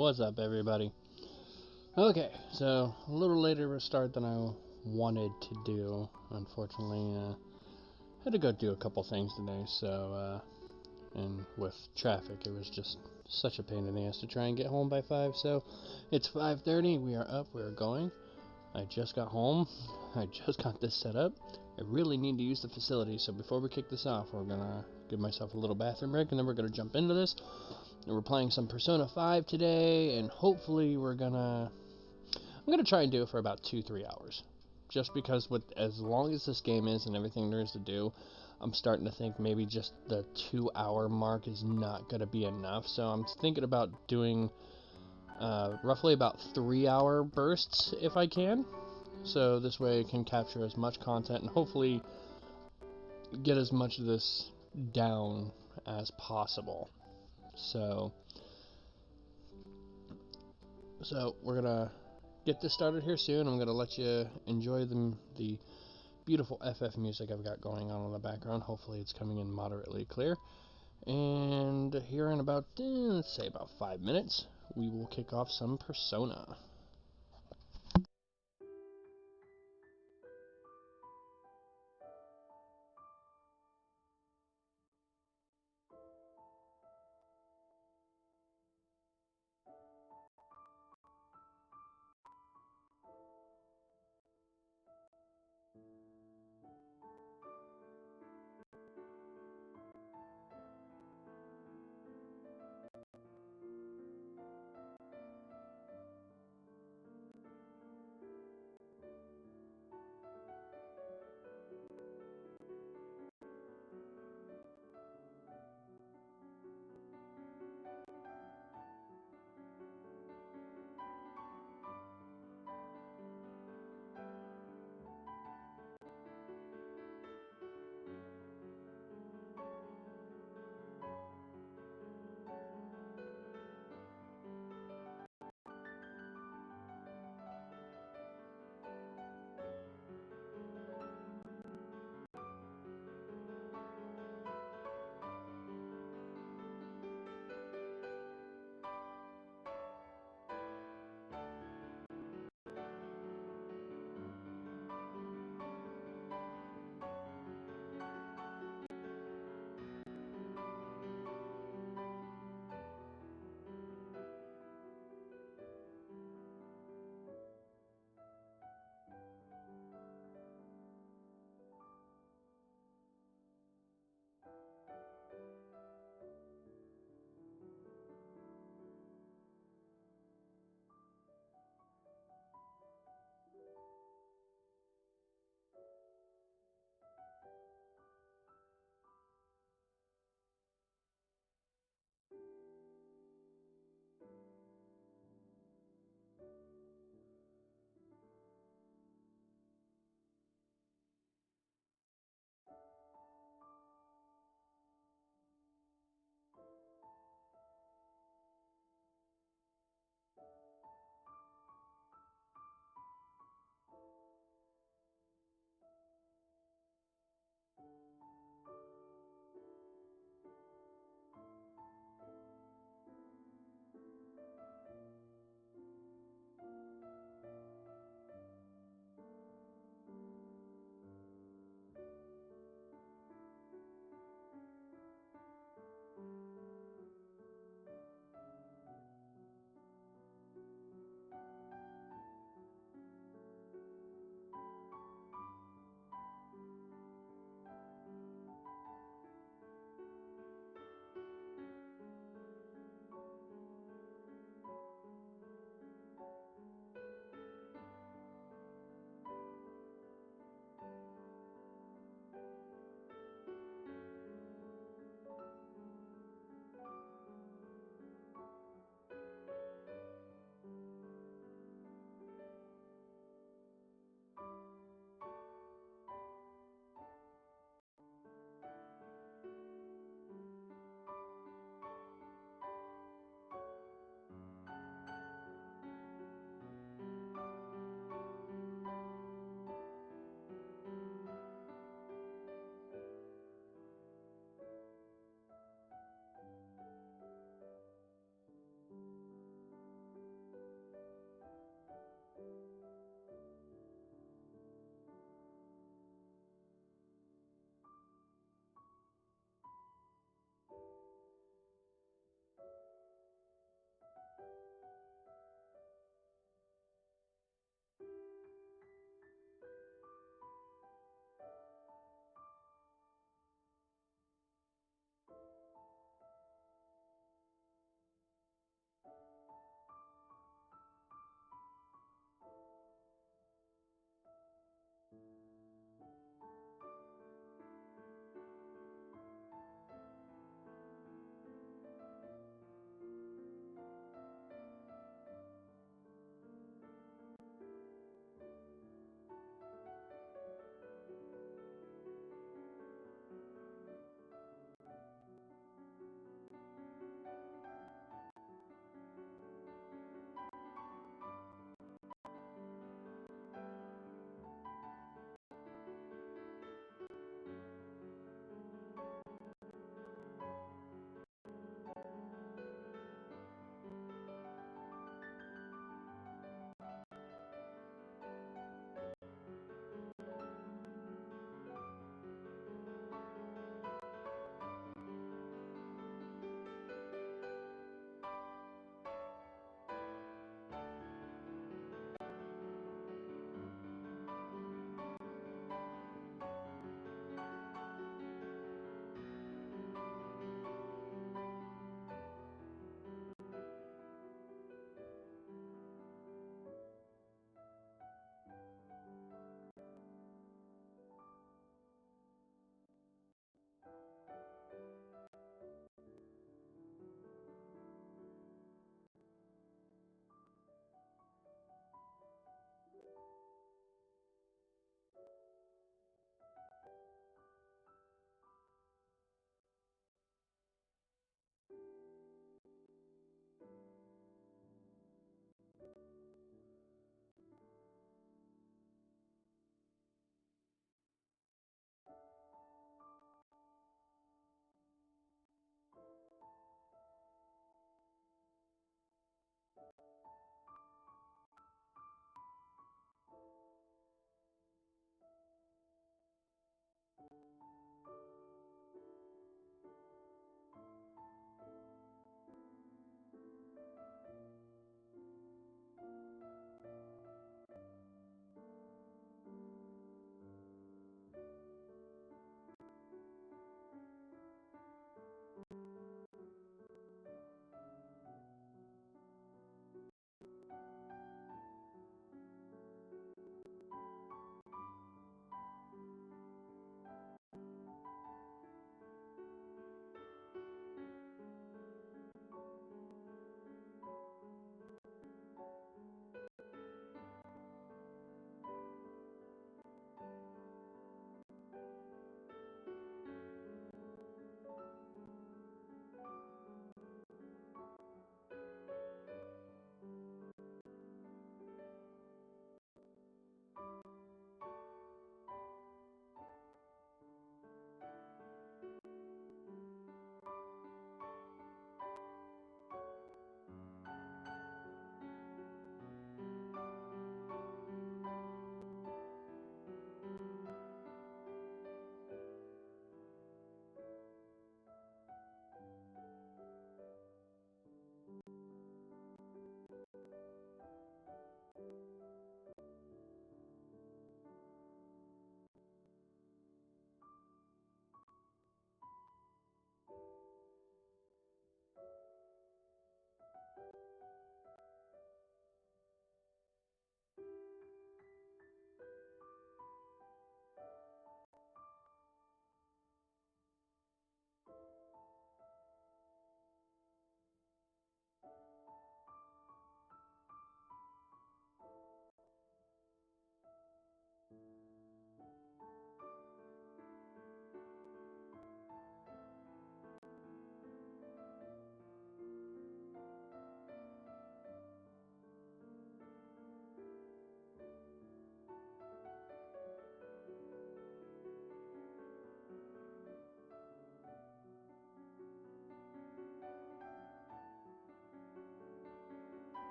What's up, everybody? Okay, so a little later of a start than I wanted to do. Unfortunately, had to go do a couple things today. And with traffic, it was just such a pain in the ass to try and get home by 5. So it's 5:30. We are up. We are going. I just got home. I just got this set up. I really need to use the facility. So before we kick this off, we're gonna give myself a little bathroom break, and then we're gonna jump into this. And we're playing some Persona 5 today, and hopefully I'm gonna try and do it for about 2-3 hours, just because with as long as this game is and everything there is to do, I'm starting to think maybe just the 2-hour mark is not gonna be enough. So I'm thinking about doing roughly about 3-hour bursts if I can. So this way I can capture as much content and hopefully get as much of this down as possible. So we're gonna get this started here soon. I'm gonna let you enjoy the beautiful FF music I've got going on in the background. Hopefully it's coming in moderately clear. And here in about, let's say about 5 minutes, we will kick off some Persona.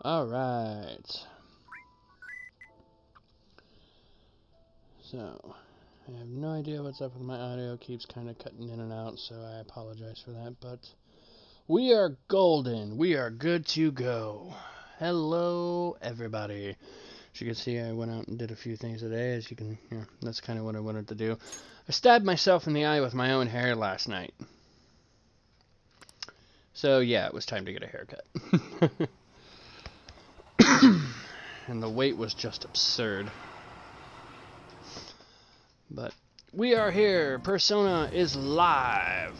Alright. So, I have no idea what's up with my audio. It keeps kind of cutting in and out, so I apologize for that. But we are golden. We are good to go. Hello, everybody. As you can see, I went out and did a few things today. As you can, that's kind of what I wanted to do. I stabbed myself in the eye with my own hair last night. So, yeah, it was time to get a haircut. And the wait was just absurd. But we are here. Persona is live.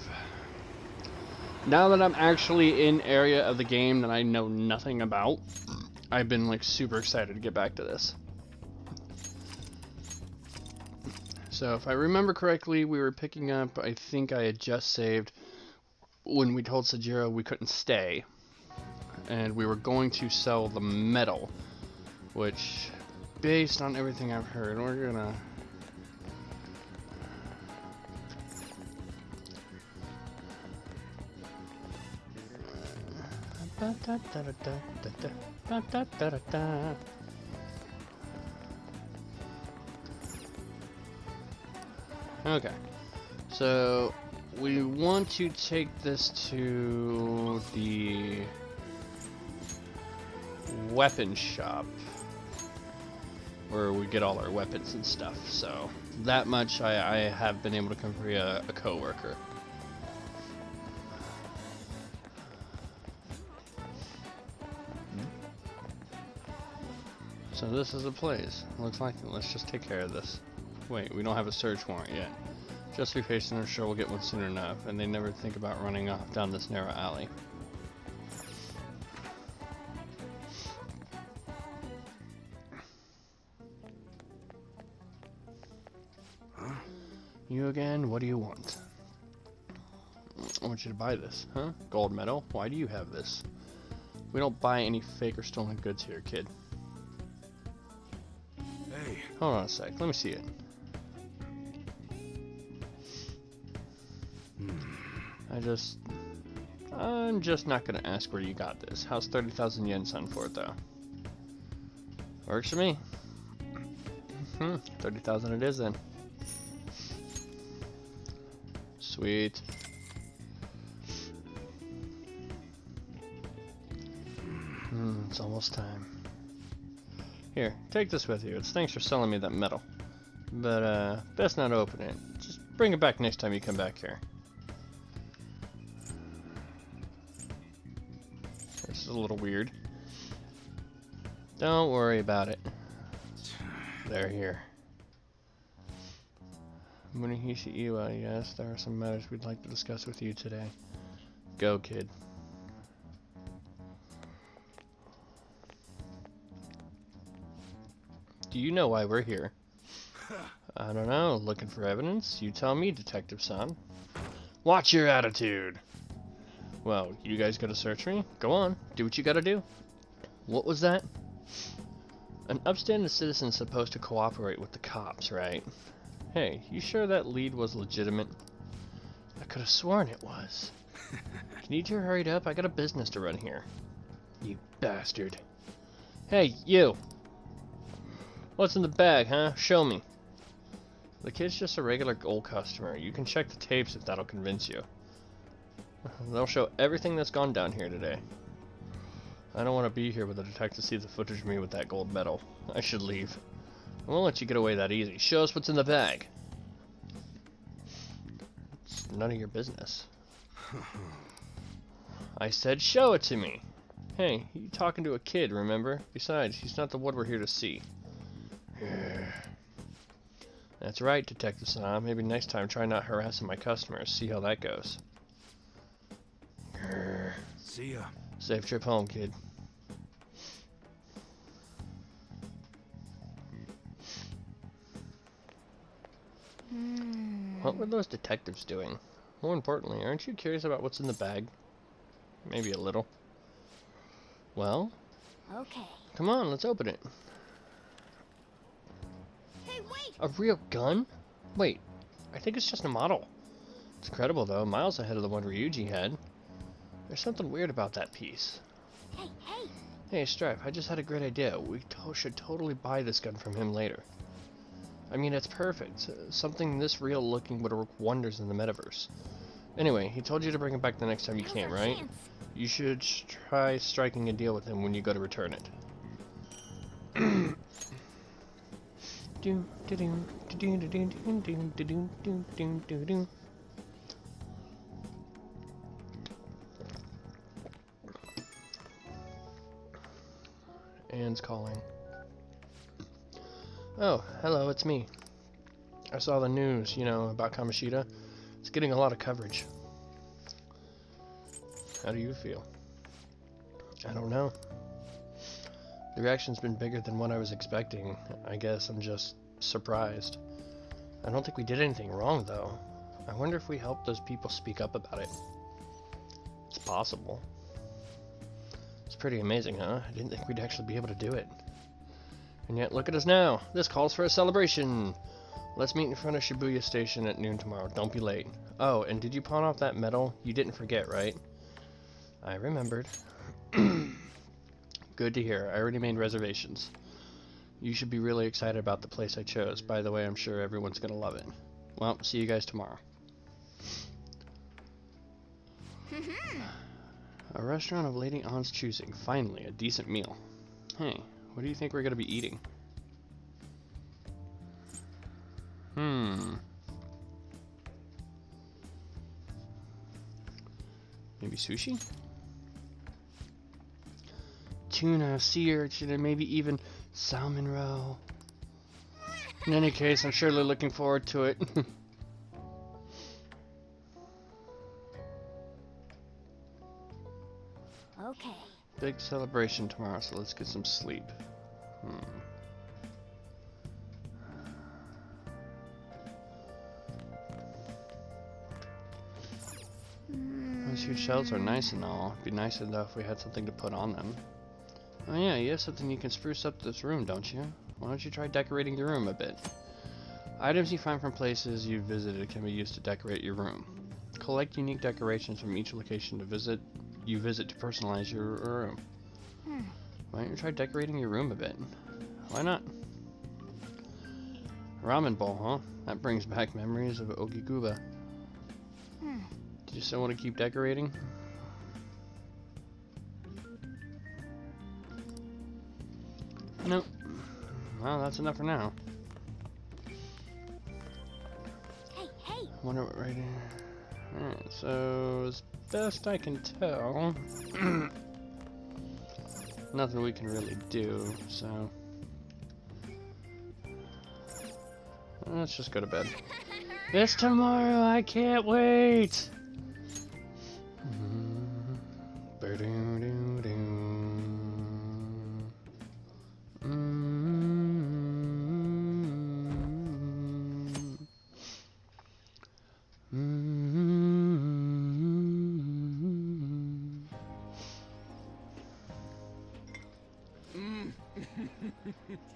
Now that I'm actually in area of the game that I know nothing about, I've been like super excited to get back to this. So if I remember correctly, we were picking up, I think I had just saved when we told Sajiro we couldn't stay. And we were going to sell the metal, which, based on everything I've heard, we're gonna... Okay, so we want to take this to the weapon shop where we get all our weapons and stuff. So that much I have been able to come free a co-worker. So this is a place. Looks like it. Let's just take care of this. Wait, we don't have a search warrant yet. Just be patient, I'm sure we'll get one soon enough. And they never think about running off down this narrow alley. Huh? You again? What do you want? I want you to buy this, huh? Gold medal? Why do you have this? We don't buy any fake or stolen goods here, kid. Hey. Hold on a sec, let me see it. I'm just not gonna ask where you got this. How's 30,000 yen sound for it though? Works for me. 30,000 it is then. Sweet. It's almost time. Here, take this with you. It's thanks for selling me that metal. But, best not open it. Just bring it back next time you come back here. This is a little weird. Don't worry about it. They're here. Munihishi Iwa, yes, there are some matters we'd like to discuss with you today. Go, kid. Do you know why we're here? I don't know. Looking for evidence? You tell me, Detective-san. Watch your attitude! Well, you guys gotta search me? Go on. Do what you gotta do. What was that? An upstanding citizen's supposed to cooperate with the cops, right? Hey, you sure that lead was legitimate? I could have sworn it was. Can you two hurry up? I got a business to run here. You bastard. Hey, you! What's in the bag, huh? Show me. The kid's just a regular gold customer. You can check the tapes if that'll convince you. They'll show everything that's gone down here today. I don't want to be here with the detective to see the footage of me with that gold medal. I should leave. I won't let you get away that easy. Show us what's in the bag. It's none of your business. I said show it to me. Hey, you talking to a kid, remember? Besides, he's not the one we're here to see. That's right, Detective-san. Maybe next time try not harassing my customers. See how that goes. See ya. Safe trip home, kid. What were those detectives doing? More importantly, aren't you curious about what's in the bag? Maybe a little. Well? Okay. Come on, let's open it. Hey, wait! A real gun? Wait, I think it's just a model. It's incredible though, miles ahead of the one Ryuji had. There's something weird about that piece. Hey, hey! Hey, Stripe, I just had a great idea. We should totally buy this gun from him later. I mean, it's perfect. Something this real looking would work wonders in the metaverse. Anyway, he told you to bring it back the next time you Now's can, our right? chance. You should try striking a deal with him when you go to return it. Anne's calling. Oh, hello, it's me. I saw the news, you know, about Kamoshida. It's getting a lot of coverage. How do you feel? I don't know. The reaction's been bigger than what I was expecting. I guess I'm just surprised. I don't think we did anything wrong, though. I wonder if we helped those people speak up about it. It's possible. It's pretty amazing, huh? I didn't think we'd actually be able to do it. And yet, look at us now. This calls for a celebration. Let's meet in front of Shibuya Station at noon tomorrow. Don't be late. Oh, and did you pawn off that medal? You didn't forget, right? I remembered. Good to hear. I already made reservations. You should be really excited about the place I chose. By the way, I'm sure everyone's gonna love it. Well, see you guys tomorrow. A restaurant of Lady Ann's choosing. Finally, a decent meal. Hey, what do you think we're gonna be eating? Maybe sushi? Tuna, sea urchin, and maybe even salmon roe. In any case, I'm surely looking forward to it. Okay. Big celebration tomorrow, so let's get some sleep. Those huge shells are nice and all. It'd be nice enough if we had something to put on them. Oh yeah, you have something you can spruce up this room, don't you? Why don't you try decorating the room a bit? Items you find from places you've visited can be used to decorate your room. Collect unique decorations from each location you visit to personalize your room. Why don't you try decorating your room a bit? Why not? Ramen bowl, huh? That brings back memories of Ogikuba. Do you still want to keep decorating? Nope. Well, that's enough for now. Hey! Wonder what right here. Alright, so as best I can tell, nothing we can really do, so let's just go to bed. It's tomorrow, I can't wait!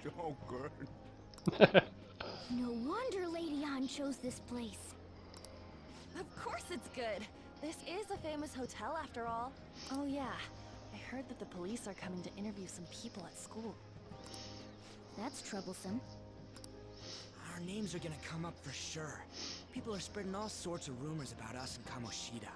So good. No wonder Lady Ann chose this place. Of course it's good. This is a famous hotel after all. Oh yeah, I heard that the police are coming to interview some people at school. That's troublesome. Our names are gonna come up for sure. People are spreading all sorts of rumors about us in Kamoshida.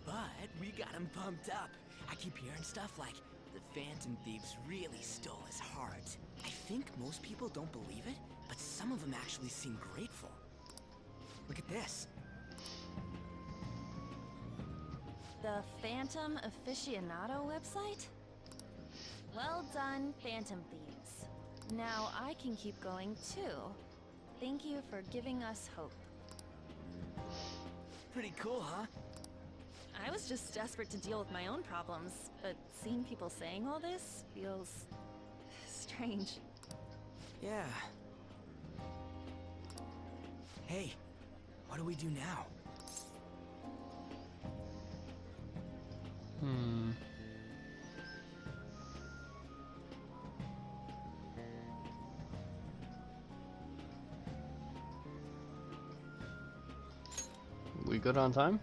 But we got him pumped up. I keep hearing stuff like, the Phantom Thieves really stole his heart. I think most people don't believe it, but some of them actually seem grateful. Look at this. The Phantom Aficionado website? Well done, Phantom Thieves. Now I can keep going too. Thank you for giving us hope. Pretty cool, huh? I was just desperate to deal with my own problems, but seeing people saying all this feels strange. Yeah. Hey, what do we do now? We good on time?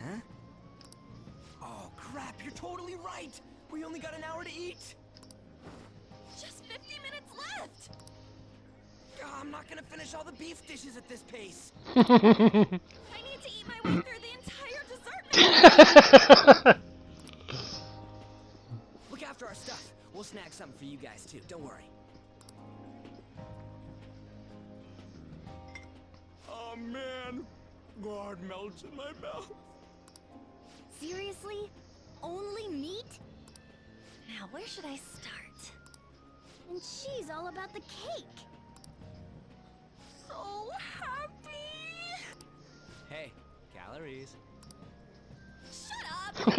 Huh? Oh, You're totally right. We only got an hour to eat. Just 50 minutes left! I'm not gonna finish all the beef dishes at this pace. I need to eat my way through the entire dessert menu! Look after our stuff. We'll snag something for you guys too, don't worry. Oh man, God melts in my mouth. Seriously? Only meat? Now, where should I start? And she's all about the cake. So happy! Hey, calories. Shut up! How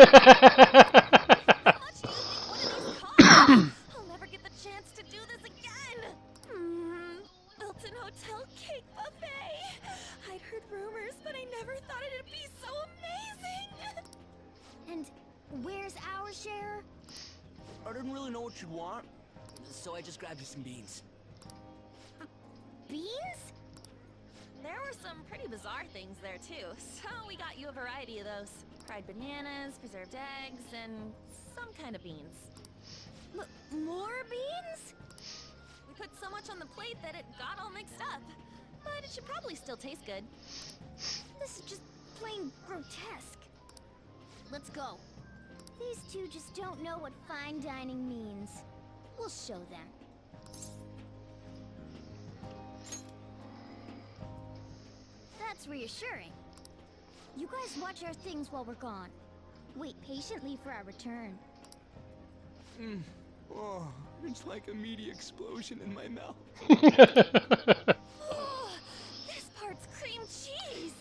much do you think one of these costs? I'll never get the chance to do this again! Hilton Hotel Cake Buffet! I'd heard rumors, but I never thought it'd be so amazing! And where's our share? I didn't really know what you'd want, so I just grabbed you some beans. Beans? There were some pretty bizarre things there too, so we got you a variety of those. Fried bananas, preserved eggs, and some kind of beans. More beans? We put so much on the plate that it got all mixed up. But it should probably still taste good. This is just plain grotesque. Let's go. These two just don't know what fine dining means. We'll show them. That's reassuring. You guys watch our things while we're gone. Wait patiently for our return. Oh, it's like a meaty explosion in my mouth. Oh, this part's cream cheese.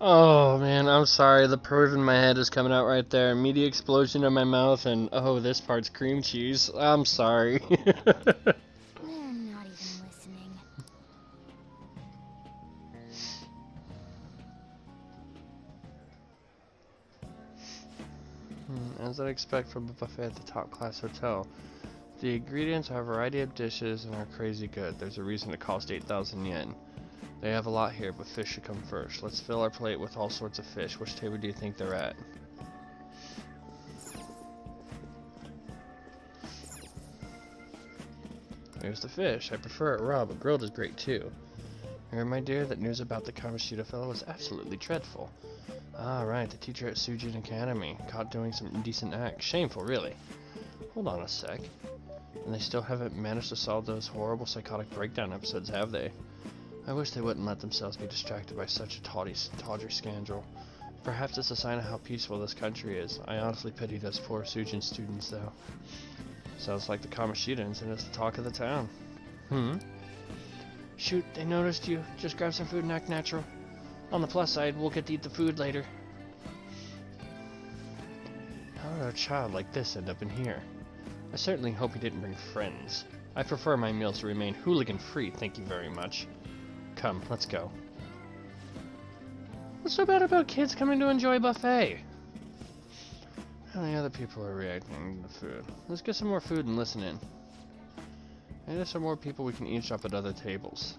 Oh man, I'm sorry. The perv in my head is coming out right there. Media explosion in my mouth, and oh, this part's cream cheese. I'm sorry. They're not even listening. As I'd expect from a buffet at the top-class hotel. The ingredients are a variety of dishes and are crazy good. There's a reason it cost 8,000 yen. They have a lot here, but fish should come first. Let's fill our plate with all sorts of fish. Which table do you think they're at? There's the fish. I prefer it raw, but grilled is great too. I heard, my dear, that news about the Kamoshida fellow was absolutely dreadful. Ah, right, the teacher at Sujin Academy. Caught doing some indecent acts. Shameful, really. Hold on a sec. And they still haven't managed to solve those horrible psychotic breakdown episodes, have they? I wish they wouldn't let themselves be distracted by such a tawdry scandal. Perhaps it's a sign of how peaceful this country is. I honestly pity those poor Sujin students, though. Sounds like the Kamoshida incident is the talk of the town. Shoot, they noticed you. Just grab some food and act natural. On the plus side, we'll get to eat the food later. How did a child like this end up in here? I certainly hope he didn't bring friends. I prefer my meals to remain hooligan-free, thank you very much. Come, let's go. What's so bad about kids coming to enjoy a buffet? How many other people are reacting to the food? Let's get some more food and listen in. Maybe there's some more people we can eavesdrop at other tables.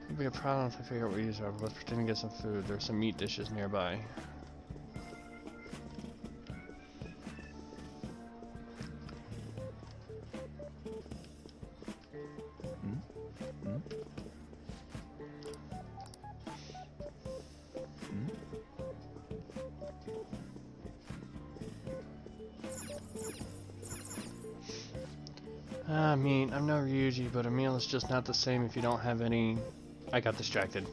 It'd be a problem if I figure out what eavesdrop. Let's pretend to get some food. There's some meat dishes nearby. I mean, I'm no Ryuji, but a meal is just not the same if you don't have any... I got distracted.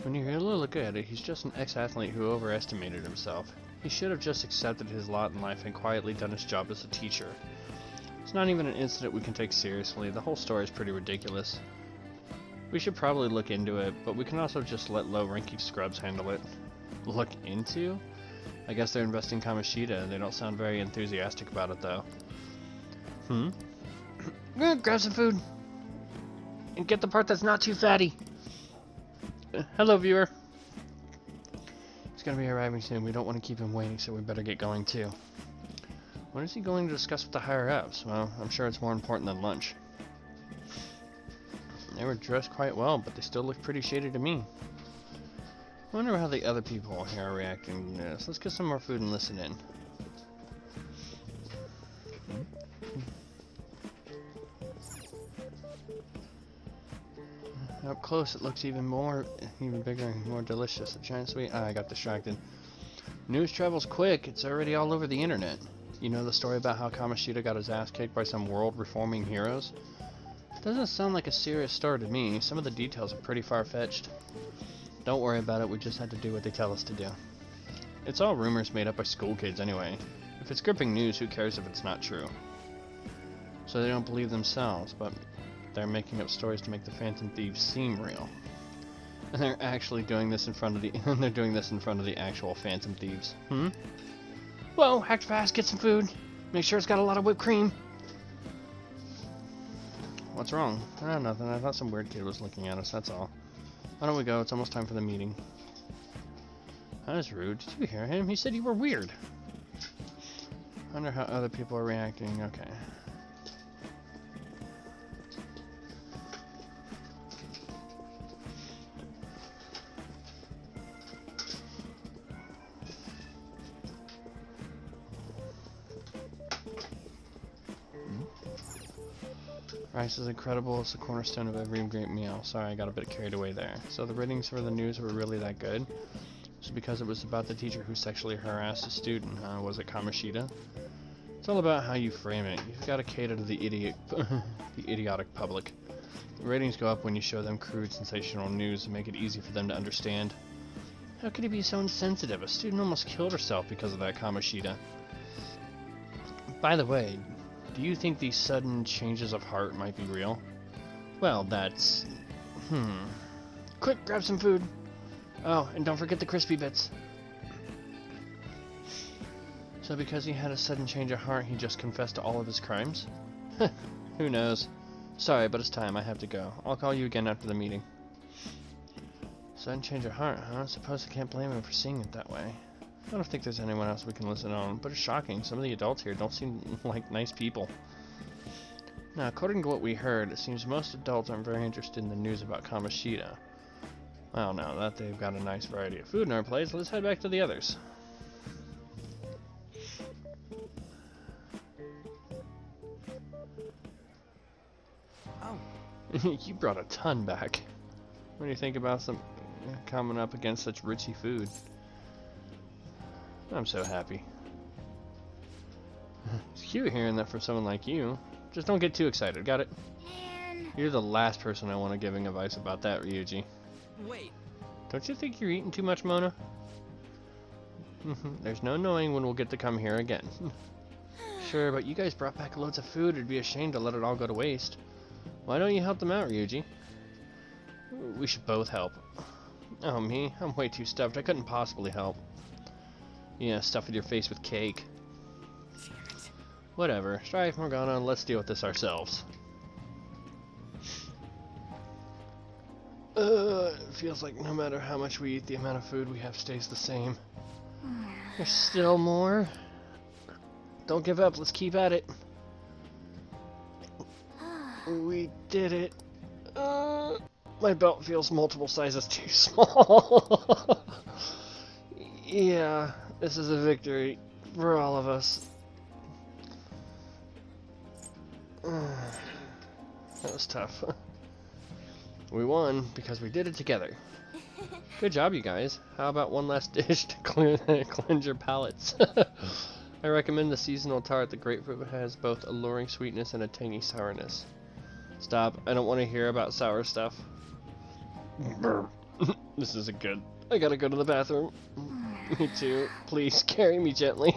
When you really look at it, he's just an ex-athlete who overestimated himself. He should have just accepted his lot in life and quietly done his job as a teacher. It's not even an incident we can take seriously. The whole story is pretty ridiculous. We should probably look into it, but we can also just let low-ranking scrubs handle it. Look into? I guess they're investing in Kamoshida. They don't sound very enthusiastic about it, though. Grab some food. And get the part that's not too fatty. Hello, viewer. He's gonna be arriving soon. We don't want to keep him waiting, so we better get going, too. What is he going to discuss with the higher-ups? Well, I'm sure it's more important than lunch. They were dressed quite well, but they still look pretty shady to me. I wonder how the other people here are reacting to this. Let's get some more food and listen in. Up close, it looks even bigger and more delicious. A giant sweet. Ah, I got distracted. News travels quick. It's already all over the internet. You know the story about how Kamoshida got his ass kicked by some world-reforming heroes? Doesn't sound like a serious story to me. Some of the details are pretty far-fetched. Don't worry about it. We just had to do what they tell us to do. It's all rumors made up by school kids anyway. If it's gripping news, who cares if it's not true? So they don't believe themselves, but they're making up stories to make the Phantom Thieves seem real. And they're actually doing this in front of the actual Phantom Thieves. Whoa, act fast, get some food. Make sure it's got a lot of whipped cream. What's wrong? Ah, nothing. I thought some weird kid was looking at us, that's all. Why don't we go? It's almost time for the meeting. That was rude. Did you hear him? He said you were weird. Wonder how other people are reacting. Okay. Rice is incredible. It's the cornerstone of every great meal. Sorry, I got a bit carried away there. So the ratings for the news were really that good? Just because it was about the teacher who sexually harassed a student, huh? Was it Kamoshida? It's all about how you frame it. You've got to cater to the idiotic public. The ratings go up when you show them crude, sensational news and make it easy for them to understand. How could he be so insensitive? A student almost killed herself because of that Kamoshida. By the way, do you think these sudden changes of heart might be real? Well, that's... Quick, grab some food. Oh, and don't forget the crispy bits. So because he had a sudden change of heart, he just confessed to all of his crimes? Who knows? Sorry, but it's time. I have to go. I'll call you again after the meeting. Sudden change of heart, huh? I suppose I can't blame him for seeing it that way. I don't think there's anyone else we can listen on, but it's shocking. Some of the adults here don't seem like nice people. Now, according to what we heard, it seems most adults aren't very interested in the news about Kamoshida. Well, now that they've got a nice variety of food in our place, let's head back to the others. Oh. You brought a ton back. What do you think about some coming up against such richy food? I'm so happy. It's cute hearing that from someone like you. Just don't get too excited, got it? Man. You're the last person I want to giving advice about that, Ryuji. Wait. Don't you think you're eating too much, Mona? There's no knowing when we'll get to come here again. Sure, but you guys brought back loads of food. It'd be a shame to let it all go to waste. Why don't you help them out, Ryuji? We should both help. Oh, me? I'm way too stuffed. I couldn't possibly help. Yeah, stuffing your face with cake. Damn it. Whatever. Strife, Morgana, let's deal with this ourselves. It feels like no matter how much we eat, the amount of food we have stays the same. There's still more. Don't give up. Let's keep at it. We did it. My belt feels multiple sizes too small. Yeah, this is a victory for all of us. That was tough. We won because we did it together. Good job, you guys. How about one last dish to cleanse your palates? I recommend the seasonal tart. The grapefruit has both alluring sweetness and a tangy sourness. Stop. I don't want to hear about sour stuff. This isn't good. I gotta go to the bathroom. Me too. Please carry me gently.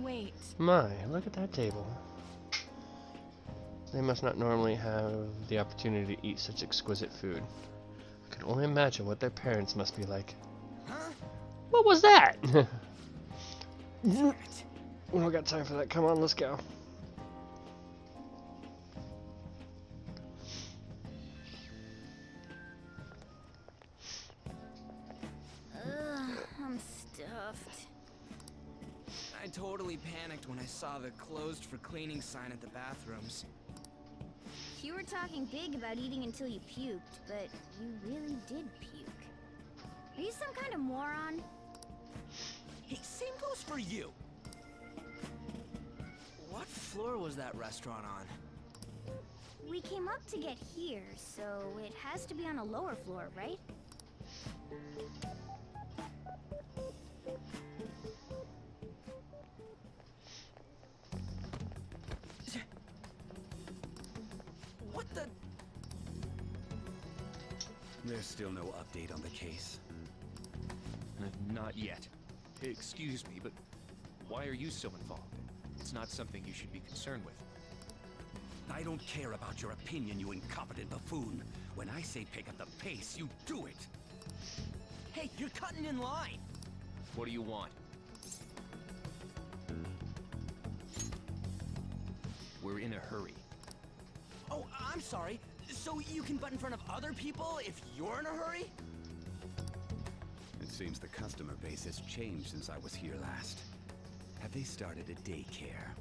Wait. My, look at that table. They must not normally have the opportunity to eat such exquisite food. I can only imagine what their parents must be like. Huh? What was that? Damn it. We don't got time for that. Come on, let's go. I'm stuffed. I totally panicked when I saw the closed for cleaning sign at the bathrooms. You were talking big about eating until you puked, but you really did puke. Are you some kind of moron? Hey, same goes for you. What floor was that restaurant on? We came up to get here, so it has to be on a lower floor, right? What the? There's still no update on the case. Not yet. Excuse me, but why are you so involved? It's not something you should be concerned with. I don't care about your opinion, you incompetent buffoon. When I say pick up the pace, you do it. Hey, you're cutting in line. What do you want? We're in a hurry. Oh, I'm sorry. So you can butt in front of other people if you're in a hurry? It seems the customer base has changed since I was here last. Have they started a daycare?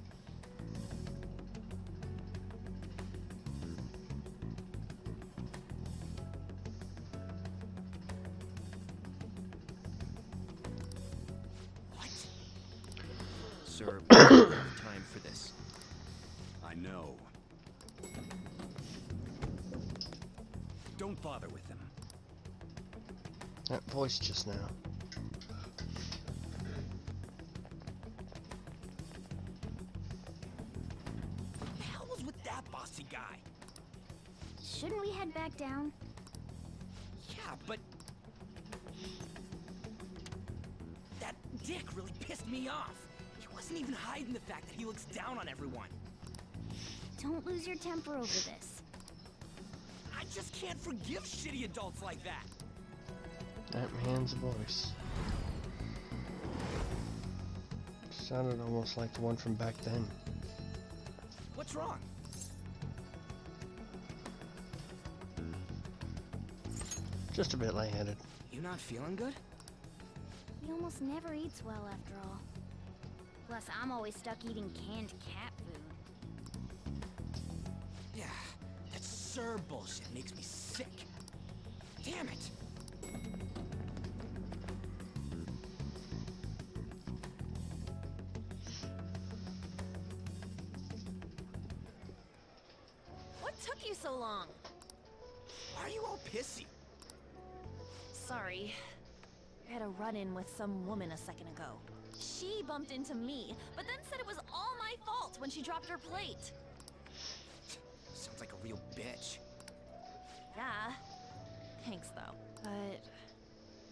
What? Sir, we don't have time for this. I know. Don't bother with them. That voice just now. What the hell was with that bossy guy? Shouldn't we head back down? Yeah, but... that dick really pissed me off. He wasn't even hiding the fact that he looks down on everyone. Don't lose your temper over this. I just can't forgive shitty adults like that. That man's voice sounded almost like the one from back then. What's wrong? Just a bit lightheaded. You not feeling good? He almost never eats well after all. Plus, I'm always stuck eating canned cat food. Yeah, that Sir bullshit makes me sick. Damn it! What took you so long? Why are you all pissy? Sorry. I had a run-in with some woman a second ago. She bumped into me, but then said it was all my fault when she dropped her plate. Sounds like a real bitch. Yeah. Thanks, though. But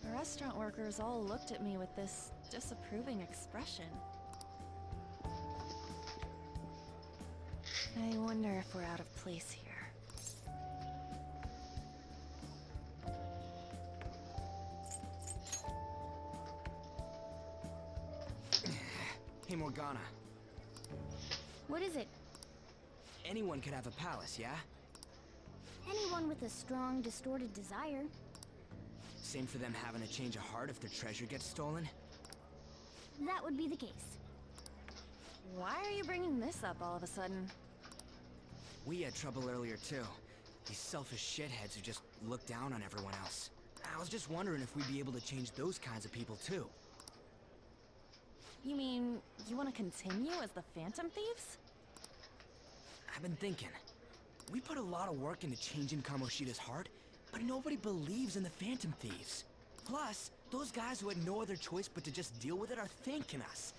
the restaurant workers all looked at me with this disapproving expression. I wonder if we're out of place here. Hey, Morgana. What is it? Anyone could have a palace, yeah? Anyone with a strong, distorted desire. Same for them having a change of heart if their treasure gets stolen? That would be the case. Why are you bringing this up all of a sudden? We had trouble earlier, too. These selfish shitheads who just look down on everyone else. I was just wondering if we'd be able to change those kinds of people, too. You mean, you want to continue as the Phantom Thieves? I've been thinking. We put a lot of work into changing Kamoshida's heart, but nobody believes in the Phantom Thieves. Plus, those guys who had no other choice but to just deal with it are thanking us.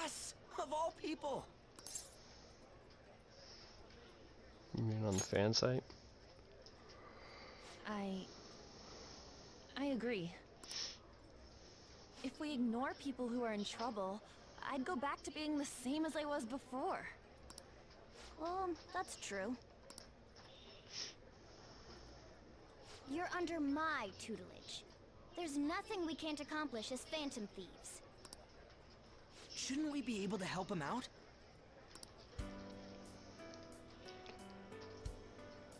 Us, of all people. You mean on the fan site? I agree. If we ignore people who are in trouble, I'd go back to being the same as I was before. Well, that's true. You're under my tutelage. There's nothing we can't accomplish as Phantom Thieves. Shouldn't we be able to help him out?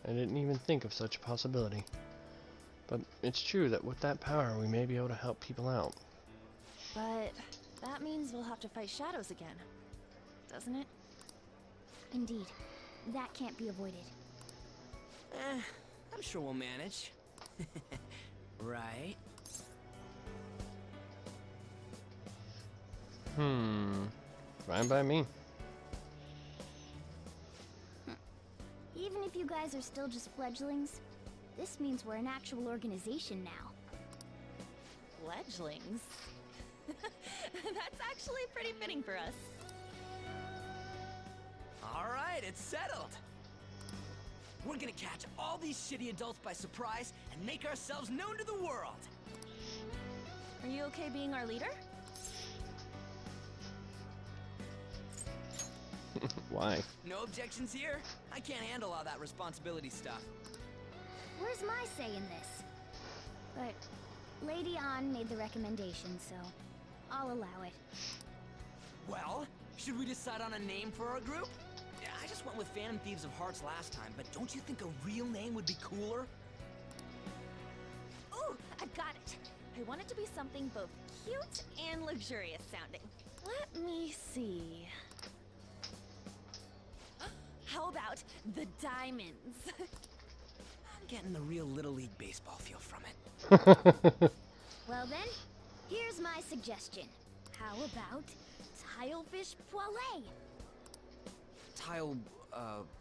I didn't even think of such a possibility. But it's true that with that power, we may be able to help people out. But that means we'll have to fight shadows again, doesn't it? Indeed. That can't be avoided. I'm sure we'll manage. Right? Fine by me. Even if you guys are still just fledglings, this means we're an actual organization now. Fledglings? That's actually pretty fitting for us. Alright, it's settled. We're gonna catch all these shitty adults by surprise and make ourselves known to the world. Are you okay being our leader? Why? No objections here? I can't handle all that responsibility stuff. Where's my say in this? But Lady An made the recommendation, so I'll allow it. Well, should we decide on a name for our group? Yeah, I just went with Phantom Thieves of Hearts last time, but don't you think a real name would be cooler? Ooh, I've got it. I want it to be something both cute and luxurious sounding. Let me see. How about the Diamonds? I'm getting the real Little League Baseball feel from it. Well then, here's my suggestion. How about Tilefish Poêlée?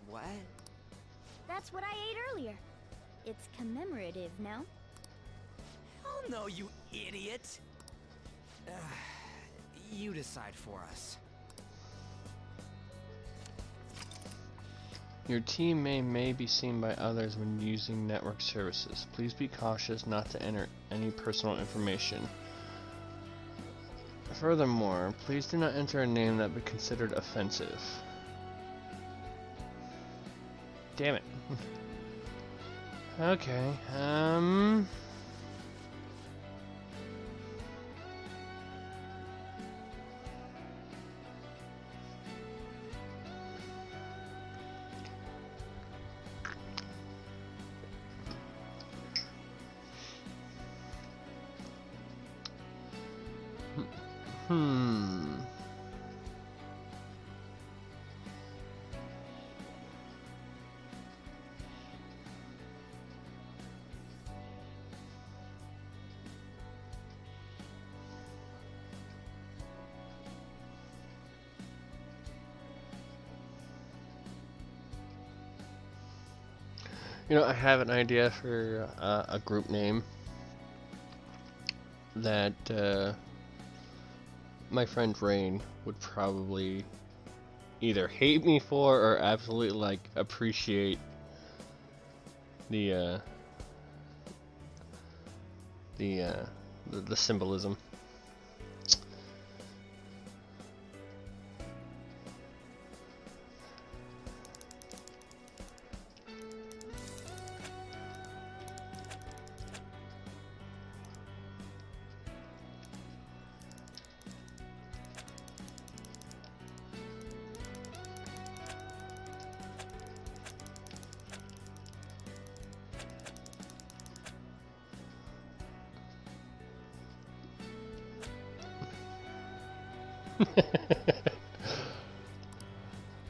What? That's what I ate earlier. It's commemorative, no? Oh no, you idiot! You decide for us. Your team may be seen by others when using network services. Please be cautious not to enter any personal information. Furthermore, please do not enter a name that would be considered offensive. Damn it. Okay, You know, I have an idea for a group name that my friend Rain would probably either hate me for or absolutely like appreciate the symbolism.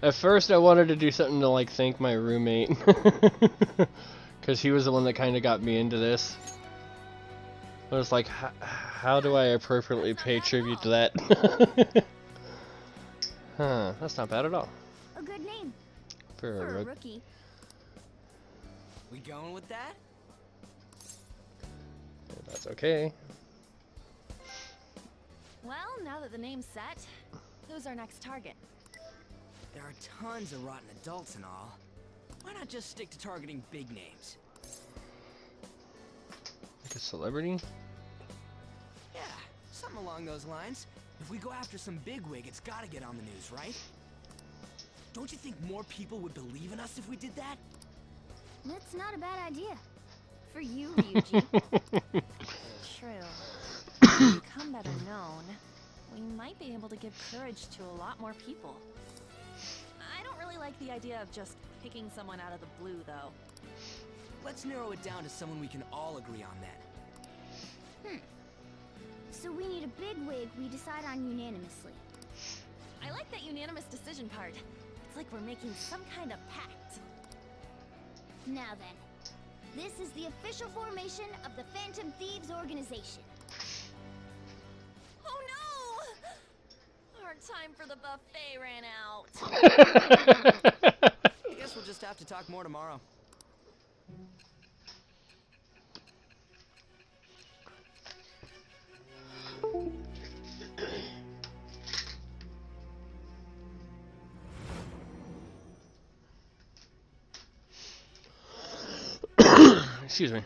At first I wanted to do something to like thank my roommate because he was the one that kind of got me into this. I was like, how do I appropriately pay tribute to that? Huh, that's not bad at all. A good name. For For a a rookie. We going with that? That's okay. Well, now that the name's set, who's our next target? There are tons of rotten adults and all. Why not just stick to targeting big names? Like a celebrity? Yeah, something along those lines. If we go after some bigwig, it's gotta get on the news, right? Don't you think more people would believe in us if we did that? That's not a bad idea. For you, Ryuji. True. If we become better known, we might be able to give courage to a lot more people. I don't really like the idea of just picking someone out of the blue, though. Let's narrow it down to someone we can all agree on then. So we need a bigwig we decide on unanimously. I like that unanimous decision part. It's like we're making some kind of pact. Now then, this is the official formation of the Phantom Thieves organization. Oh no! Our time for the buffet ran out. I guess we'll just have to talk more tomorrow. Excuse me.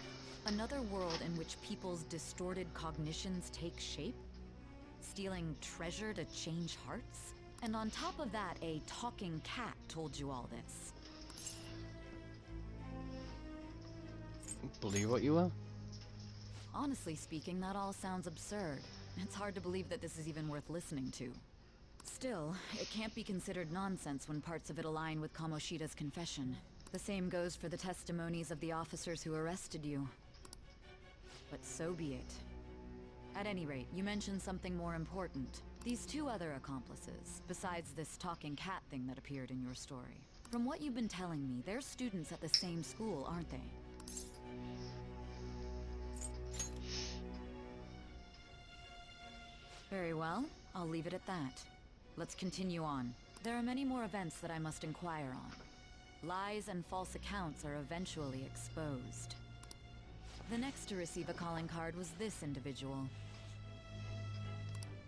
Another world in which people's distorted cognitions take shape? Stealing treasure to change hearts? And on top of that, a talking cat told you all this. Believe what you will. Honestly speaking, that all sounds absurd. It's hard to believe that this is even worth listening to. Still, it can't be considered nonsense when parts of it align with Kamoshida's confession. The same goes for the testimonies of the officers who arrested you. But so be it. At any rate, you mentioned something more important. These two other accomplices, besides this talking cat thing that appeared in your story. From what you've been telling me, they're students at the same school, aren't they? Very well, I'll leave it at that. Let's continue on. There are many more events that I must inquire on. Lies and false accounts are eventually exposed. The next to receive a calling card was this individual.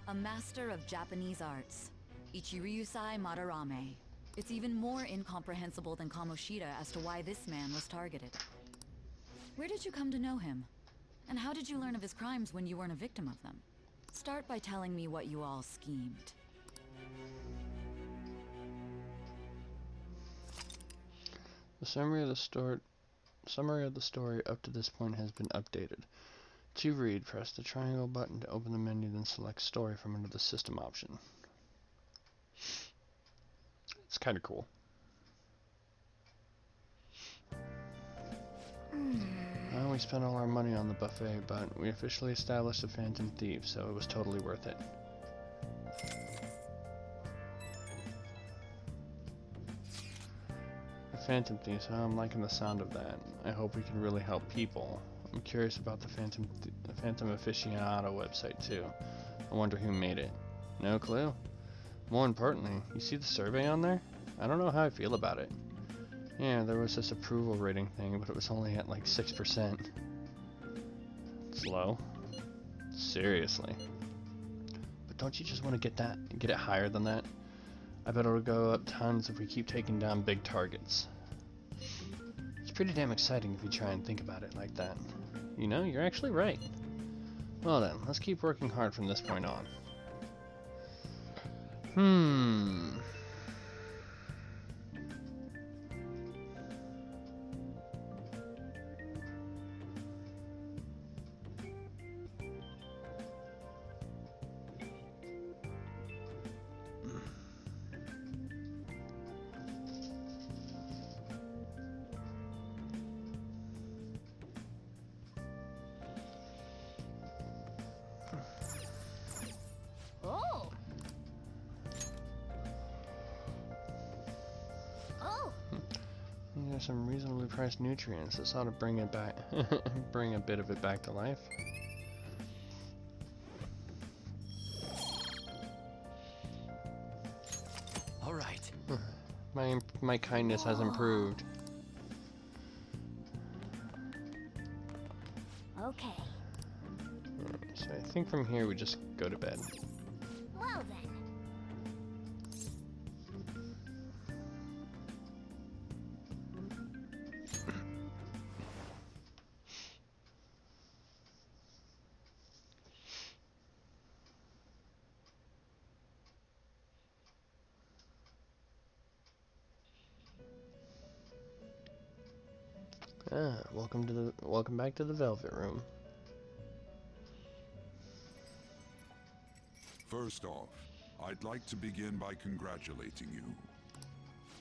A master of Japanese arts, Ichiryusai Madarame. It's even more incomprehensible than Kamoshida as to why this man was targeted. Where did you come to know him? And how did you learn of his crimes when you weren't a victim of them? Start by telling me what you all schemed. The summary of the story up to this point has been updated. To read, press the triangle button to open the menu, then select story from under the system option. It's kind of cool. Well, we spent all our money on the buffet, but we officially established the Phantom Thieves, so it was totally worth it. The Phantom Thieves, huh? I'm liking the sound of that. I hope we can really help people. I'm curious about the Phantom Aficionado website too. I wonder who made it. No clue. More importantly, you see the survey on there? I don't know how I feel about it. Yeah, there was this approval rating thing, but it was only at like 6%. It's low. Seriously. But don't you just want to get it higher than that? I bet it'll go up tons if we keep taking down big targets. It's pretty damn exciting if you try and think about it like that. You know, you're actually right. Well then, let's keep working hard from this point on. Oh! Oh! There's some reasonably priced nutrients. This ought to bring it back, bring a bit of it back to life. All right. My kindness has improved. Okay. So I think from here we just go to bed. Well then. Welcome back to the Velvet Room. First off, I'd like to begin by congratulating you.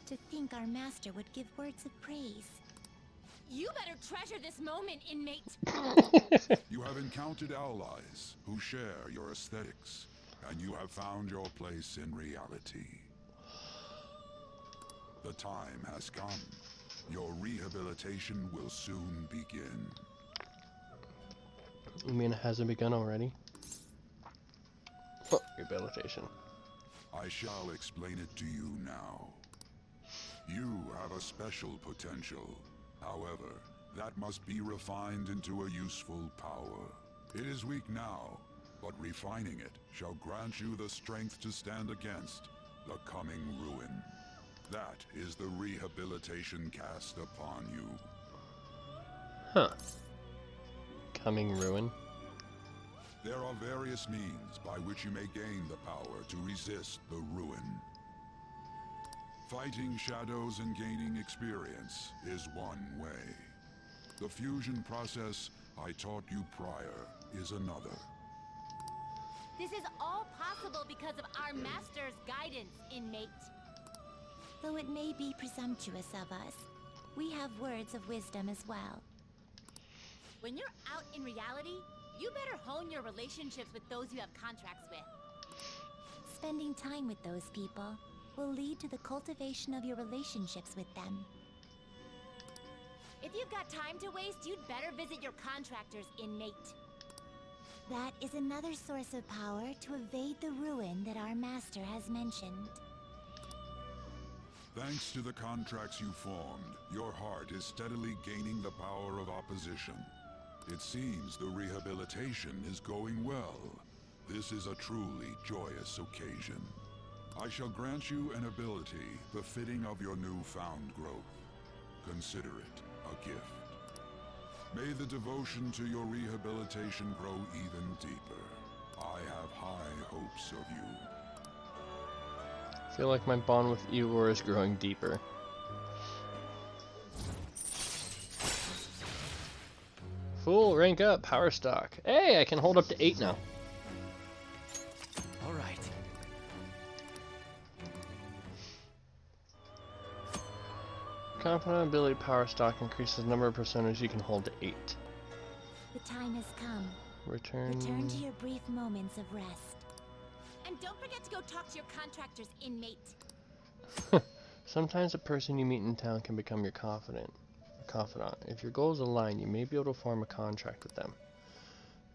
To think our master would give words of praise. You better treasure this moment, inmate. You have encountered allies who share your aesthetics, and you have found your place in reality. The time has come. Your rehabilitation will soon begin. You mean it hasn't begun already? Oh, rehabilitation. I shall explain it to you now. You have a special potential. However, that must be refined into a useful power. It is weak now, but refining it shall grant you the strength to stand against the coming ruin. That is the rehabilitation cast upon you. Huh. Coming ruin? There are various means by which you may gain the power to resist the ruin. Fighting shadows and gaining experience is one way. The fusion process I taught you prior is another. This is all possible because of our master's guidance, inmate. Though it may be presumptuous of us, we have words of wisdom as well. When you're out in reality, you better hone your relationships with those you have contracts with. Spending time with those people will lead to the cultivation of your relationships with them. If you've got time to waste, you'd better visit your contractors, inmate. That is another source of power to evade the ruin that our master has mentioned. Thanks to the contracts you formed, your heart is steadily gaining the power of opposition. It seems the rehabilitation is going well. This is a truly joyous occasion. I shall grant you an ability befitting of your newfound growth. Consider it a gift. May the devotion to your rehabilitation grow even deeper. I have high hopes of you. I feel like my bond with Eeyore is growing deeper. Full rank up, power stock. Hey, I can hold up to 8 now. All right. Confident ability power stock increases the number of personas you can hold to 8. The time has come. Return to your brief moments of rest. And don't forget to go talk to your contractors, inmate. Sometimes a person you meet in town can become your confidant. If your goals align, you may be able to form a contract with them.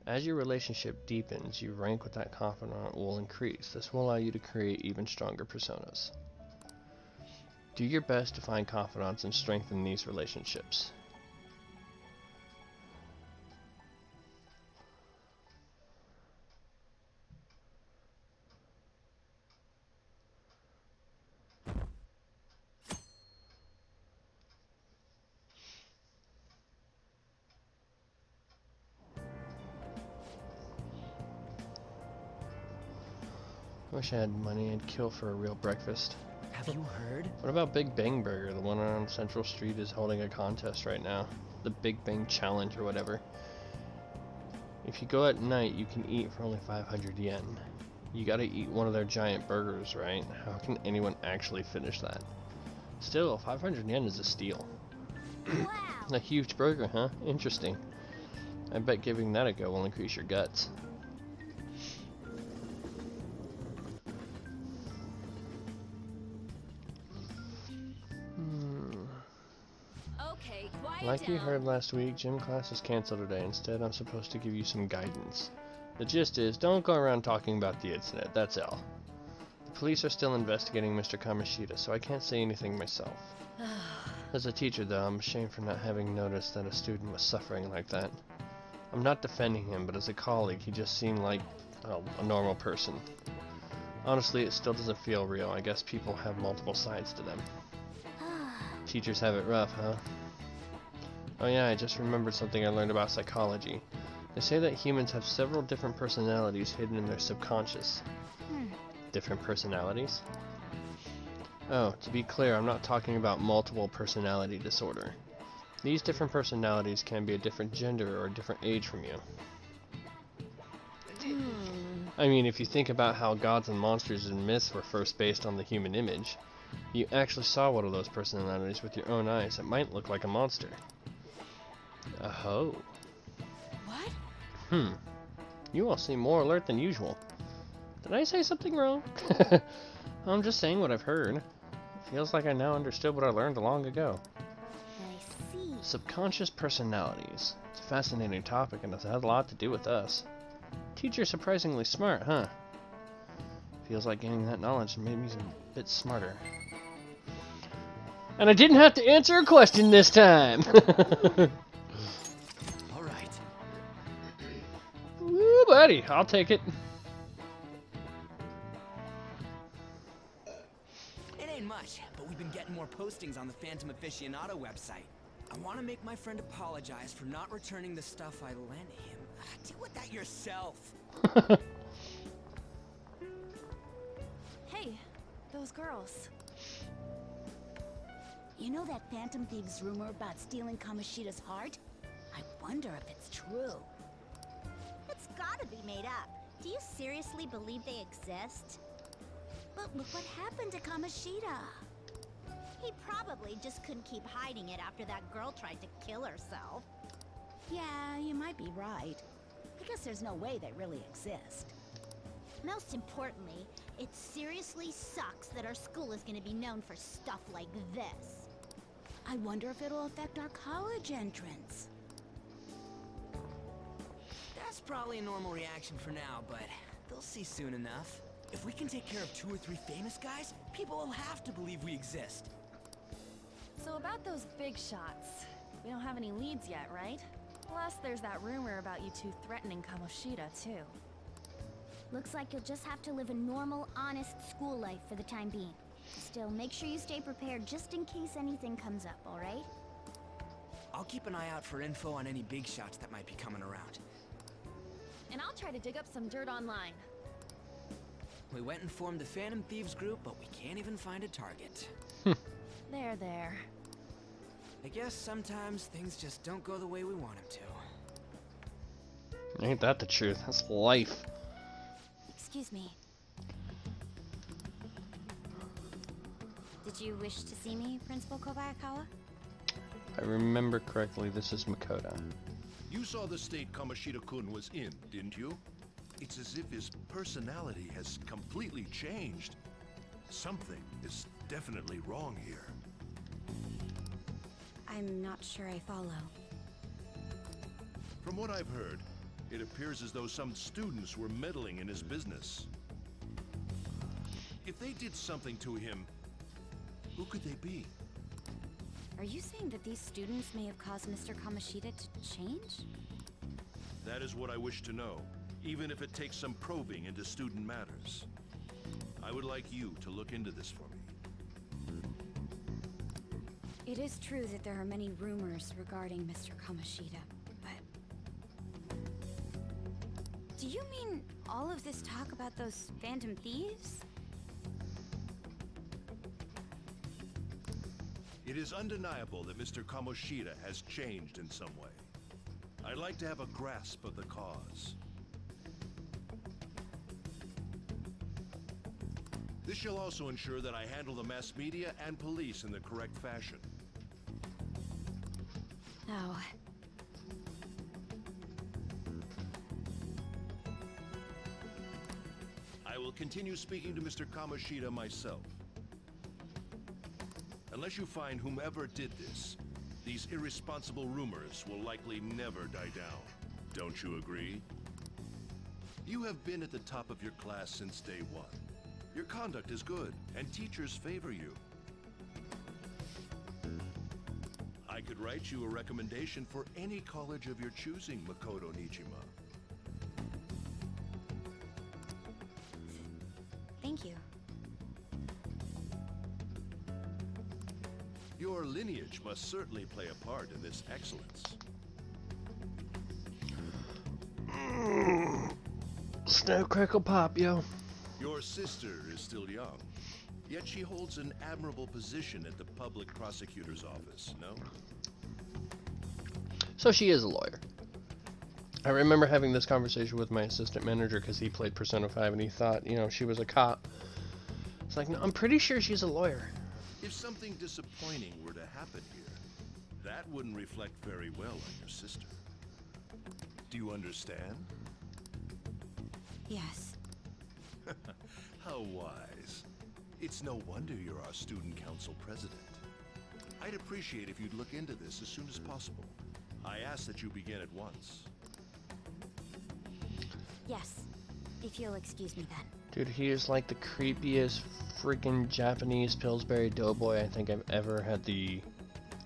As your relationship deepens, your rank with that confidant will increase. This will allow you to create even stronger personas. Do your best to find confidants and strengthen these relationships. Wish I had money. I'd kill for a real breakfast. Have you heard? What about Big Bang Burger? The one on Central Street is holding a contest right now. The Big Bang Challenge or whatever. If you go at night, you can eat for only 500 yen. You gotta eat one of their giant burgers, right? How can anyone actually finish that? Still, 500 yen is a steal. Wow! A huge burger, huh? Interesting. I bet giving that a go will increase your guts. Okay, quiet Like you down. heard last week, gym class is canceled today. Instead, I'm supposed to give you some guidance. The gist is, don't go around talking about the incident, that's all. The police are still investigating Mr. Kamoshida, so I can't say anything myself. As a teacher, though, I'm ashamed for not having noticed that a student was suffering like that. I'm not defending him, but as a colleague, he just seemed like a normal person. Honestly, it still doesn't feel real. I guess people have multiple sides to them. Teachers have it rough, huh? Oh yeah, I just remembered something I learned about psychology. They say that humans have several different personalities hidden in their subconscious. Different personalities? Oh, to be clear, I'm not talking about multiple personality disorder. These different personalities can be a different gender or a different age from you. I mean, if you think about how gods and monsters and myths were first based on the human image, you actually saw one of those personalities with your own eyes. It might look like a monster. Oh. What? You all seem more alert than usual. Did I say something wrong? I'm just saying what I've heard. Feels like I now understood what I learned long ago. see. Subconscious personalities. It's a fascinating topic and it's had a lot to do with us. Teacher surprisingly smart, huh? Feels like gaining that knowledge made me a bit smarter. And I didn't have to answer a question this time! All right. Woo, buddy, I'll take it. It ain't much, but we've been getting more postings on the Phantom Aficionado website. I want to make my friend apologize for not returning the stuff I lent him. Deal with that yourself. Hey, those girls. You know that Phantom Thieves rumor about stealing Kamoshida's heart? I wonder if it's true. It's gotta be made up. Do you seriously believe they exist? But look what happened to Kamoshida. He probably just couldn't keep hiding it after that girl tried to kill herself. Yeah, you might be right. I guess there's no way they really exist. Most importantly, it seriously sucks that our school is gonna be known for stuff like this. I wonder if it'll affect our college entrance. That's probably a normal reaction for now, but they'll see soon enough. If we can take care of 2 or 3 famous guys, people will have to believe we exist. So about those big shots, we don't have any leads yet, right? Plus, there's that rumor about you two threatening Kamoshida, too. Looks like you'll just have to live a normal, honest school life for the time being. Still, make sure you stay prepared just in case anything comes up, alright? I'll keep an eye out for info on any big shots that might be coming around. And I'll try to dig up some dirt online. We went and formed the Phantom Thieves group, but we can't even find a target. There. I guess sometimes things just don't go the way we want them to. Ain't that the truth? That's life. Excuse me. Did you wish to see me, Principal Kobayakawa? If I remember correctly, this is Makoto. You saw the state Kamoshida-kun was in, didn't you? It's as if his personality has completely changed. Something is definitely wrong here. I'm not sure I follow. From what I've heard, it appears as though some students were meddling in his business. If they did something to him, who could they be? Are you saying that these students may have caused Mr. Kamoshida to change? That is what I wish to know, even if it takes some probing into student matters. I would like you to look into this for me. It is true that there are many rumors regarding Mr. Kamoshida, but... Do you mean all of this talk about those Phantom Thieves? It is undeniable that Mr. Kamoshida has changed in some way. I'd like to have a grasp of the cause. This shall also ensure that I handle the mass media and police in the correct fashion. No. I will continue speaking to Mr. Kamoshida myself. Unless you find whomever did this, these irresponsible rumors will likely never die down. Don't you agree? You have been at the top of your class since day one. Your conduct is good, and teachers favor you. I could write you a recommendation for any college of your choosing, Makoto Nijima. Thank you. Your lineage must certainly play a part in this excellence. Snow Crackle Pop, yo. Your sister is still young, yet she holds an admirable position at the public prosecutor's office, no? So she is a lawyer. I remember having this conversation with my assistant manager because he played Persona 5 and he thought, you know, she was a cop. It's like, no, I'm pretty sure she's a lawyer. If something disappointing were to happen here, that wouldn't reflect very well on your sister. Do you understand? Yes. How wise. It's no wonder you're our student council president. I'd appreciate if you'd look into this as soon as possible. I ask that you begin at once. Yes, if you'll excuse me then. Dude, he is like the creepiest freaking Japanese Pillsbury Doughboy I think I've ever had the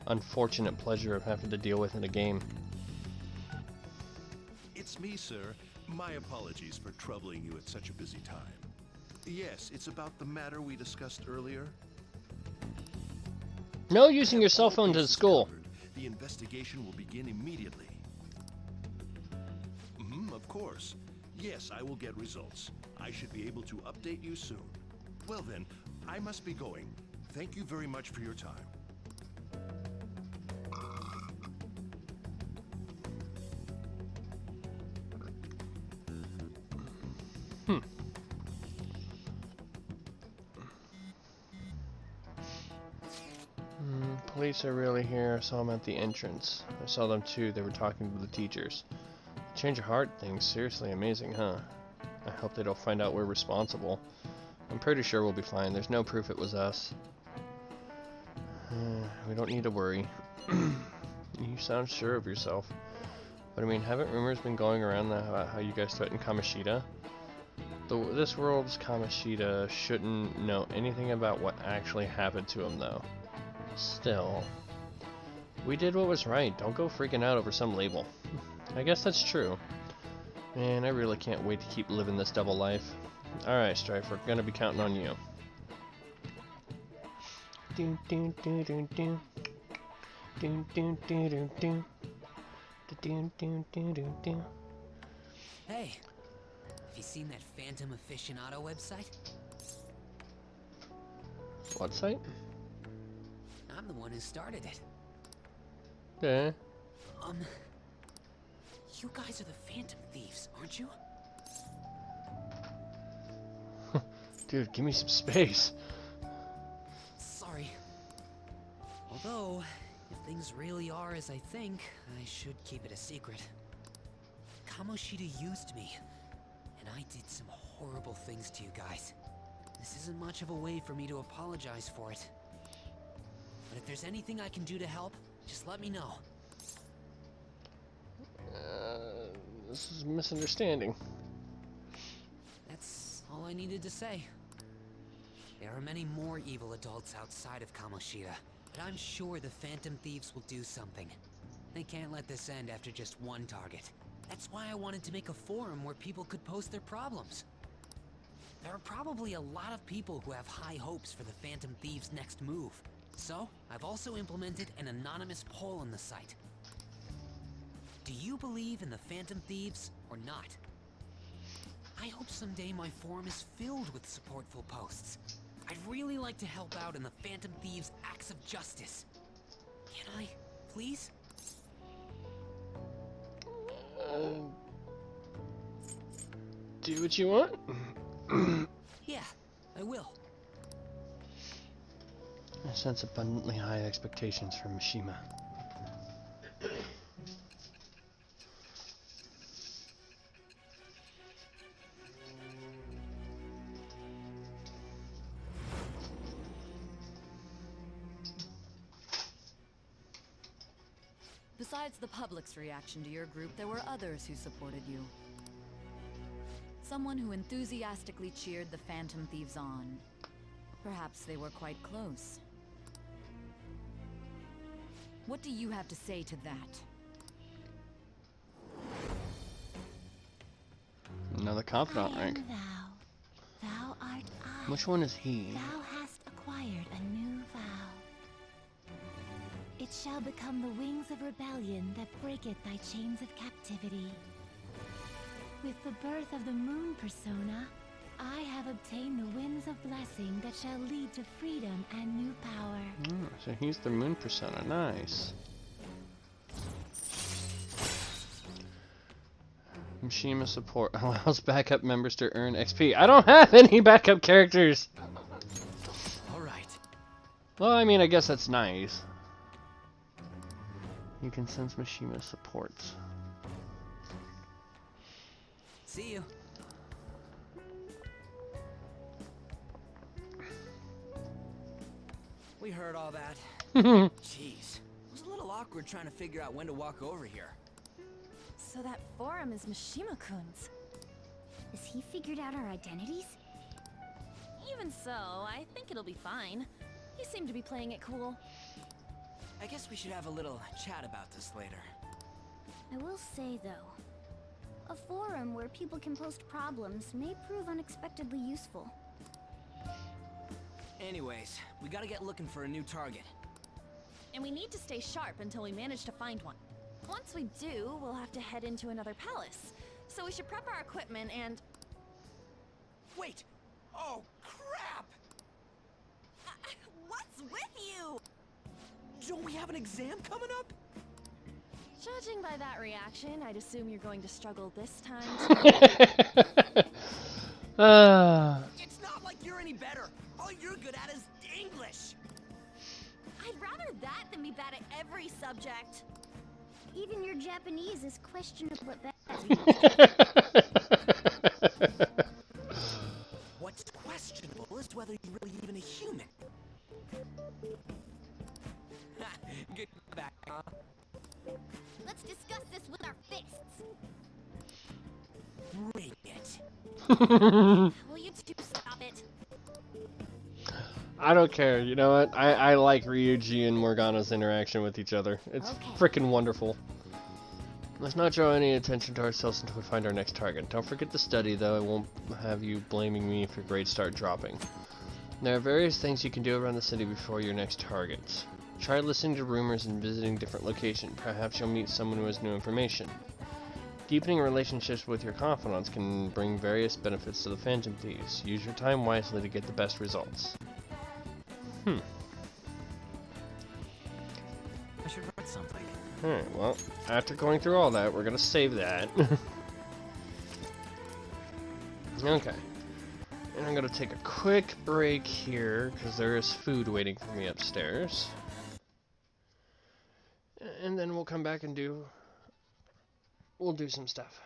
unfortunate pleasure of having to deal with in a game. It's me, sir. My apologies for troubling you at such a busy time. Yes, it's about the matter we discussed earlier. No using your cell phone to school. The investigation will begin immediately. Of course. Yes, I will get results. I should be able to update you soon. Well then, I must be going. Thank you very much for your time. Police are really here. I saw them at the entrance. I saw them too. They were talking to the teachers. Change of heart thing's seriously amazing, huh? I hope they don't find out we're responsible. I'm pretty sure we'll be fine. There's no proof it was us. We don't need to worry. You sound sure of yourself. But I mean, haven't rumors been going around about how you guys threatened Kamoshida? This world's Kamoshida shouldn't know anything about what actually happened to him, though. Still, we did what was right. Don't go freaking out over some label. I guess that's true. Man, I really can't wait to keep living this double life. Alright, Strife, we're gonna be counting on you. Do do do do do. Do do do do do. Do do do do do. Hey, have you seen that Phantom Aficionado website? What site? I'm the one who started it. Yeah. You guys are the Phantom Thieves, aren't you? Dude, give me some space. Sorry. Although, if things really are as I think, I should keep it a secret. Kamoshida used me, and I did some horrible things to you guys. This isn't much of a way for me to apologize for it. But if there's anything I can do to help, just let me know. This is a misunderstanding. That's all I needed to say. There are many more evil adults outside of Kamoshida, but I'm sure the Phantom Thieves will do something. They can't let this end after just one target. That's why I wanted to make a forum where people could post their problems. There are probably a lot of people who have high hopes for the Phantom Thieves' next move. So, I've also implemented an anonymous poll on the site. Do you believe in the Phantom Thieves or not? I hope someday my forum is filled with supportful posts. I'd really like to help out in the Phantom Thieves' acts of justice. Can I, please? Do what you want? Yeah, I will. I sense abundantly high expectations from Mishima. Besides the public's reaction to your group, there were others who supported you. Someone who enthusiastically cheered the Phantom Thieves on. Perhaps they were quite close. What do you have to say to that? Another confidant rank. Thou art I. Which one is he? Thou hast acquired a new vow. It shall become the wings of rebellion that breaketh thy chains of captivity. With the birth of the moon persona, I have obtained the winds of blessing that shall lead to freedom and new power. Oh, so he's the moon persona. Nice. Mishima support allows backup members to earn XP. I don't have any backup characters! Alright. Well, I mean, I guess that's nice. You can sense Mishima supports. See you. We heard all that. Jeez, it was a little awkward trying to figure out when to walk over here. So that forum is Mishima-kun's. Has he figured out our identities? Even so, I think it'll be fine. You seem to be playing it cool. I guess we should have a little chat about this later. I will say, though, a forum where people can post problems may prove unexpectedly useful. Anyways, we gotta get looking for a new target. And we need to stay sharp until we manage to find one. Once we do, we'll have to head into another palace. So we should prep our equipment and... Wait! Oh, crap! What's with you? Don't we have an exam coming up? Judging by that reaction, I'd assume you're going to struggle this time. It's not like you're any better. All you're good at is English. I'd rather that than be bad at every subject. Even your Japanese is questionable at best. What's questionable is whether you're really even a human. Good back, huh? Let's discuss this with our fists. Bring it. Will you two stop it? I don't care. You know what? I like Ryuji and Morgana's interaction with each other. It's freaking wonderful. Let's not draw any attention to ourselves until we find our next target. Don't forget to study, though. I won't have you blaming me if your grades start dropping. There are various things you can do around the city before your next target. Try listening to rumors and visiting different locations. Perhaps you'll meet someone who has new information. Deepening relationships with your confidants can bring various benefits to the Phantom Thieves. Use your time wisely to get the best results. I should write something. Alright, well, after going through all that, we're gonna save that. Okay. And I'm gonna take a quick break here, because there is food waiting for me upstairs. And then we'll come back and we'll do some stuff.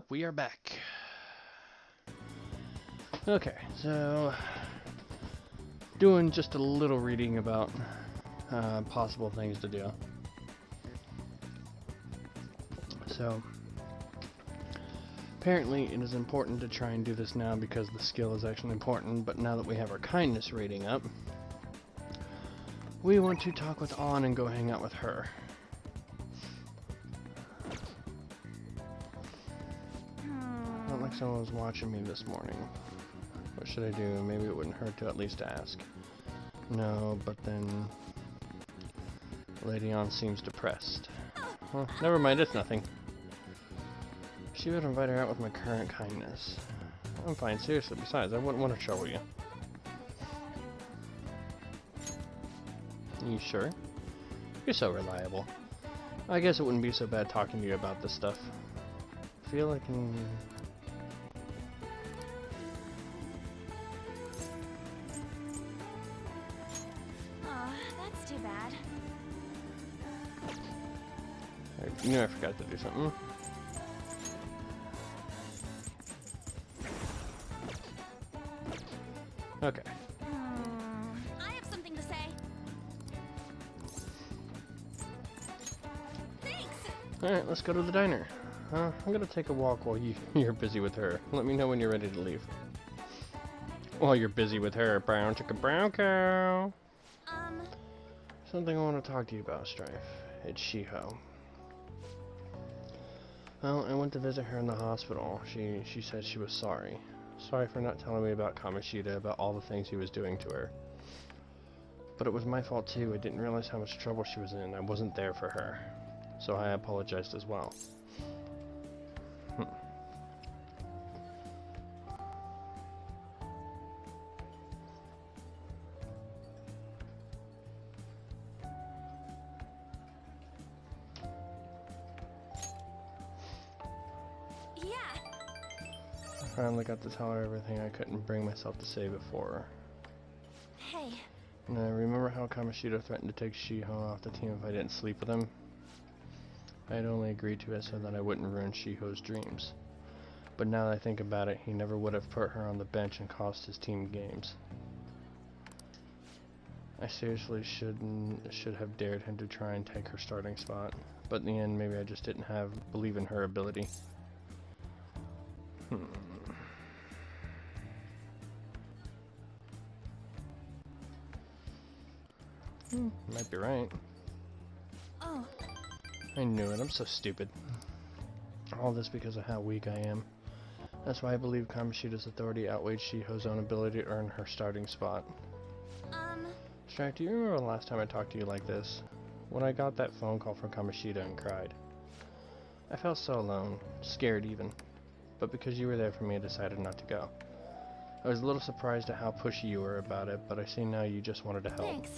We are back. Okay, so doing just a little reading about possible things to do. So apparently it is important to try and do this now because the skill is actually important, but now that we have our kindness rating up, we want to talk with Ann and go hang out with her. Not like someone was watching me this morning. What should I do? Maybe it wouldn't hurt to at least ask. No, but then Lady Ann seems depressed. Well, never mind, it's nothing. She would invite her out with my current kindness. I'm fine, seriously. Besides, I wouldn't want to trouble you. You sure? You're so reliable. I guess it wouldn't be so bad talking to you about this stuff. I feel like That's too bad. You know I forgot to do something. Okay. I have something to say. Thanks! Alright, let's go to the diner. I'm gonna take a walk while you're busy with her. Let me know when you're ready to leave. While you're busy with her, brown chicken, brown cow. Something I want to talk to you about, Strife. It's Shiho. Well, I went to visit her in the hospital. She said she was sorry. Sorry for not telling me about Kamoshida, about all the things he was doing to her. But it was my fault too. I didn't realize how much trouble she was in. I wasn't there for her. So I apologized as well. I finally got to tell her everything I couldn't bring myself to say before. Hey. Now, remember how Kamoshida threatened to take Shiho off the team if I didn't sleep with him? I had only agreed to it so that I wouldn't ruin Shiho's dreams. But now that I think about it, he never would have put her on the bench and cost his team games. I seriously should have dared him to try and take her starting spot. But in the end, maybe I just didn't believe in her ability. Might be right. Oh. I knew it. I'm so stupid. All this because of how weak I am. That's why I believe Kamoshida's authority outweighed Shiho's own ability to earn her starting spot. Strife, do you remember the last time I talked to you like this? When I got that phone call from Kamoshida and cried. I felt so alone, scared even. But because you were there for me, I decided not to go. I was a little surprised at how pushy you were about it, but I see now you just wanted to help. Thanks.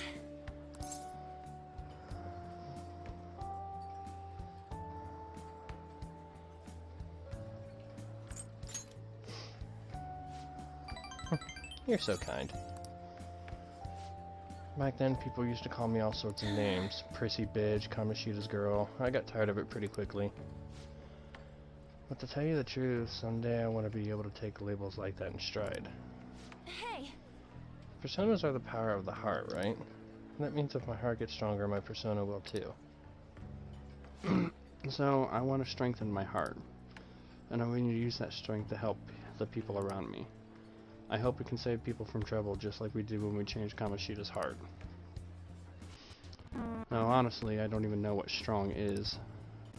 You're so kind. Back then, people used to call me all sorts of names. Prissy bitch, Kamoshida's girl. I got tired of it pretty quickly. But to tell you the truth, someday I want to be able to take labels like that in stride. Hey! Personas are the power of the heart, right? That means if my heart gets stronger, my persona will too. So, I want to strengthen my heart. And I want to use that strength to help the people around me. I hope we can save people from trouble just like we did when we changed Kamoshida's heart. Now, honestly, I don't even know what strong is.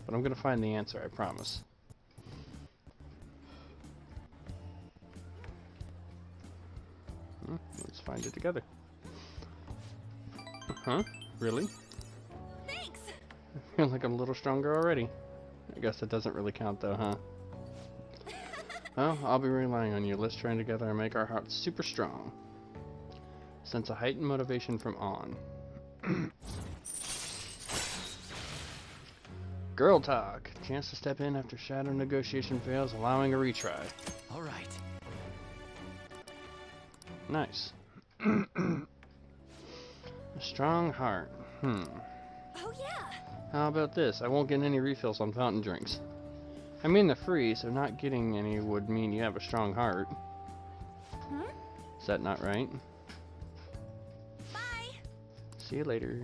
But I'm gonna find the answer, I promise. Let's find it together. Huh? Really? Thanks! I feel like I'm a little stronger already. I guess that doesn't really count though, huh? Well, I'll be relying on you. Let's train together and make our hearts super strong. Sense a heightened motivation from On. Girl talk. Chance to step in after shadow negotiation fails, allowing a retry. All right. Nice. A strong heart. Oh yeah! How about this? I won't get any refills on fountain drinks. I mean, the free, so not getting any would mean you have a strong heart. Hmm? Is that not right? Bye! See you later.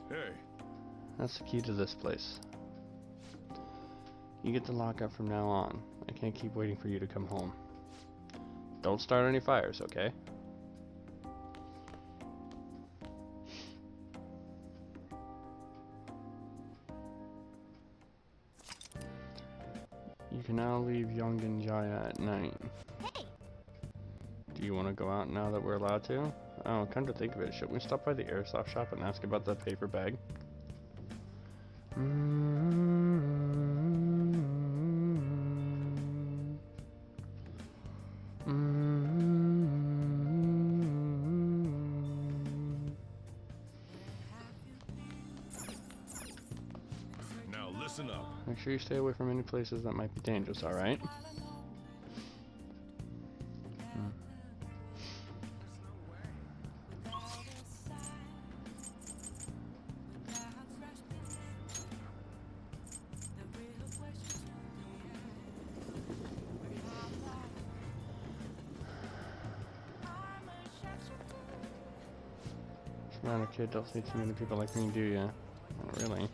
Hey, That's the key to this place. You get the lockup from now on. I can't keep waiting for you to come home. Don't start any fires, okay? You can now leave Yongan Jaya at night. Hey! Do you want to go out now that we're allowed to? Oh, come to think of it, shouldn't we stop by the airsoft shop and ask about the paper bag? Now listen up. Make sure you stay away from any places that might be dangerous, alright? Not a kid, don't see too many people like me, do ya? Not really.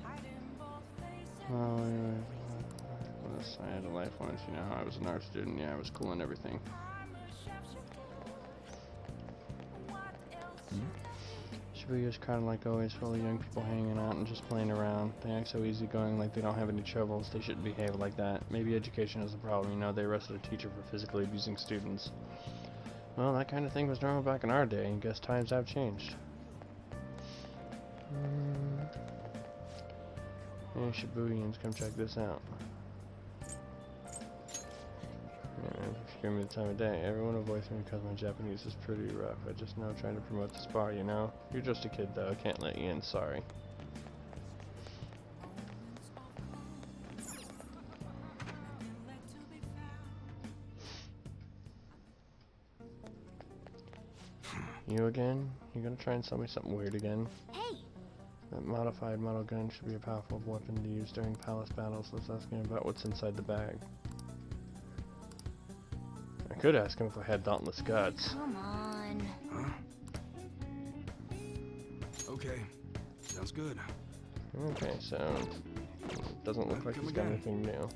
Well, I had a life once, you know how I was an art student, yeah, I was cool and everything. Shibuya's kind of like always, full of young people hanging out and just playing around. They act so easygoing, like they don't have any troubles. They shouldn't behave like that. Maybe education is the problem, you know, they arrested a teacher for physically abusing students. Well, that kind of thing was normal back in our day, and guess times have changed. Hey, Shibuyans, come check this out. Yeah, if you give me the time of day, everyone avoids me because my Japanese is pretty rough. I just know trying to promote the spar, you know? You're just a kid though, I can't let you in, sorry. You again? You gonna try and sell me something weird again? Hey! That modified model gun should be a powerful weapon to use during palace battles. Let's ask him about what's inside the bag. I could ask him if I had dauntless guts. Come on. Huh? Okay. Sounds good. Okay, so it doesn't look like he's got anything new.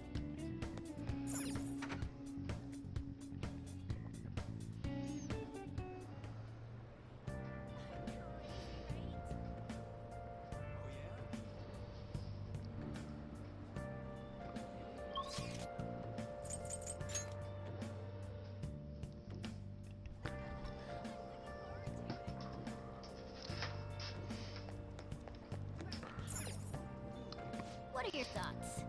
What are your thoughts?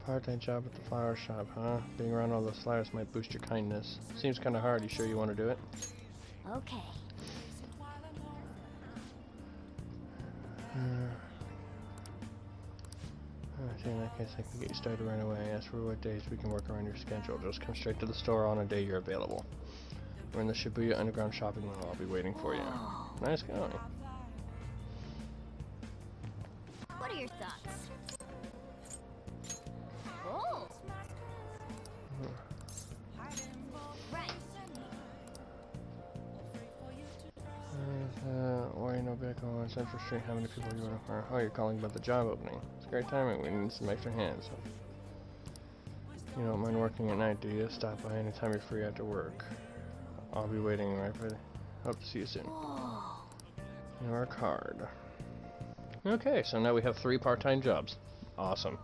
Part-time job at the flower shop, huh? Being around all those flowers might boost your kindness. Seems kind of hard. You sure you want to do it? Okay. Okay, in that case, I can get you started right away. Ask for what days we can work around your schedule. Just come straight to the store on a day you're available. We're in the Shibuya Underground Shopping Mall. I'll be waiting for you. Nice going. What are your thoughts? Oh! Right. Worry no vehicle on Central Street. How many people you want to hire? Oh, you're calling about the job opening. It's great timing. We need some extra hands. You don't mind working at night, do you? Stop by anytime you're free after work. I'll be waiting right for you. Hope to see you soon. Your card. Okay, so now we have 3 part-time jobs. Awesome.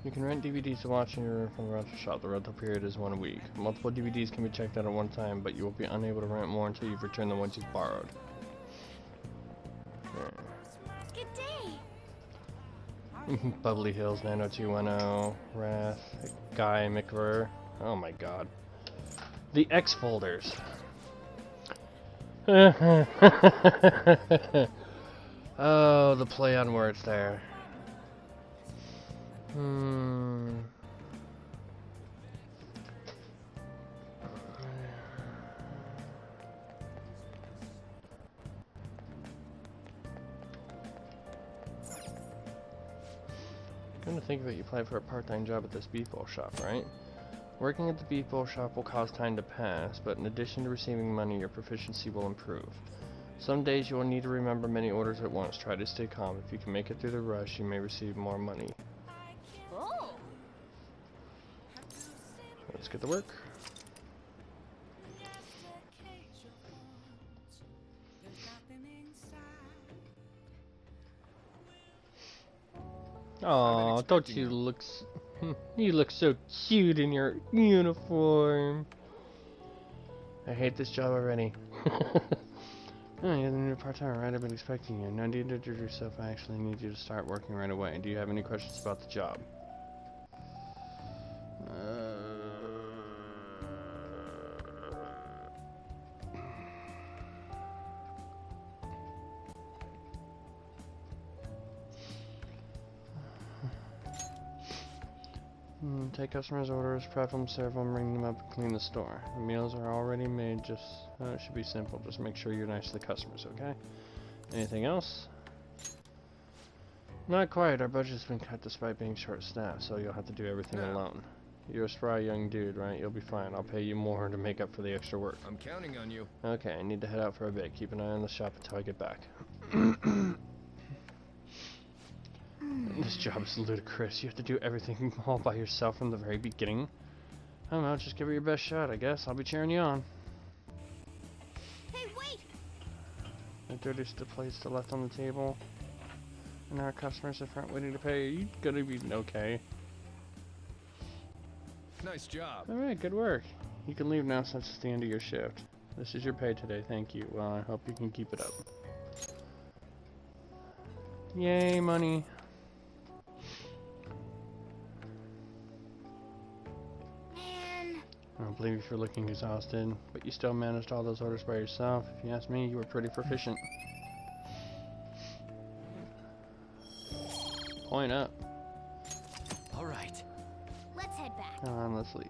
You can rent DVDs to watch in your room from the rental shop. The rental period is 1 week. Multiple DVDs can be checked out at one time, but you will be unable to rent more until you've returned the ones you've borrowed. Good day. Bubbly Hills 90210, Wrath, Guy McVer. Oh my god. The X folders. Oh, the play on words there. Come to think of it, you applied for a part-time job at this beef bowl shop, right? Working at the beef bowl shop will cause time to pass, but in addition to receiving money, your proficiency will improve. Some days you will need to remember many orders at once. Try to stay calm. If you can make it through the rush, you may receive more money. Oh. Let's get to work. Oh, don't you look you look so cute in your uniform. I hate this job already. Oh, you're the new part-timer, right? I've been expecting you. No need to introduce yourself. I actually need you to start working right away. Do you have any questions about the job? Take customers' orders, prep them, serve them, ring them up, and clean the store. The meals are already made, it should be simple. Just make sure you're nice to the customers, okay? Anything else? Not quite. Our budget's been cut despite being short-staffed, so you'll have to do everything alone. You're a spry young dude, right? You'll be fine. I'll pay you more to make up for the extra work. I'm counting on you. Okay, I need to head out for a bit. Keep an eye on the shop until I get back. This job is ludicrous. You have to do everything all by yourself from the very beginning. I don't know, just give it your best shot, I guess. I'll be cheering you on. Hey, wait! The dirtiest place still left on the table. And our customers are front waiting to pay. You gonna be okay. Nice job. Alright, good work. You can leave now since it's the end of your shift. This is your pay today, thank you. Well, I hope you can keep it up. Yay, money. I don't believe you're looking exhausted, but you still managed all those orders by yourself. If you ask me, you were pretty proficient. Point up. All right. Let's head back. Come on, let's leave.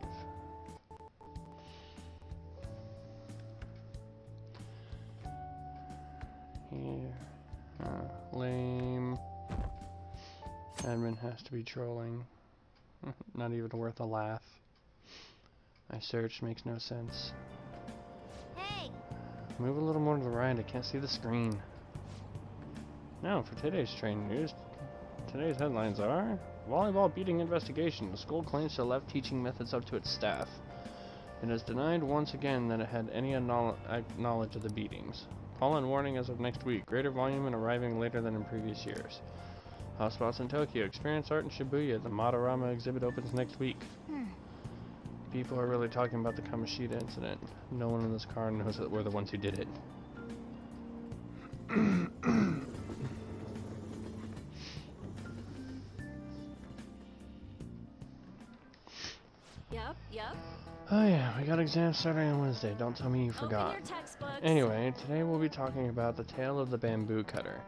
Here. Lame. Admin has to be trolling. Not even worth a laugh. My search makes no sense. Hey! Move a little more to the right, I can't see the screen. Now, for today's train news, today's headlines are: volleyball beating investigation. The school claims to have left teaching methods up to its staff. It has denied once again that it had any knowledge of the beatings. Pollen warning as of next week. Greater volume and arriving later than in previous years. Hotspots in Tokyo. Experience art in Shibuya. The Madarama exhibit opens next week. People are really talking about the Kamoshida incident. No one in this car knows that we're the ones who did it. Yep. Oh yeah, we got exams starting on Wednesday. Don't tell me you forgot. Open your textbooks. Anyway, today we'll be talking about the tale of the bamboo cutter.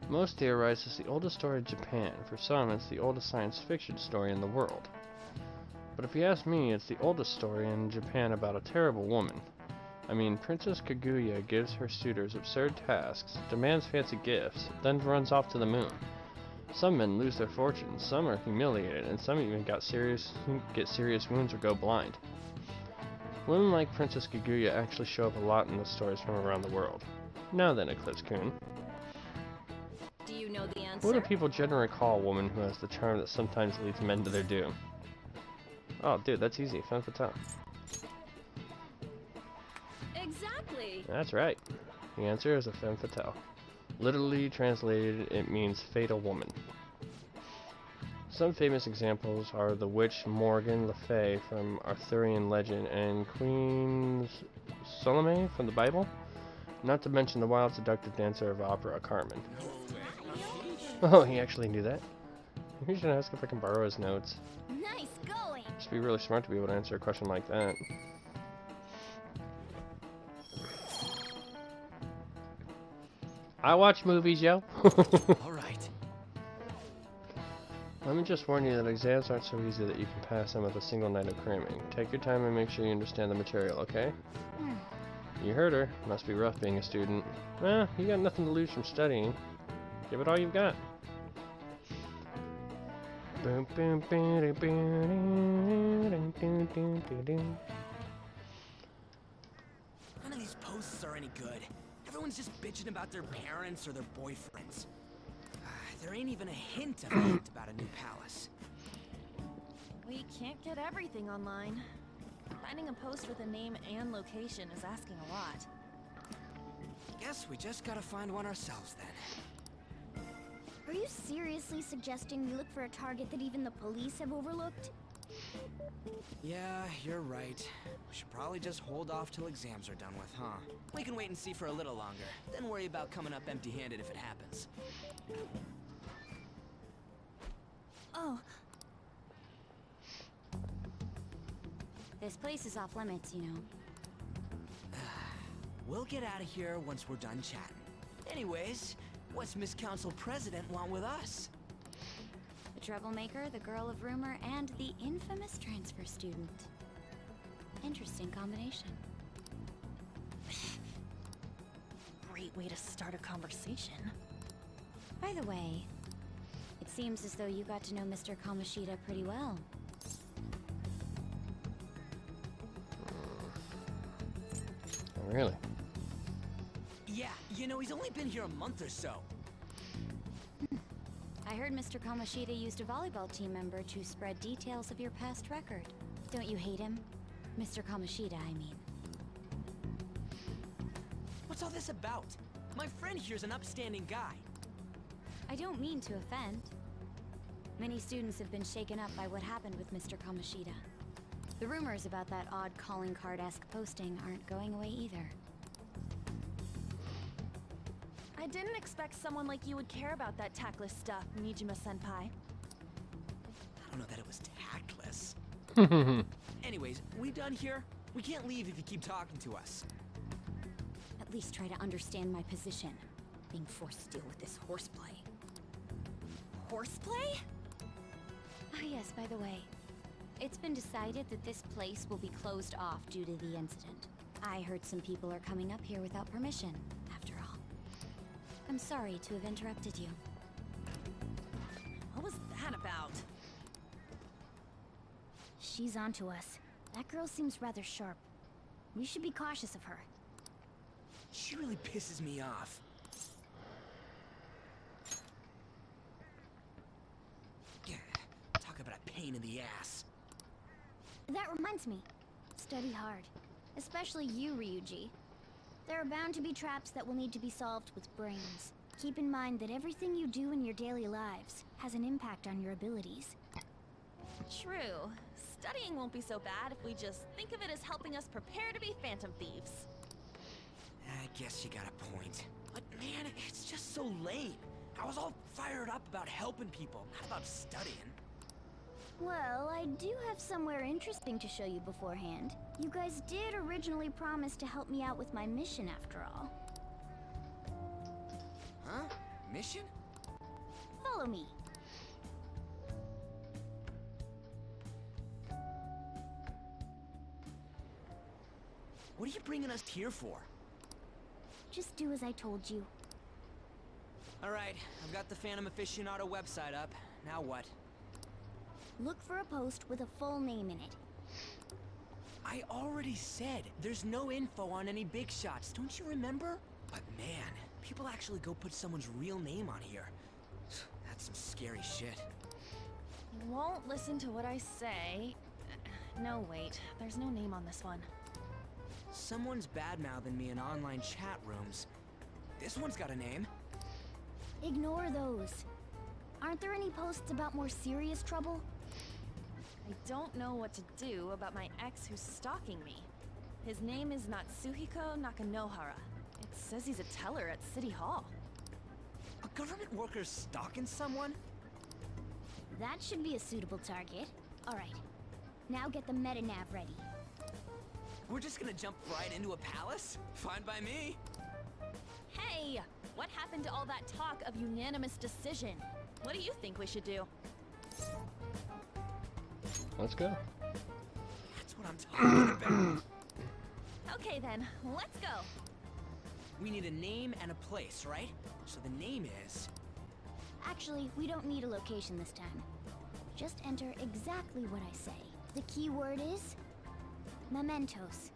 Most theorize it's the oldest story of Japan. For some, it's the oldest science fiction story in the world. But if you ask me, it's the oldest story in Japan about a terrible woman. I mean, Princess Kaguya gives her suitors absurd tasks, demands fancy gifts, then runs off to the moon. Some men lose their fortunes, some are humiliated, and some even get serious wounds or go blind. Women like Princess Kaguya actually show up a lot in the stories from around the world. Now then, Eclipse-kun. Do you know the answer? What do people generally call a woman who has the charm that sometimes leads men to their doom? Oh, dude, that's easy. Femme fatale. Exactly. That's right. The answer is a femme fatale. Literally translated, it means fatal woman. Some famous examples are the witch Morgan Le Fay from Arthurian legend and Queen Salome from the Bible, not to mention the wild seductive dancer of opera Carmen. Oh, he actually knew that? You should ask if I can borrow his notes. Nice going! Must be really smart to be able to answer a question like that. I watch movies, yo. All right. Let me just warn you that exams aren't so easy that you can pass them with a single night of cramming. Take your time and make sure you understand the material, okay? You heard her. Must be rough being a student. Well, you got nothing to lose from studying. Give it all you've got. Boom, boom, boom, boom, boom. None of these posts are any good. Everyone's just bitching about their parents or their boyfriends. There ain't even a hint of a hint about a new palace. We can't get everything online. Finding a post with a name and location is asking a lot. Guess we just gotta find one ourselves then. Are you seriously suggesting we look for a target that even the police have overlooked? Yeah, you're right. We should probably just hold off till exams are done with, huh? We can wait and see for a little longer, then worry about coming up empty-handed if it happens. Oh. This place is off limits, you know. We'll get out of here once we're done chatting. Anyways, what's Miss Council President want with us? The troublemaker, the girl of rumor, and the infamous transfer student. Interesting combination. Great way to start a conversation. By the way, it seems as though you got to know Mr. Kamoshida pretty well. Oh, really? Yeah, you know, he's only been here a month or so. I heard Mr. Kamoshida used a volleyball team member to spread details of your past record. Don't you hate him? Mr. Kamoshida, I mean. What's all this about? My friend here's an upstanding guy. I don't mean to offend. Many students have been shaken up by what happened with Mr. Kamoshida. The rumors about that odd calling card-esque posting aren't going away either. I didn't expect someone like you would care about that tactless stuff, Nijima-senpai. I don't know that it was tactless. Anyways, we done here? We can't leave if you keep talking to us. At least try to understand my position. Being forced to deal with this horseplay. Horseplay? Ah yes, by the way. It's been decided that this place will be closed off due to the incident. I heard some people are coming up here without permission, after all. I'm sorry to have interrupted you. What was that about? She's onto us. That girl seems rather sharp. We should be cautious of her. She really pisses me off. Yeah, talk about a pain in the ass. That reminds me. Study hard. Especially you, Ryuji. There are bound to be traps that will need to be solved with brains. Keep in mind that everything you do in your daily lives has an impact on your abilities. True. Studying won't be so bad if we just think of it as helping us prepare to be phantom thieves. I guess you got a point. But man, it's just so late. I was all fired up about helping people, not about studying. Well, I do have somewhere interesting to show you beforehand. You guys did originally promise to help me out with my mission after all. Huh? Mission? Follow me. What are you bringing us here for? Just do as I told you. Alright, I've got the Phantom Aficionado website up. Now what? Look for a post with a full name in it. I already said there's no info on any big shots, don't you remember? But man, people actually go put someone's real name on here. That's some scary shit. You won't listen to what I say. No, wait. There's no name on this one. Someone's bad-mouthing me in online chat rooms. This one's got a name. Ignore those. Aren't there any posts about more serious trouble? I don't know what to do about my ex who's stalking me. His name is Natsuhiko Nakanohara. It says he's a teller at City Hall. A government worker stalking someone? That should be a suitable target. Alright, now get the meta-nav ready. We're just gonna jump right into a palace? Fine by me. Hey! What happened to all that talk of unanimous decision? What do you think we should do? Let's go. That's what I'm talking about. Okay then, let's go. We need a name and a place, right? So the name is... Actually, we don't need a location this time. Just enter exactly what I say. The key word is... mementos.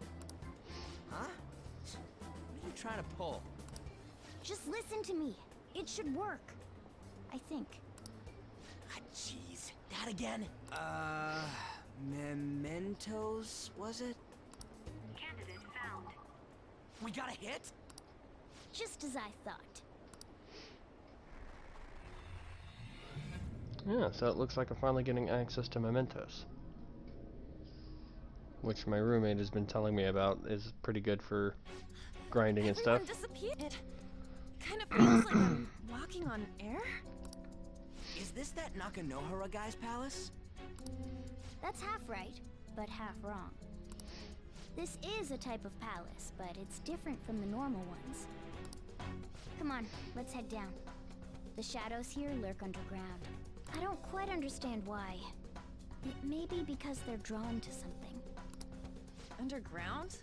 Huh? What are you trying to pull? Just listen to me. It should work. I think. Ah, jeez. That again? Mementos, was it? Candidate found. We got a hit? Just as I thought. Yeah, so it looks like I'm finally getting access to mementos. Which my roommate has been telling me about is pretty good for grinding and stuff. Everyone disappeared. It kind of feels like I'm walking on air. Is this that Nakanohara guy's palace? That's half right, but half wrong. This is a type of palace, but it's different from the normal ones. Come on, let's head down. The shadows here lurk underground. I don't quite understand why. It may be because they're drawn to something. Underground?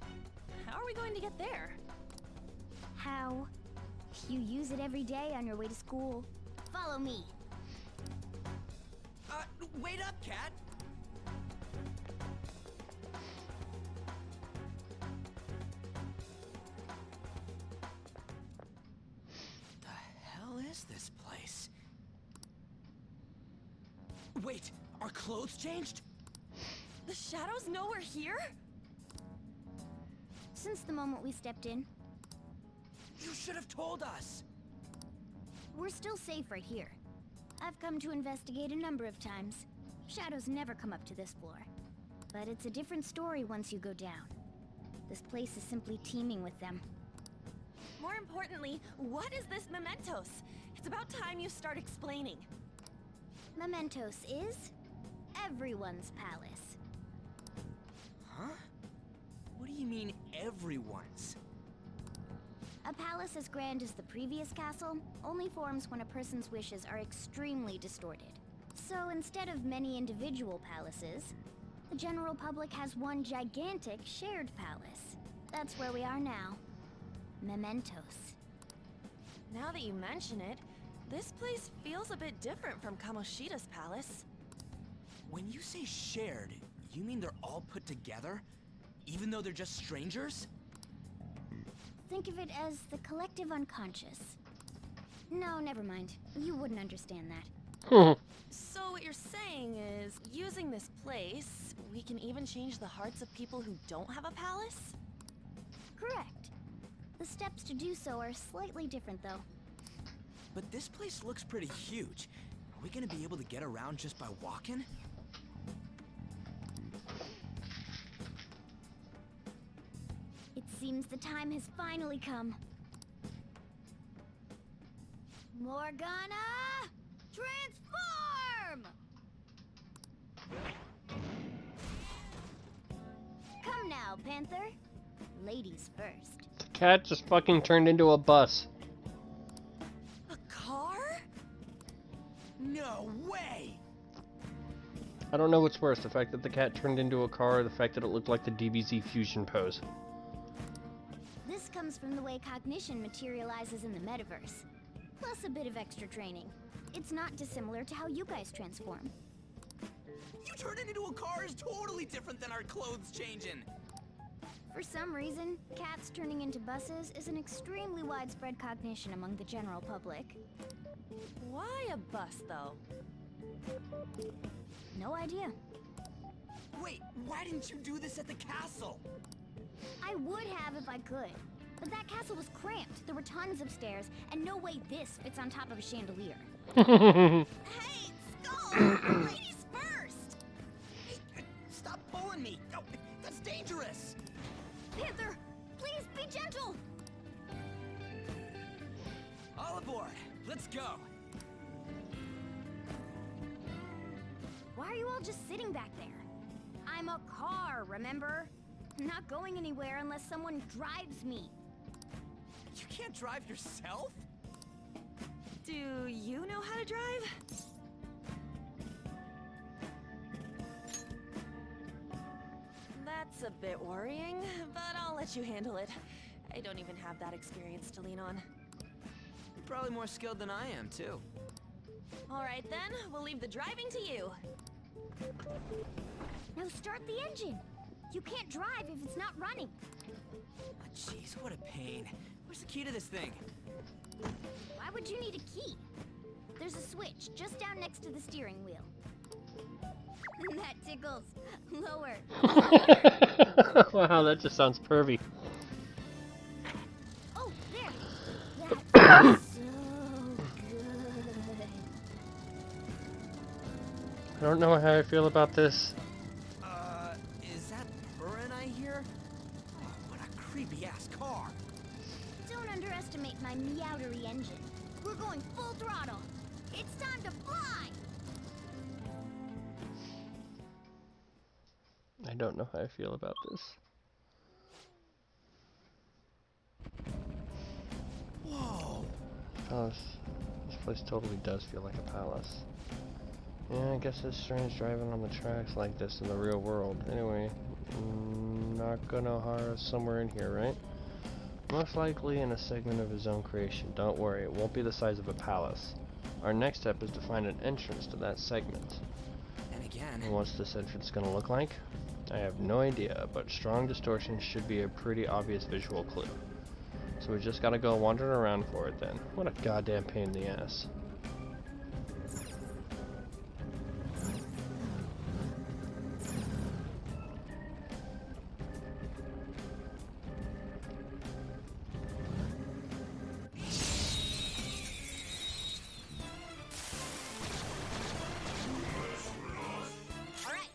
How are we going to get there? How? You use it every day on your way to school. Follow me. Wait up, Cat! The hell is this place? Wait, our clothes changed? The shadows know we're here? Since the moment we stepped in, You should have told us! we're still safe right here. I've come to investigate a number of times. Shadows never come up to this floor. But it's a different story once you go down. This place is simply teeming with them. More importantly, what is this mementos? It's about time you start explaining. Mementos is everyone's palace. Huh? What do you mean, everyone's? A palace as grand as the previous castle only forms when a person's wishes are extremely distorted. So instead of many individual palaces, the general public has one gigantic shared palace. That's where we are now. Mementos. Now that you mention it, this place feels a bit different from Kamoshida's palace. When you say shared, you mean they're all put together? Even though they're just strangers? Think of it as the collective unconscious. No, never mind. You wouldn't understand that. So what you're saying is, using this place, we can even change the hearts of people who don't have a palace? Correct. The steps to do so are slightly different, though. But this place looks pretty huge. Are we gonna be able to get around just by walking? It seems the time has finally come. Morgana! Transform! Come now, Panther. Ladies first. The cat just fucking turned into a bus. A car? No way! I don't know what's worse, the fact that the cat turned into a car or the fact that it looked like the DBZ fusion pose. This comes from the way cognition materializes in the metaverse. Plus a bit of extra training. It's not dissimilar to how you guys transform. You turning into a car is totally different than our clothes changing! For some reason, cats turning into buses is an extremely widespread cognition among the general public. Why a bus, though? No idea. Wait, why didn't you do this at the castle? I would have if I could, But that castle was cramped. There were tons of stairs, and no way this fits on top of a chandelier. Hey, Skull! Ladies first! Hey, stop pulling me! No, that's dangerous! Panther, please be gentle! All aboard! Let's go! Why are you all just sitting back there? I'm a car, remember? I'm not going anywhere unless someone drives me. You can't drive yourself? Do you know how to drive? That's a bit worrying, but I'll let you handle it. I don't even have that experience to lean on. You're probably more skilled than I am, too. All right then, we'll leave the driving to you. Now start the engine. You can't drive if it's not running. Oh, jeez, what a pain. Where's the key to this thing? Why would you need a key? There's a switch just down next to the steering wheel. That tickles. Lower. Wow, that just sounds pervy. Oh, there. That's so good. I don't know how I feel about this. Is that purring I hear? Oh, what a creepy-ass car. Don't underestimate my meowdery engine. We're going full throttle. It's time to fly! I don't know how I feel about this. Whoa! Palace. This place totally does feel like a palace. Yeah, I guess it's strange driving on the tracks like this in the real world. Anyway, Nakanohara's somewhere in here, right? Most likely in a segment of his own creation. Don't worry, it won't be the size of a palace. Our next step is to find an entrance to that segment. And again... And what's this entrance gonna look like? I have no idea, but strong distortion should be a pretty obvious visual clue. So we just gotta go wandering around for it then. What a goddamn pain in the ass. Alright,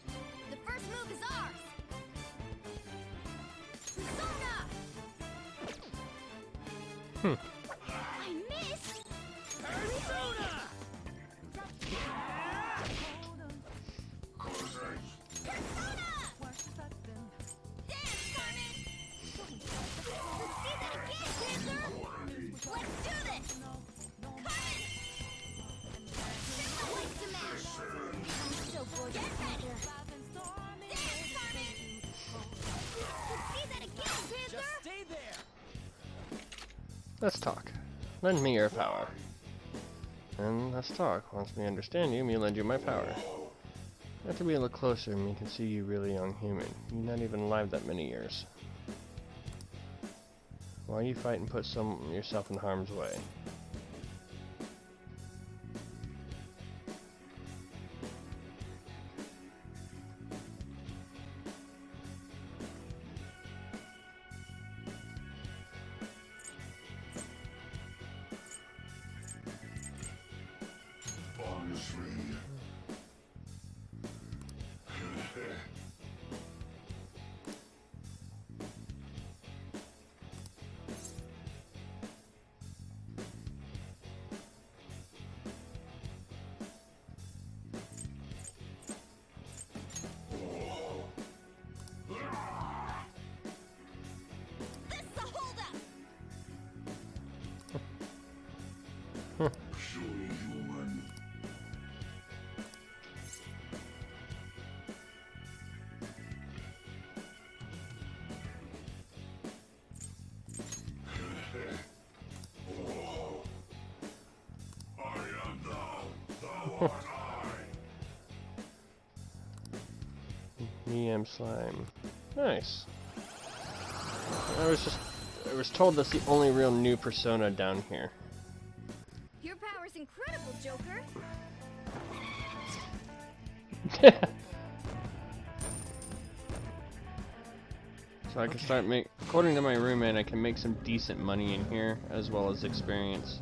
the first move is ours! Persona! I missed! Persona! Dance, Carmen! Let's see that again, Panther! Let's do this! Carmen! There's no ways to match! I'm so gorgeous, Panther! Dance, Carmen! Let's see that again, Panther! Just stay there! Let's talk. Lend me your power. And let's talk. Once we understand you, me lend you my power. After we look closer, me can see you really young human. You're not even alive that many years. Why you fight and put yourself in harm's way? This is a holdup! Surely human. Oh. I am thou, thou art I. Me am slime. Nice. I was told that's the only real new persona down here. Your power's incredible, Joker! So I can start according to my roommate, I can make some decent money in here, as well as experience.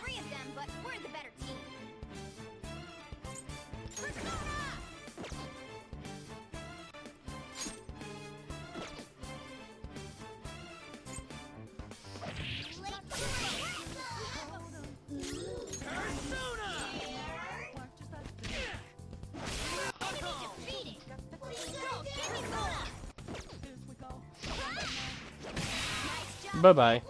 Three of them, but we're the better team. Bye bye.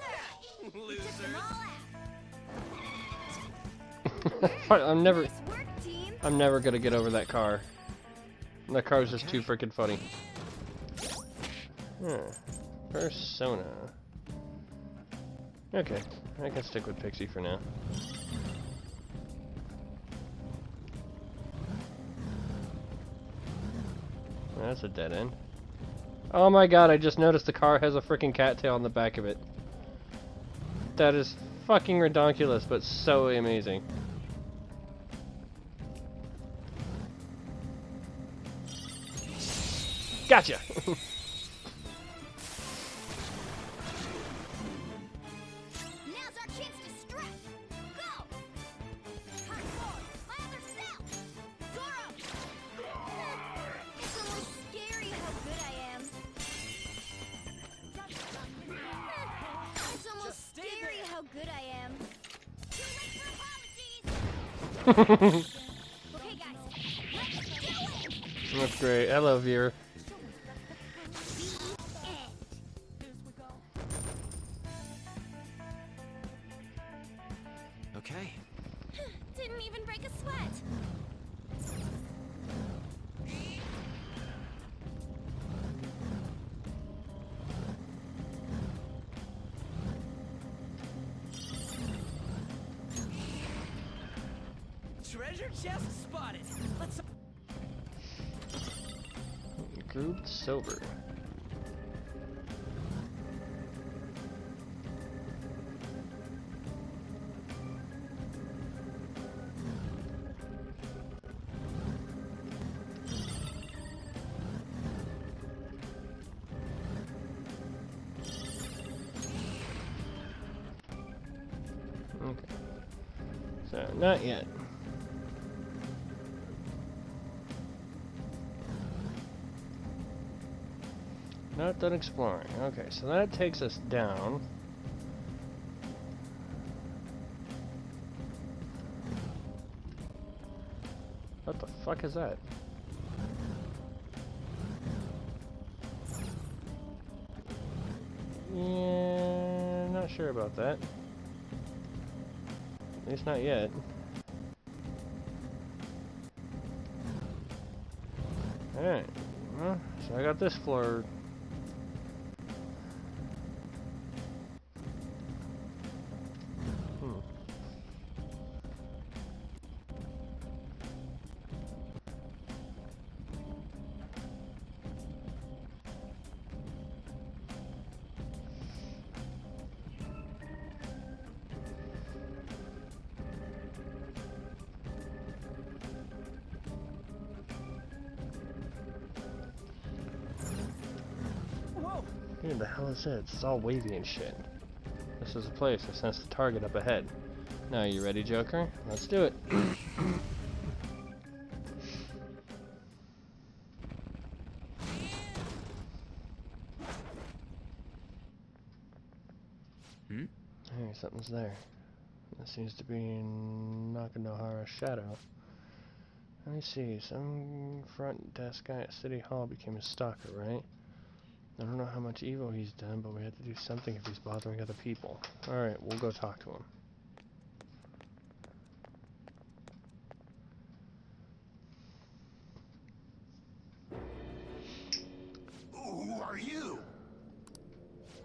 I'm never gonna get over that car. That car is just too freaking funny. Persona. Okay, I can stick with Pixie for now. That's a dead end. Oh my god, I just noticed the car has a freaking cattail on the back of it. That is fucking redonkulous, but so amazing. Gotcha! Now's our chance to strike. Go! Hardcore! My other self! Zoro! It's almost scary how good I am. It's almost scary how good I am. Too late for apologies! Okay, guys, let's do it! That's great. Hello, viewer. Okay. Didn't even break a sweat. Treasure chest spotted. Let's. Grouped silver. Okay. So, not yet. Not done exploring. Okay, so that takes us down. What the fuck is that? Yeah, not sure about that. At least not yet. Alright, well, so I got this floor. Dude, the hell is it? It's all wavy and shit. This is a place. I sense the target up ahead. Now, you ready, Joker? Let's do it. Hey, something's there. That seems to be Nakanohara's shadow. Let me see. Some front desk guy at City Hall became a stalker, right? I don't know how much evil he's done, but we have to do something if he's bothering other people. Alright, we'll go talk to him. Who are you?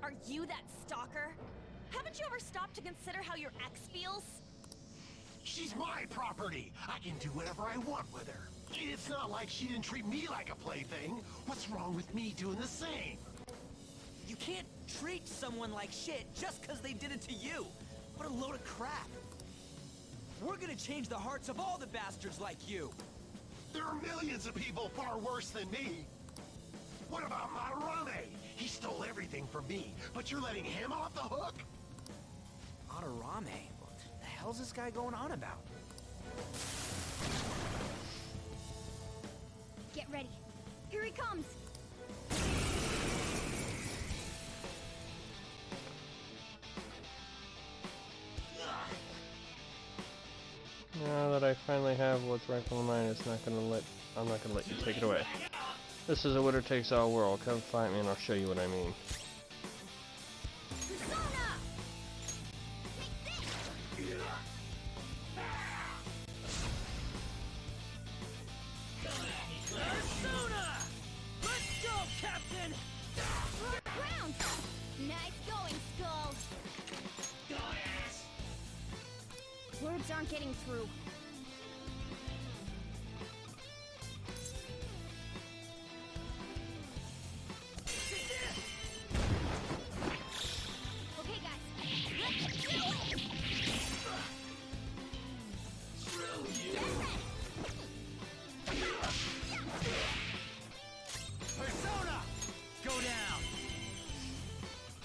Are you that stalker? Haven't you ever stopped to consider how your ex feels? She's my property. I can do whatever I want with her. It's not like she didn't treat me like a plaything. What's wrong with me doing the same? You can't treat someone like shit just because they did it to you. What a load of crap. We're gonna change the hearts of all the bastards like you. There are millions of people far worse than me. What about Madarame? He stole everything from me, but you're letting him off the hook? Madarame? What the hell's this guy going on about? Get ready. Here he comes. Now that I finally have what's rightfully mine, I'm not gonna let you take it away. This is a winner takes all world. Come fight me and I'll show you what I mean. Persona! Let's go, Captain! Round! Nice going, Skull. Words aren't getting through. Okay, guys. Let's do it! Persona! Go down!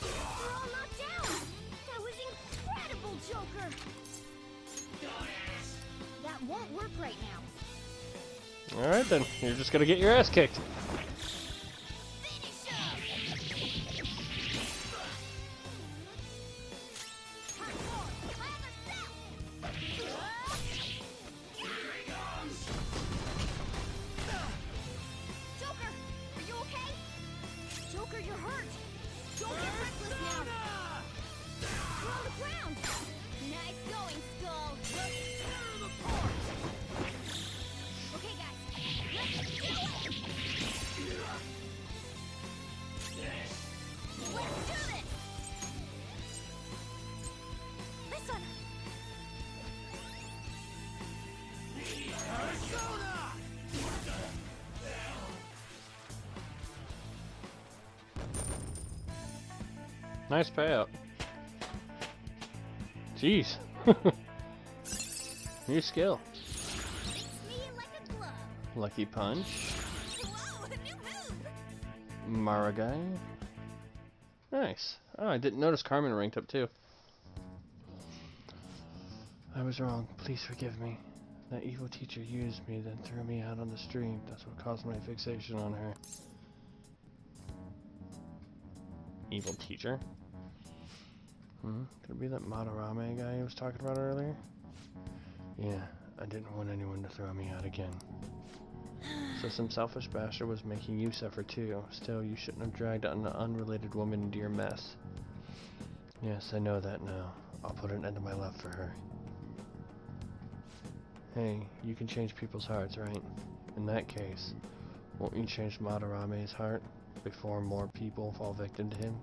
We're all knocked down! That was incredible, Joker! That won't work right now. Alright then, you're just gonna get your ass kicked. Finish him! Hardcore! Clever stuff! Here he comes! Joker! Are you okay? Joker, you're hurt! Don't get reckless now! You're on the ground! Nice going, Skull! Let's tear him apart! Okay, guys, let's do it! Let's do this! This one! Persona! Nice payout. Jeez. New skill. Fits me like a glove! Lucky punch. Whoa, a new move! Maragai. Nice. Oh, I didn't notice Carmen ranked up too. I was wrong. Please forgive me. That evil teacher used me, then threw me out on the street. That's what caused my fixation on her. Evil teacher? Could it be that Madarame guy I was talking about earlier? Yeah, I didn't want anyone to throw me out again. So some selfish bastard was making you suffer too. Still, you shouldn't have dragged an unrelated woman into your mess. Yes, I know that now. I'll put an end to my love for her. Hey, you can change people's hearts, right? In that case, won't you change Madarame's heart before more people fall victim to him?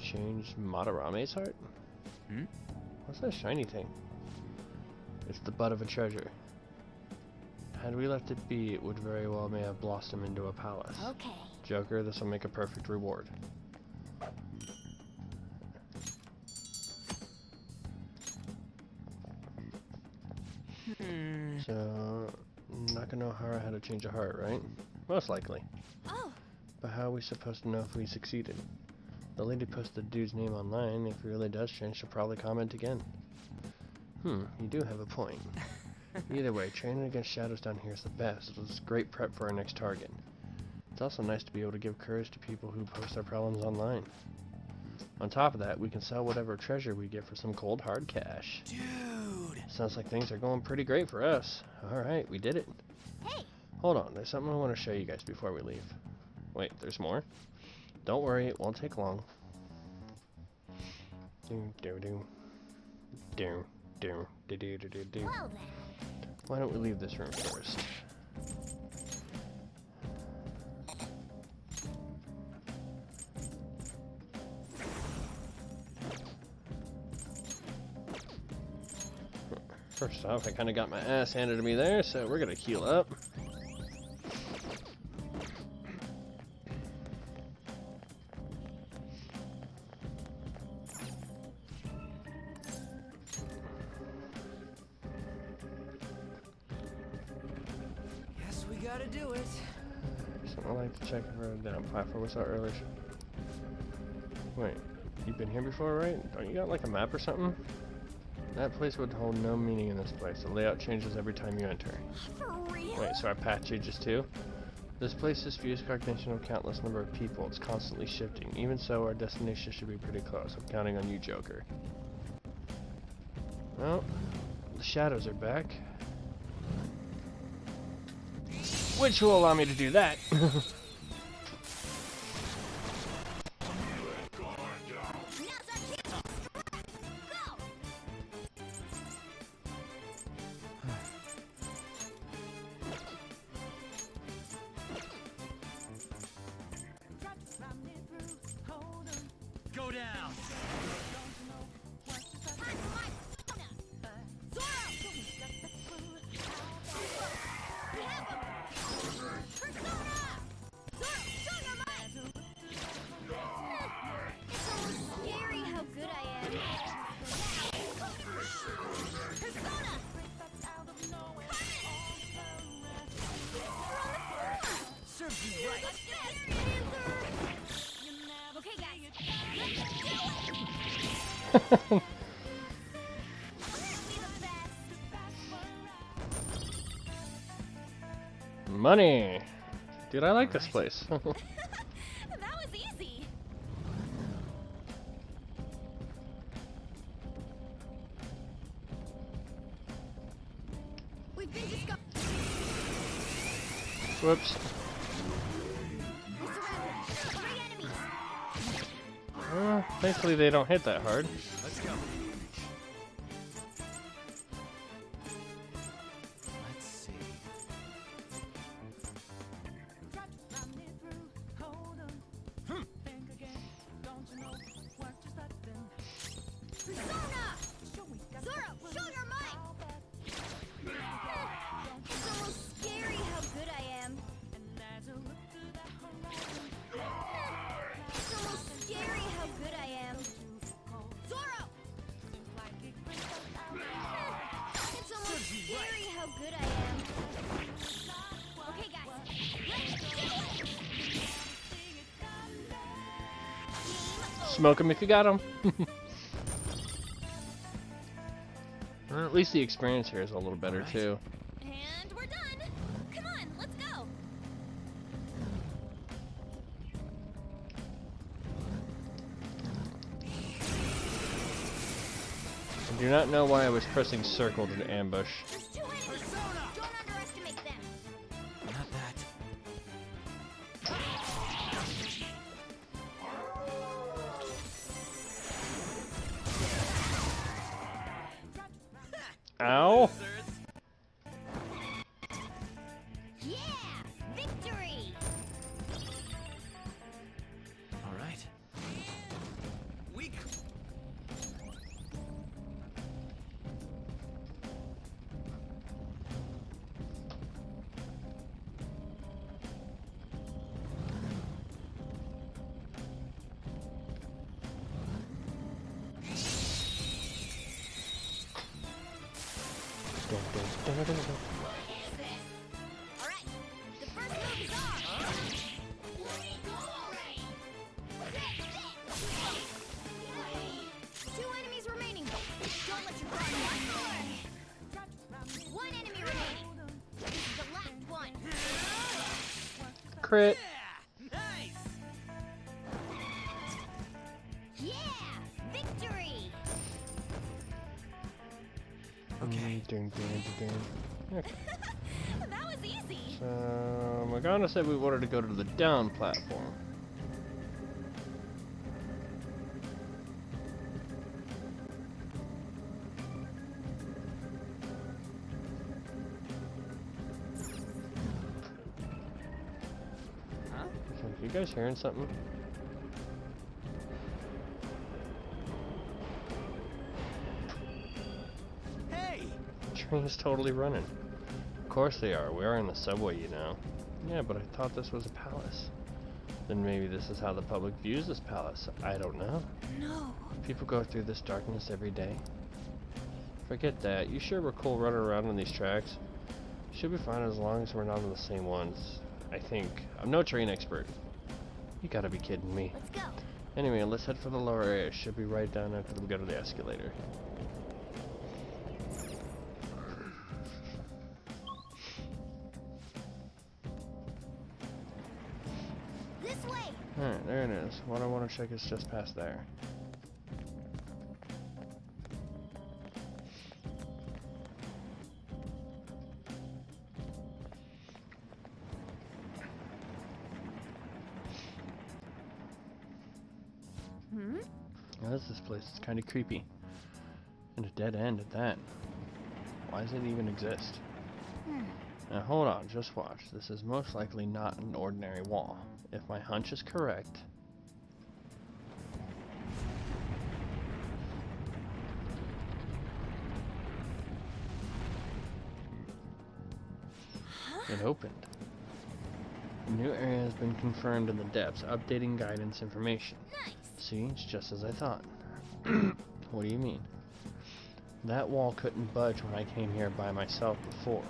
Change Madarame's heart? What's that shiny thing? It's the butt of a treasure. Had we left it be, it would very well may have blossomed into a palace. Okay. Joker, this will make a perfect reward. So, Nakanohara had to change a heart, right? Most likely. Oh, But how are we supposed to know if we succeeded? The lady posted the dude's name online. If it really does change, she'll probably comment again. You do have a point. Either way, training against shadows down here is the best. It's great prep for our next target. It's also nice to be able to give courage to people who post their problems online. On top of that, we can sell whatever treasure we get for some cold hard cash. Dude! Sounds like things are going pretty great for us. Alright, we did it. hey! Hold on, there's something I want to show you guys before we leave. Wait, there's more? Don't worry, it won't take long. Well then. Why don't we leave this room first? First off, I kind of got my ass handed to me there, so we're gonna heal up. gotta do it. Something I like to check for a down platform. What's our earlier? Wait, you've been here before, right? Don't you got like a map or something? That place would hold no meaning in this place. The layout changes every time you enter. For real? Wait, so our path changes too? This place has fused cognition of countless number of people. It's constantly shifting. Even so, our destination should be pretty close. I'm counting on you, Joker. Well, the shadows are back. Which will allow me to do that. Go down. Scary how good I am. Serves you right. Okay, guys. Money! Dude, I like this place. That was easy. We've been discovered. Whoops. We're surrounded. 3 enemies. Thankfully they don't hit that hard. Let's go. Let's see. Persona! Zoro, show your might! It's almost scary how good I am. It's almost scary how good I am. Zoro! It's almost scary how good I am. Okay, guys, let's do it! Smoke him if you got him. Well, at least the experience here is a little better too. And we're done. Come on, let's go. I do not know why I was pressing circle to ambush. There's 2 enemies! Don't underestimate them! Not that. Ow! Yeah! Victory! All right. Weak. Alright, the first move is off! 2 enemies remaining! Don't let your guard down! 1 enemy remaining! This is the last one! Crit. Nice. Yeah! Victory! Okay. Okay. That was easy. So Morgana said we wanted to go to the down platform. Huh? Okay, you guys hearing something? Hey. The train's totally running. Of course they are. We are in the subway, you know. Yeah, but I thought this was a palace. Then maybe this is how the public views this palace. I don't know. No. People go through this darkness every day. Forget that. You sure were cool running around on these tracks? Should be fine as long as we're not on the same ones. I think. I'm no train expert. You gotta be kidding me. Let's go. Anyway, let's head for the lower area. Should be right down after we go to the escalator. This way. Alright, there it is. What I want to check is just past there. What is this place? It's kind of creepy. And a dead end at that. Why does it even exist? Now hold on, just watch. This is most likely not an ordinary wall. If my hunch is correct... It opened. A new area has been confirmed in the depths, updating guidance information. Nice. See, it's just as I thought. What do you mean? That wall couldn't budge when I came here by myself before.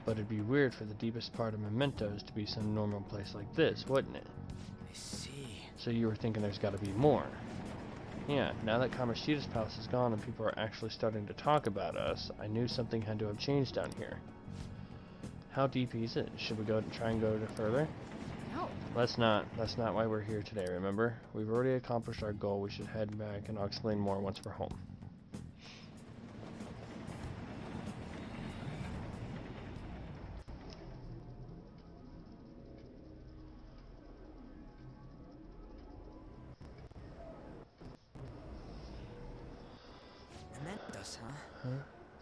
But it'd be weird for the deepest part of Mementos to be some normal place like this, wouldn't it? I see. So you were thinking there's gotta be more. Yeah, now that Kamoshida's palace is gone and people are actually starting to talk about us, I knew something had to have changed down here. How deep is it? Should we go and try and go further? No. Let's not. That's not why we're here today, remember? We've already accomplished our goal. We should head back and I'll explain more once we're home. Mementos, huh?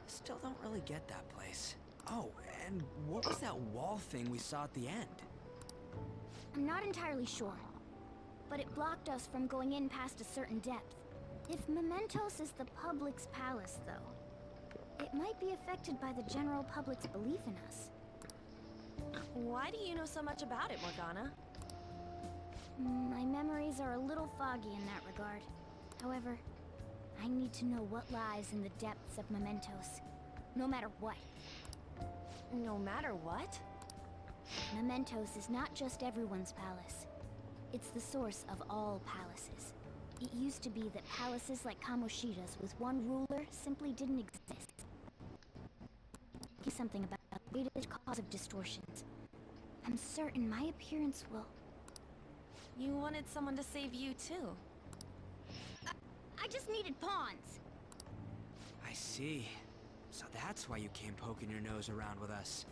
Still don't really get that place. Oh, and what was that wall thing we saw at the end? I'm not entirely sure, but it blocked us from going in past a certain depth. If Mementos is the public's palace, though, it might be affected by the general public's belief in us. Why do you know so much about it, Morgana? My memories are a little foggy in that regard. However, I need to know what lies in the depths of Mementos, no matter what. No matter what? Mementos is not just everyone's palace. It's the source of all palaces. It used to be that palaces like Kamoshida's with one ruler simply didn't exist. Something about the greatest cause of distortions. I'm certain my appearance will... You wanted someone to save you, too. I just needed pawns. I see. So that's why you came poking your nose around with us.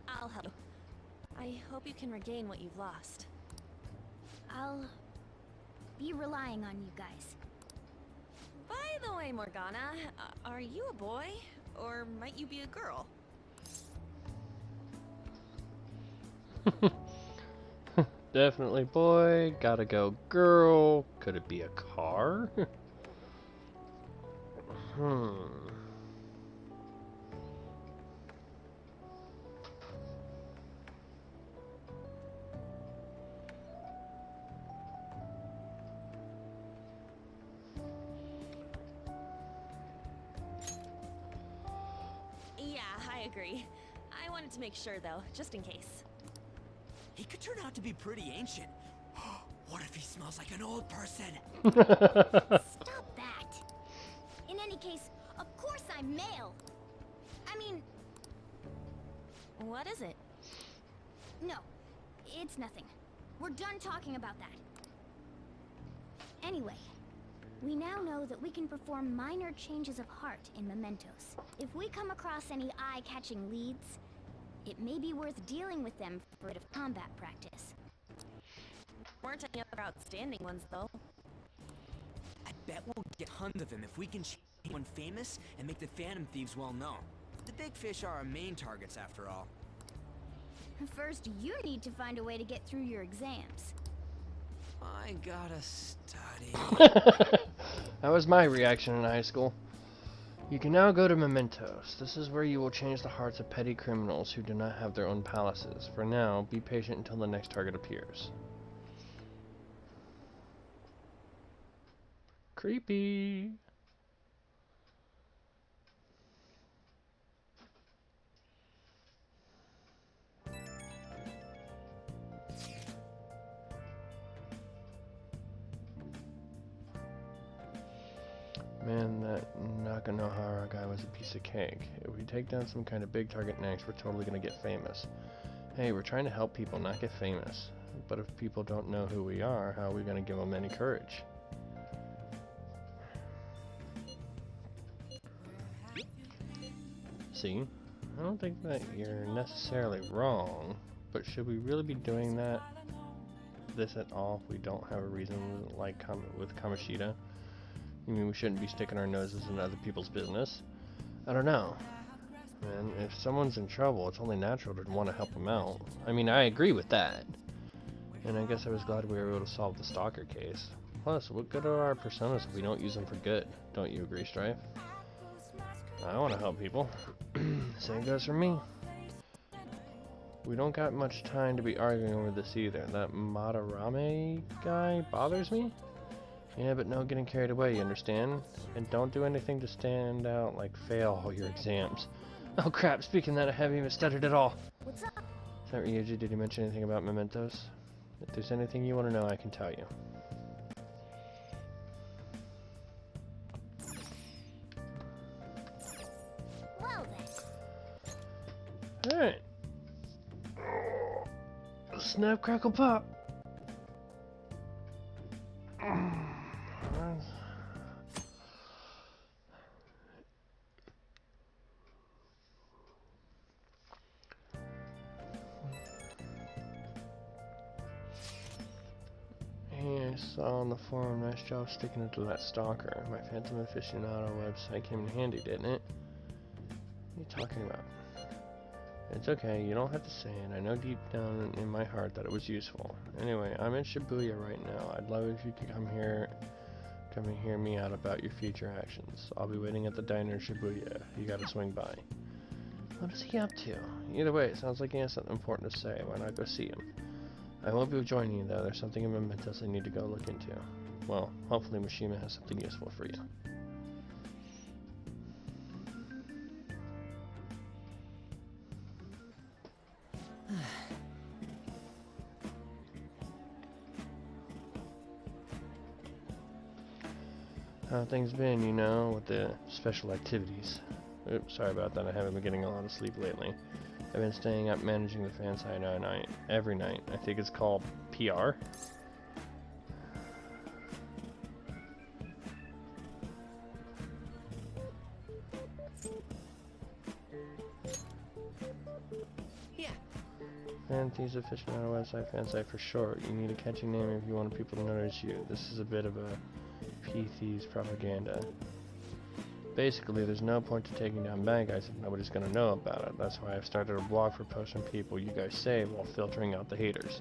I'll help you. I hope you can regain what you've lost. I'll be relying on you guys. By the way, Morgana, are you a boy? Or might you be a girl? Definitely boy, gotta go girl. Could it be a car? Yeah, I agree. I wanted to make sure, though, just in case. He could turn out to be pretty ancient. What if he smells like an old person? Stop that! In any case, of course I'm male! I mean... What is it? No, it's nothing. We're done talking about that. Anyway, we now know that we can perform minor changes of heart in Mementos. If we come across any eye-catching leads, it may be worth dealing with them for a bit of combat practice. Weren't any other outstanding ones, though. I bet we'll get tons of them if we can change one famous and make the Phantom Thieves well known. The big fish are our main targets, after all. First, you need to find a way to get through your exams. I gotta study. That was my reaction in high school. You can now go to Mementos. This is where you will change the hearts of petty criminals who do not have their own palaces. For now, be patient until the next target appears. Creepy. Man, that Nakanohara guy was a piece of cake. If we take down some kind of big target next, we're totally gonna get famous. Hey, we're trying to help people, not get famous. But if people don't know who we are, how are we gonna give them any courage? See? I don't think that you're necessarily wrong, but should we really be doing this at all if we don't have a reason, like with Kamoshida? You mean we shouldn't be sticking our noses in other people's business? I don't know. Man, if someone's in trouble, it's only natural to want to help them out. I mean, I agree with that. And I guess I was glad we were able to solve the stalker case. Plus, what good are our personas if we don't use them for good? Don't you agree, Strife? I want to help people. Same goes for me. We don't got much time to be arguing over this either. That Madarame guy bothers me? Yeah, but no getting carried away, you understand? And don't do anything to stand out, like fail all your exams. Oh crap, speaking of that, I haven't even studied at all. What's up? Is that Ryuji? Did he mention anything about mementos? If there's anything you want to know, I can tell you. Well then. Alright. Snap, crackle, pop. I saw on the forum, nice job sticking it to that stalker. My Phantom Aficionado website came in handy, didn't it? What are you talking about? It's okay, you don't have to say it. I know deep down in my heart that it was useful. Anyway, I'm in Shibuya right now. I'd love if you could come and hear me out about your future actions. I'll be waiting at the diner in Shibuya. You gotta swing by. What is he up to? Either way, it sounds like he has something important to say. Why not go see him? I won't be joining you though. There's something in Mementos I need to go look into. Well, hopefully Mishima has something useful for you. How things been, you know, with the special activities? Oops, sorry about that. I haven't been getting a lot of sleep lately. I've been staying up managing the fan site every night. I think it's called PR. Yeah. Fan Thieves Aficionado website, fan site for short. You need a catchy name if you want people to notice you. This is a bit of a P-Thieves propaganda. Basically, there's no point to taking down bad guys if nobody's gonna know about it. That's why I've started a blog for posting people you guys save while filtering out the haters.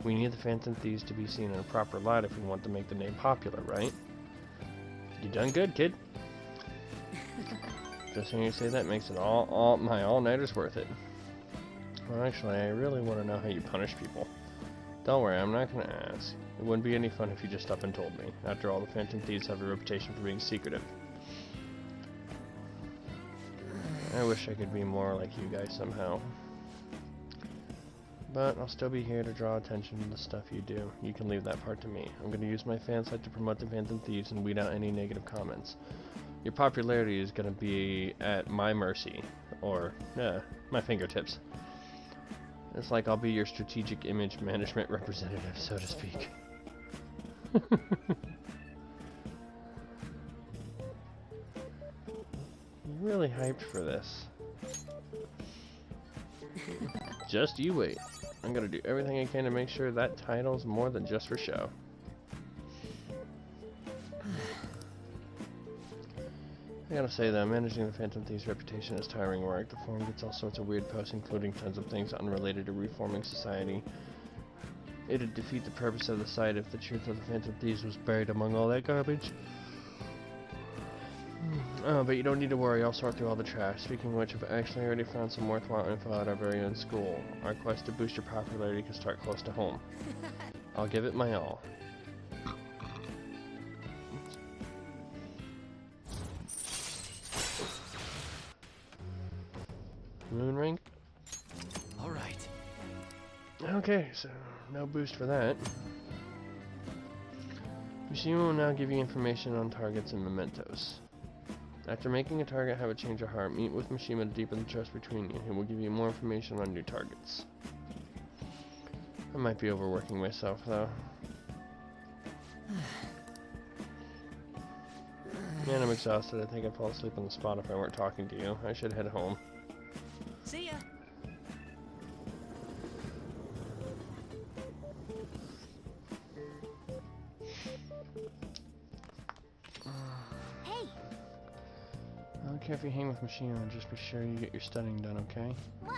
We need the Phantom Thieves to be seen in a proper light if we want to make the name popular, right? You done good, kid. Just hearing you say that makes it my all-nighters worth it. Well, actually, I really want to know how you punish people. Don't worry, I'm not gonna ask. It wouldn't be any fun if you just up and told me. After all, the Phantom Thieves have a reputation for being secretive. I wish I could be more like you guys somehow. But I'll still be here to draw attention to the stuff you do. You can leave that part to me. I'm going to use my fan site to promote the Phantom Thieves and weed out any negative comments. Your popularity is going to be at my mercy. Or, my fingertips. It's like I'll be your strategic image management representative, so to speak. Really hyped for this. Just you wait. I'm gonna do everything I can to make sure that title's more than just for show. I gotta say though, managing the Phantom Thieves' reputation is tiring work. The forum gets all sorts of weird posts, including tons of things unrelated to reforming society. It'd defeat the purpose of the site if the truth of the Phantom Thieves was buried among all that garbage. Oh, but you don't need to worry, I'll sort through all the trash. Speaking of which, I've actually already found some worthwhile info at our very own school. Our quest to boost your popularity can start close to home. I'll give it my all. Moon ring? Alright. Okay, so no boost for that. Mishima will now give you information on targets and mementos. After making a target have a change of heart, meet with Mishima to deepen the trust between you. He will give you more information on new targets. I might be overworking myself, though. Man, I'm exhausted. I think I'd fall asleep on the spot if I weren't talking to you. I should head home. See ya. Hey, I don't care if you hang with Mishima, just be sure you get your studying done, okay?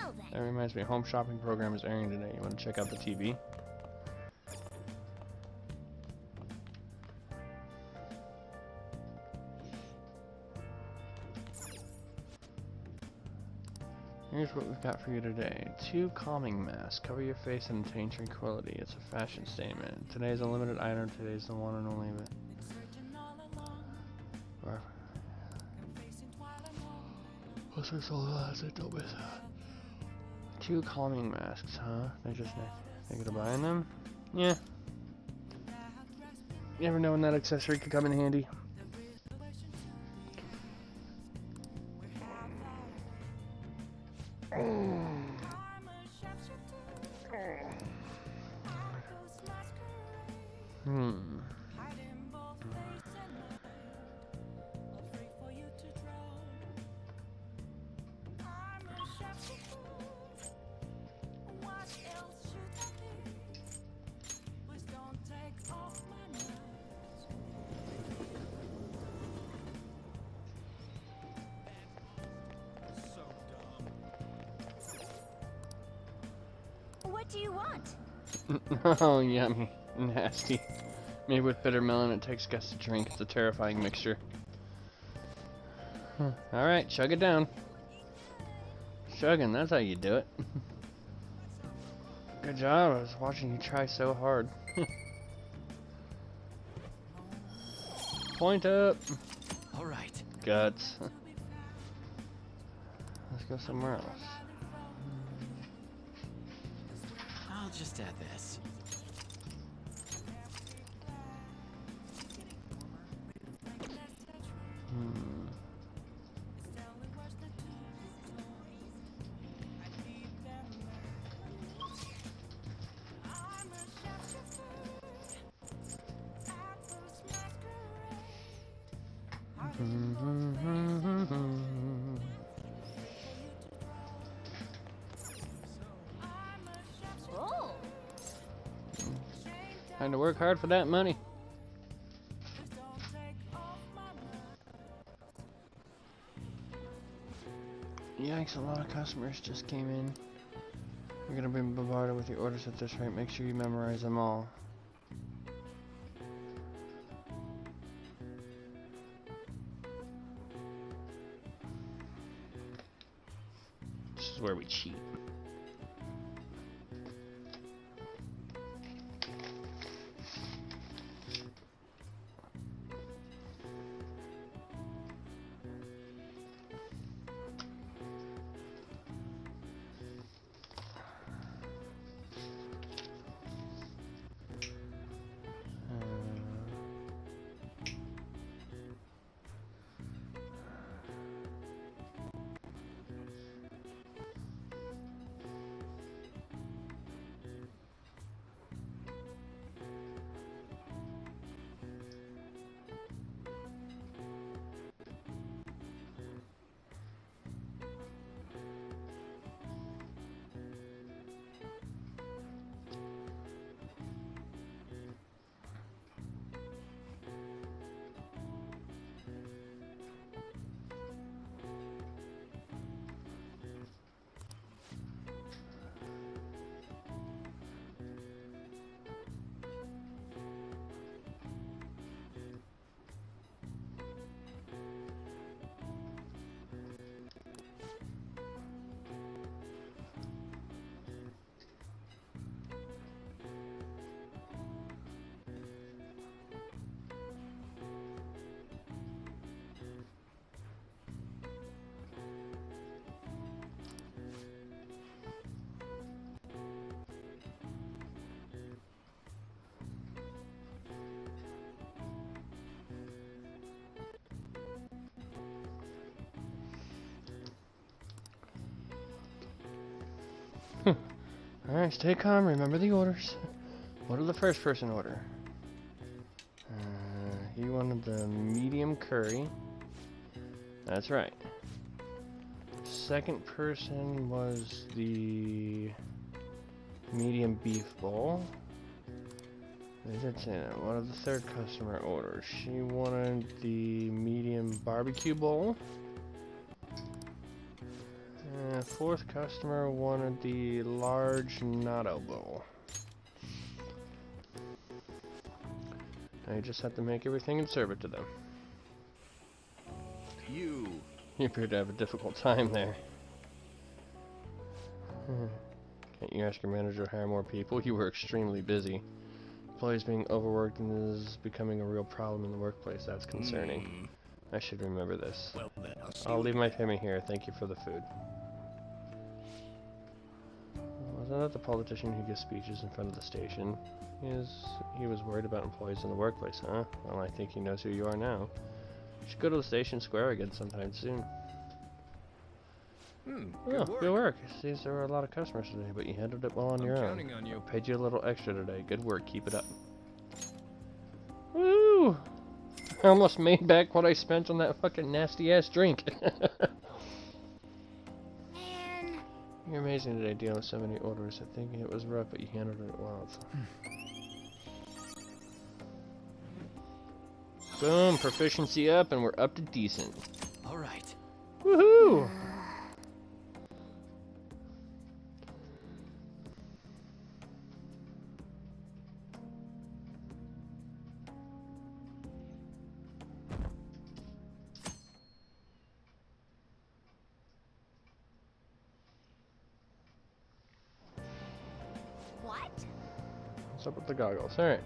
well then. That reminds me, home shopping program is airing today. You want to check out the TV? Here's what we've got for you today. 2 calming masks. Cover your face and attain tranquility. It's a fashion statement. Today's a limited item. Today's the one and only. What's this all about? I don't miss that. 2 calming masks, huh? They're just thinking of buying them? Yeah. You never know when that accessory could come in handy. What do you want? Oh, yummy. Nasty. Made with bitter melon, it takes guts to drink. It's a terrifying mixture. Alright, chug it down. Chugging, that's how you do it. Good job, I was watching you try so hard. Point up. Alright. Guts. Let's go somewhere else. I'll just add this. Oh, Time to work hard for that money. Yikes, a lot of customers just came in. You're gonna be bombarded with your orders at this rate. Make sure you memorize them all. This is where we cheat. Alright, stay calm. Remember the orders. What did the first person order? He wanted the medium curry. That's right. Second person was the medium beef bowl. They did say that. What did the third customer order? She wanted the medium barbecue bowl. And fourth customer wanted the large natto bowl. Now you just have to make everything and serve it to them. You appear to have a difficult time there. Can't you ask your manager to hire more people? You were extremely busy. Employees being overworked and is becoming a real problem in the workplace. That's concerning. I should remember this. Well then, I'll leave my payment here. Thank you for the food. Wasn't that the politician who gives speeches in front of the station? He was worried about employees in the workplace, huh? Well, I think he knows who you are now. You should go to the station square again sometime soon. Good work. Seems there were a lot of customers today, but you handled it well on your own. I'm counting on you. Paid you a little extra today. Good work. Keep it up. Woo! I almost made back what I spent on that fucking nasty ass drink. Man. You're amazing today dealing with so many orders. I think it was rough, but you handled it well. Boom, proficiency up, and we're up to decent. All right. Woohoo! What? What's up with the goggles? Alright.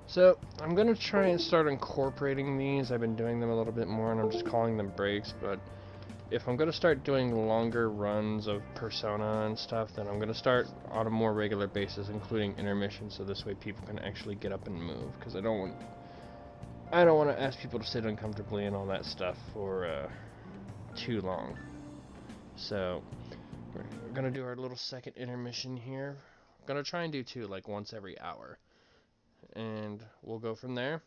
So, I'm going to try and start incorporating these. I've been doing them a little bit more, and I'm just calling them breaks, but if I'm going to start doing longer runs of Persona and stuff, then I'm going to start on a more regular basis, including intermissions, so this way people can actually get up and move, because I don't want to ask people to sit uncomfortably and all that stuff for too long. So, we're going to do our little second intermission here. I'm going to try and do two, like once every hour. And we'll go from there,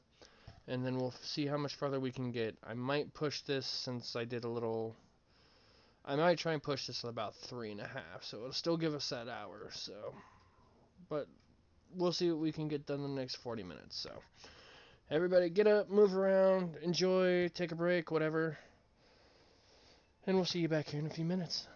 and then we'll see how much farther we can get. I might push this, since I did a little, I might try and push this at about 3.5, so it'll still give us that hour, so, but we'll see what we can get done in the next 40 minutes, so, everybody get up, move around, enjoy, take a break, whatever, and we'll see you back here in a few minutes.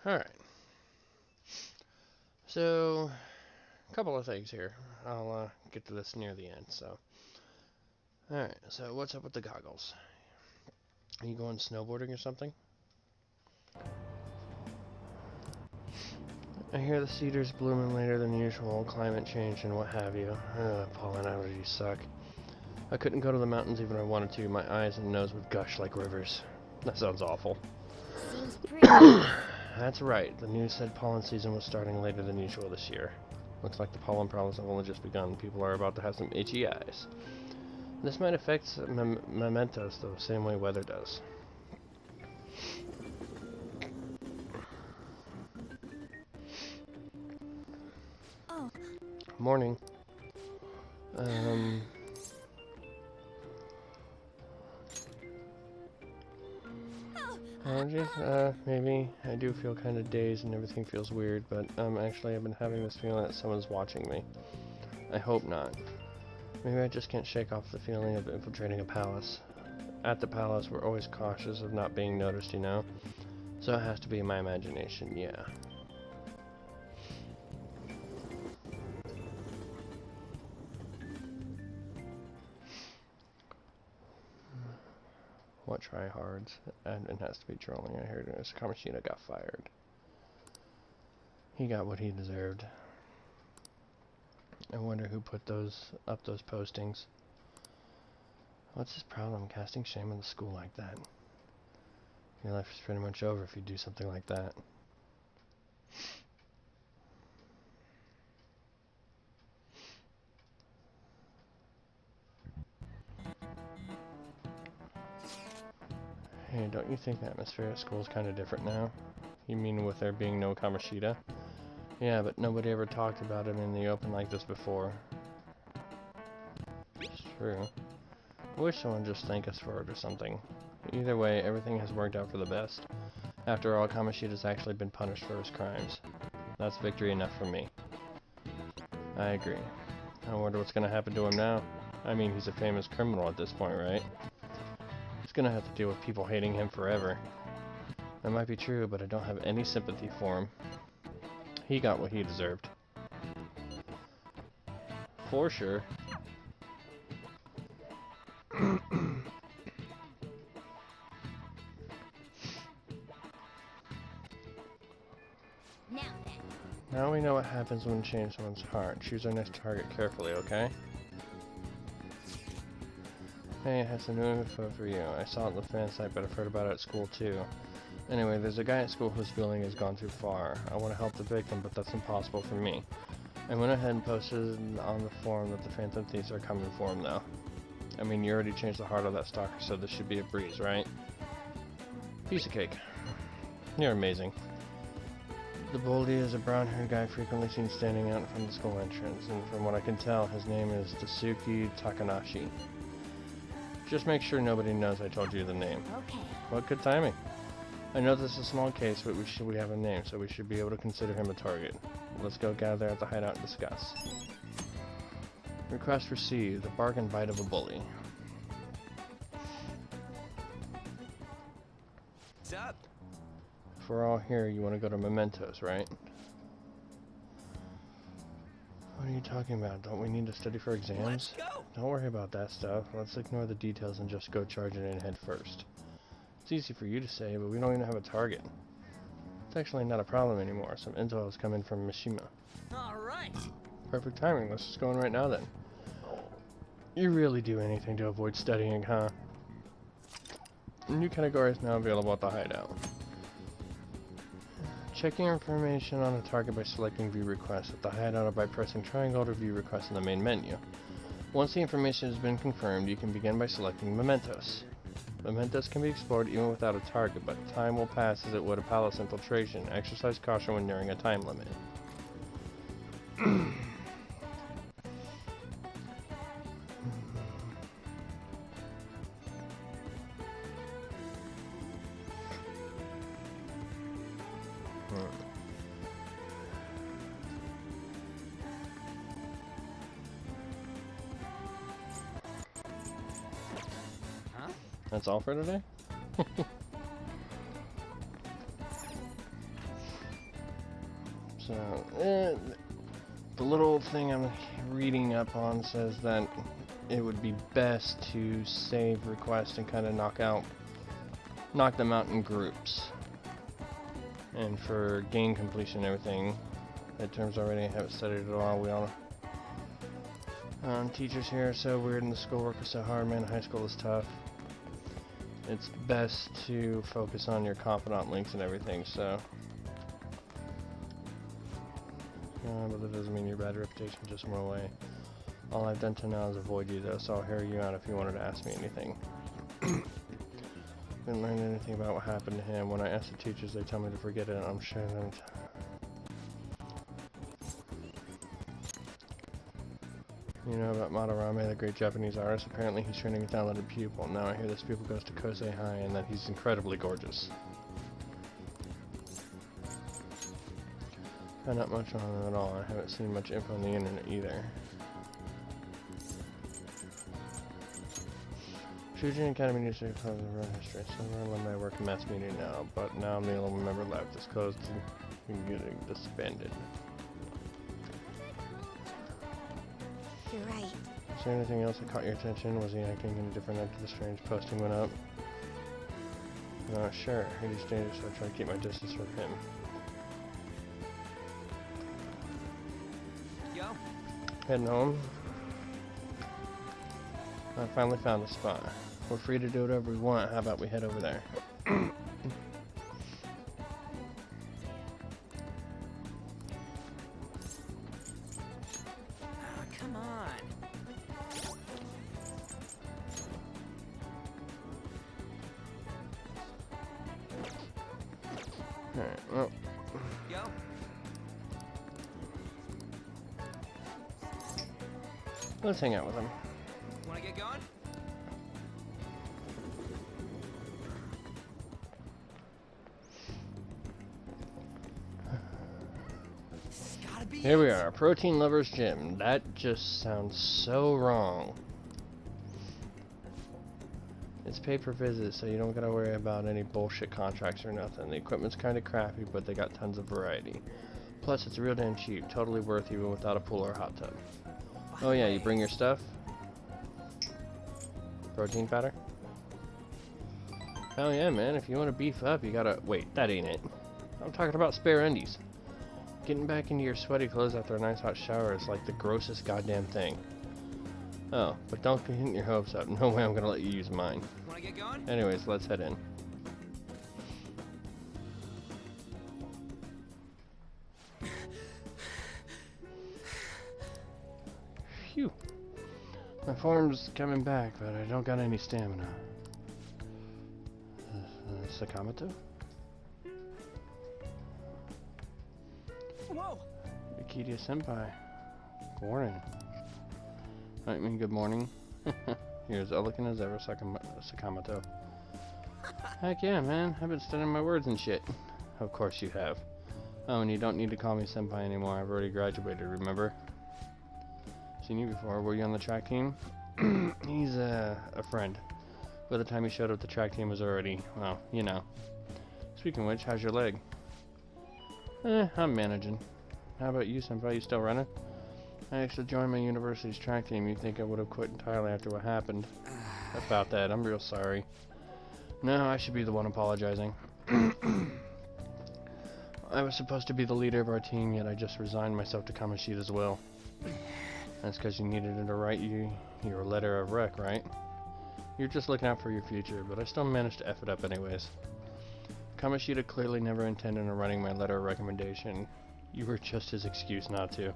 Alright. So, a couple of things here. I'll get to this near the end, so. Alright, so what's up with the goggles? Are you going snowboarding or something? I hear the cedars blooming later than usual, climate change and what have you. Pollen allergies suck. I couldn't go to the mountains even if I wanted to. My eyes and nose would gush like rivers. That sounds awful. Seems pretty. That's right. The news said pollen season was starting later than usual this year. Looks like the pollen problems have only just begun. People are about to have some itchy eyes. This might affect mementos the same way weather does. Oh. Morning. Allergies? Maybe. I do feel kind of dazed and everything feels weird, but actually I've been having this feeling that someone's watching me. I hope not. Maybe I just can't shake off the feeling of infiltrating a palace. At the palace, we're always cautious of not being noticed, you know? So it has to be my imagination, yeah. What tryhards? And it has to be trolling. I heard Kamashita got fired. He got what he deserved. I wonder who put those postings. What's his problem, casting shame on the school like that? Your life is pretty much over if you do something like that. Hey, don't you think the atmosphere at school is kind of different now? You mean with there being no Kamashita? Yeah, but nobody ever talked about him in the open like this before. It's true. I wish someone would just thank us for it or something. Either way, everything has worked out for the best. After all, Kamashita's actually been punished for his crimes. That's victory enough for me. I agree. I wonder what's gonna happen to him now. I mean, he's a famous criminal at this point, right? He's gonna have to deal with people hating him forever. That might be true, but I don't have any sympathy for him. He got what he deserved. For sure. Now we know what happens when we change someone's heart. Choose our next target carefully, okay? Hey, it has some new info for you. I saw it on the fan site, but I've heard about it at school too. Anyway, there's a guy at school whose billing has gone too far. I want to help the victim, but that's impossible for me. I went ahead and posted on the forum that the Phantom Thieves are coming for him, though. I mean, you already changed the heart of that stalker, so this should be a breeze, right? Piece of cake. You're amazing. The Boldy is a brown-haired guy frequently seen standing out from the school entrance, and from what I can tell, his name is Tasuki Takanashi. Just make sure nobody knows I told you the name. Okay. What good timing. I know this is a small case, but we have a name, so we should be able to consider him a target. Let's go gather at the hideout and discuss. Request received. The bargain bite of a bully. What's up? If we're all here, you want to go to Mementos, right? What are you talking about? Don't we need to study for exams? Let's go. Don't worry about that stuff. Let's ignore the details and just go charging in head first. It's easy for you to say, but we don't even have a target. It's actually not a problem anymore. Some intel has come in from Mishima. Alright. Perfect timing. Let's just go in right now then. You really do anything to avoid studying, huh? A new category is now available at the hideout. Check your information on a target by selecting View Request at the hideout or by pressing triangle to view request in the main menu. Once the information has been confirmed, you can begin by selecting Mementos. Mementos can be explored even without a target, but time will pass as it would a palace infiltration. Exercise caution when nearing a time limit. That's all for today? So, the little thing I'm reading up on says that it would be best to save requests and kind of knock them out in groups. And for game completion and everything, midterms already, I haven't studied at all. We all teachers here are so weird and the schoolwork is so hard, man. High school is tough. It's best to focus on your confidant links and everything, so. But that doesn't mean your bad reputation just went away. All I've done till now is avoid you, though, so I'll hear you out if you wanted to ask me anything. Didn't learn anything about what happened to him. When I ask the teachers, they tell me to forget it. I'm sure that. You know about Madarame, the great Japanese artist? Apparently he's training a talented pupil. Now I hear this pupil goes to Kosei High and that he's incredibly gorgeous. Not much on him at all. I haven't seen much info on the internet either. Shujin Academy needs to close the road history. Some alumni work in mass media now, but now I'm the only member left. It's closed and getting disbanded. You're right. Is there anything else that caught your attention? Was he acting any different after the strange posting went up? Not sure. He's dangerous, so I try to keep my distance from him. Heading home. I finally found a spot. We're free to do whatever we want. How about we head over there? Oh, come on. Alright, well. Yo. Let's hang out with him. Wanna get going? Here we are, Protein Lovers Gym. That just sounds so wrong. It's pay per visit, so you don't gotta worry about any bullshit contracts or nothing. The equipment's kinda crappy, but they got tons of variety. Plus, it's real damn cheap. Totally worth even without a pool or a hot tub. Oh yeah, you bring your stuff? Protein powder? Hell yeah, man. If you want to beef up, you gotta... Wait, that ain't it. I'm talking about spare undies. Getting back into your sweaty clothes after a nice hot shower is like the grossest goddamn thing. Oh, but don't get your hopes up. No way I'm gonna let you use mine. Wanna get going? Anyways, let's head in. Phew. My form's coming back, but I don't got any stamina. Sakamoto? Whoa! Akidia Senpai. Good morning. I mean, good morning. You're as elegant as ever, Sakamoto. Heck yeah, man. I've been studying my words and shit. Of course you have. Oh, and you don't need to call me Senpai anymore. I've already graduated, remember? Seen you before. Were you on the track team? He's a friend. By the time he showed up, the track team was already, well, you know. Speaking of which, how's your leg? I'm managing. How about you, Senpai? You still running? I actually joined my university's track team. You'd think I would have quit entirely after what happened. About that, I'm real sorry. No, I should be the one apologizing. I was supposed to be the leader of our team, yet I just resigned myself to Kamoshida's will. That's because you needed him to write you your letter of rec, right? You're just looking out for your future, but I still managed to F it up anyways. Kamoshida clearly never intended on writing my letter of recommendation. You were just his excuse not to.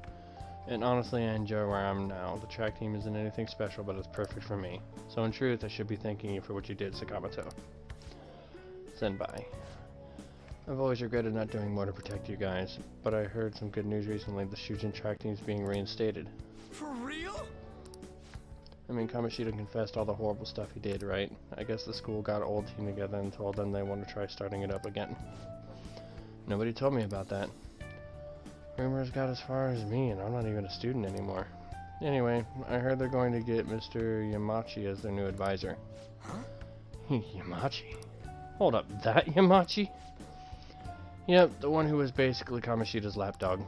And honestly, I enjoy where I am now. The track team isn't anything special, but it's perfect for me. So in truth, I should be thanking you for what you did, Sakamoto. Senpai. I've always regretted not doing more to protect you guys, but I heard some good news recently. The Shujin track team's being reinstated. For real? I mean, Kamoshida confessed all the horrible stuff he did, right? I guess the school got old team together and told them they want to try starting it up again. Nobody told me about that. Rumors got as far as me, and I'm not even a student anymore. Anyway, I heard they're going to get Mr. Yamachi as their new advisor. Huh? Yamachi? Hold up, that Yamachi? Yep, the one who was basically Kamoshida's lapdog.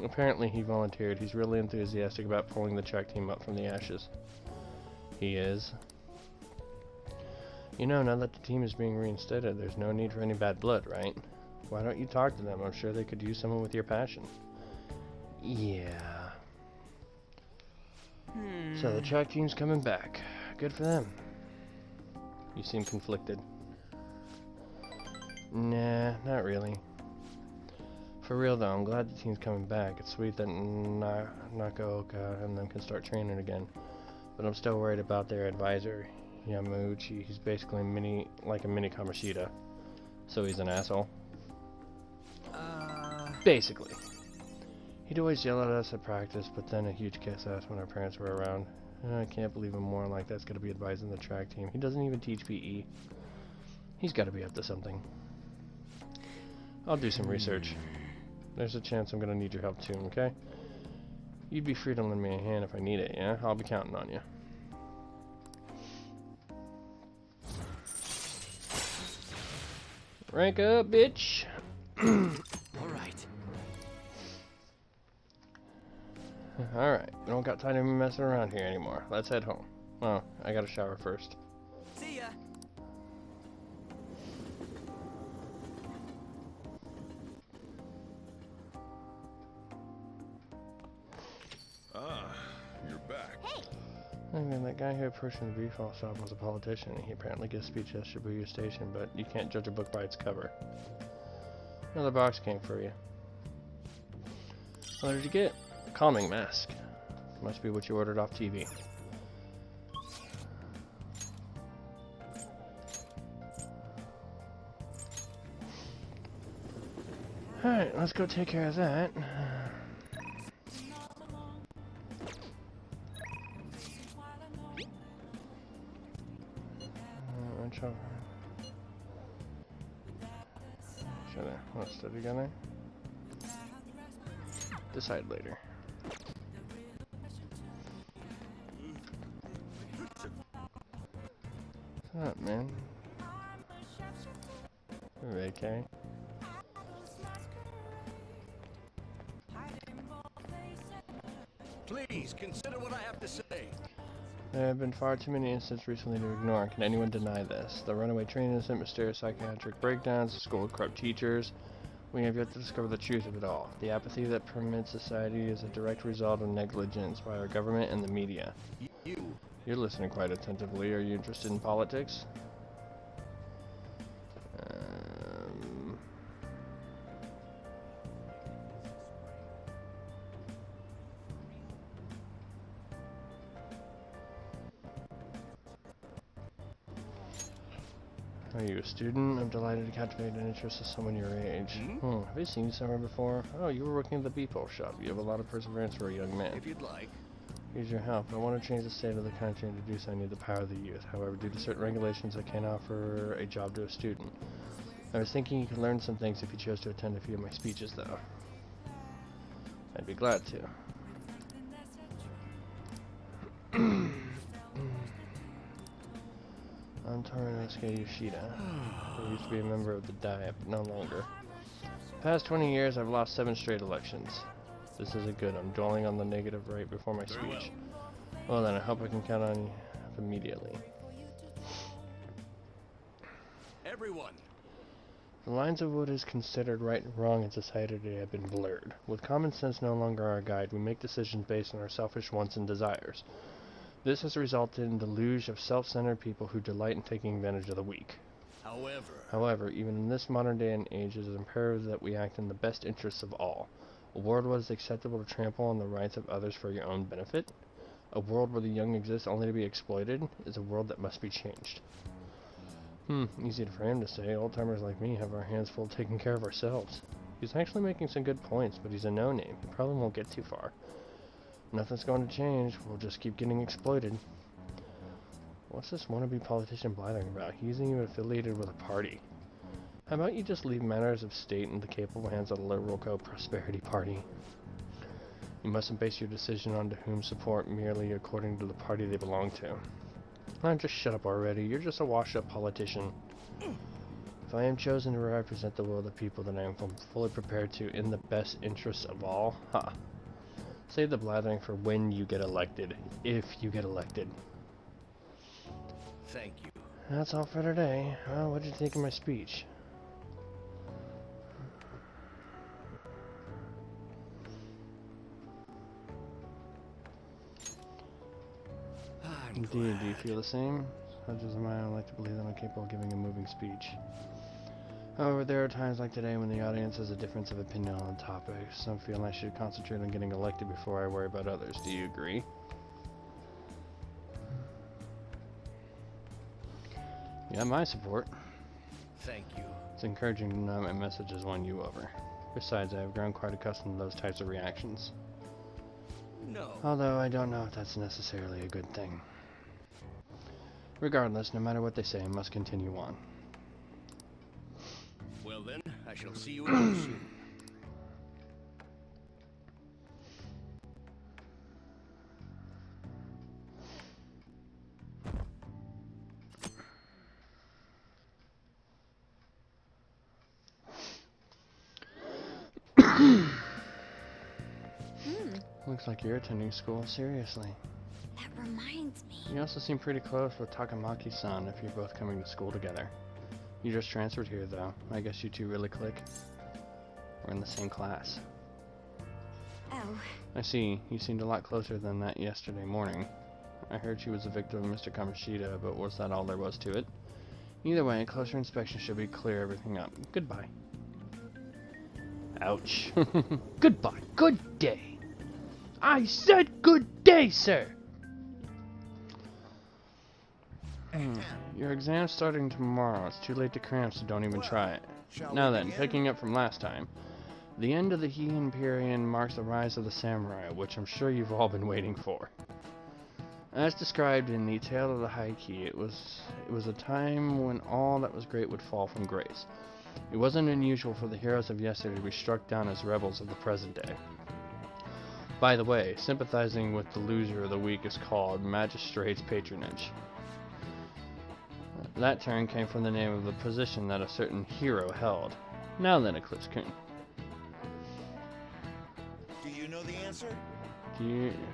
Apparently he volunteered. He's really enthusiastic about pulling the track team up from the ashes. He is. You know, now that the team is being reinstated, there's no need for any bad blood, right? Why don't you talk to them? I'm sure they could use someone with your passion. Yeah. So the track team's coming back. Good for them. You seem conflicted. Nah, not really. For real though, I'm glad the team's coming back. It's sweet that Nakaoka and them can start training again. But I'm still worried about their advisor, Yamauchi. He's basically a mini Kamoshida. So he's an asshole. Basically. He'd always yell at us at practice, but then a huge kiss ass when our parents were around. I can't believe a moron like that's gonna be advising the track team. He doesn't even teach PE. He's gotta be up to something. I'll do some research. There's a chance I'm gonna need your help too, okay? You'd be free to lend me a hand if I need it, yeah? I'll be counting on you. Rank up, bitch! Alright. Alright, we don't got time to be messing around here anymore. Let's head home. Oh, I gotta shower first. See ya. Ah, you're back. Hey! I mean, that guy who approached the default shop was a politician. He apparently gives speeches at Shibuya Station, but you can't judge a book by its cover. Another box came for you. What did you get? A calming mask. Must be what you ordered off TV. Alright, let's go take care of that. Let's stay together. Decide later. What's up, man? Okay. Please consider what I have to say. There have been far too many incidents recently to ignore. Can anyone deny this? The runaway train incident, mysterious psychiatric breakdowns, the school of corrupt teachers. We have yet to discover the truth of it all. The apathy that permeates society is a direct result of negligence by our government and the media. You're listening quite attentively. Are you interested in politics? Are you a student? I'm delighted to captivate an interest of someone your age. Have you seen you somewhere before? Oh, you were working at the Beeple shop. You have a lot of perseverance for a young man. If you'd like. Here's your help. I want to change the state of the country, and to do so I need the power of the youth. However, due to certain regulations, I can't offer a job to a student. I was thinking you could learn some things if you chose to attend a few of my speeches, though. I'd be glad to. I'm Torinosuke Yoshida. I used to be a member of the Diet, but no longer. The past 20 years, I've lost 7 straight elections. This isn't good. I'm dwelling on the negative right before my speech. Well then, I hope I can count on you immediately. Everyone! The lines of what is considered right and wrong in society today have been blurred. With common sense no longer our guide, we make decisions based on our selfish wants and desires. This has resulted in a deluge of self-centered people who delight in taking advantage of the weak. However, even in this modern day and age, it is imperative that we act in the best interests of all. A world where it is acceptable to trample on the rights of others for your own benefit? A world where the young exist only to be exploited? Is a world that must be changed. Easy for him to say. Old-timers like me have our hands full taking care of ourselves. He's actually making some good points, but he's a no-name. He probably won't get too far. Nothing's going to change. We'll just keep getting exploited. What's this wannabe politician blathering about? He isn't even affiliated with a party. How about you just leave matters of state in the capable hands of the Liberal Co-Prosperity Party? You mustn't base your decision on to whom support merely according to the party they belong to. Just shut up already. You're just a washed-up politician. If I am chosen to represent the will of the people, then I am fully prepared to, in the best interests of all. Ha. Save the blathering for when you get elected. If you get elected. Thank you. That's all for today. Well, what did you think of my speech? Indeed, do you feel the same? Such as I like to believe that I'm capable of giving a moving speech. However, there are times like today when the audience has a difference of opinion on the topic. Some feel I should concentrate on getting elected before I worry about others. Do you agree? You have my support. Thank you. It's encouraging to know my message has won you over. Besides, I have grown quite accustomed to those types of reactions. No. Although I don't know if that's necessarily a good thing. Regardless, no matter what they say, I must continue on. Well then, I shall see you again soon. Looks like you're attending school seriously. That reminds me. You also seem pretty close with Takamaki-san if you're both coming to school together. You just transferred here, though. I guess you two really click. We're in the same class. Oh. I see. You seemed a lot closer than that yesterday morning. I heard she was a victim of Mr. Kamoshida, but was that all there was to it? Either way, a closer inspection should be clear everything up. Goodbye. Ouch. Goodbye. Good day. I said good day, sir! Your exam's starting tomorrow. It's too late to cram, so don't even try it. Now then, picking up from last time. The end of the Heian period marks the rise of the samurai, which I'm sure you've all been waiting for. As described in the Tale of the High Key, it was a time when all that was great would fall from grace. It wasn't unusual for the heroes of yesterday to be struck down as rebels of the present day. By the way, sympathizing with the loser of the week is called magistrate's patronage. That term came from the name of the position that a certain hero held. Now then, Eclipse-kun. Do you know the answer?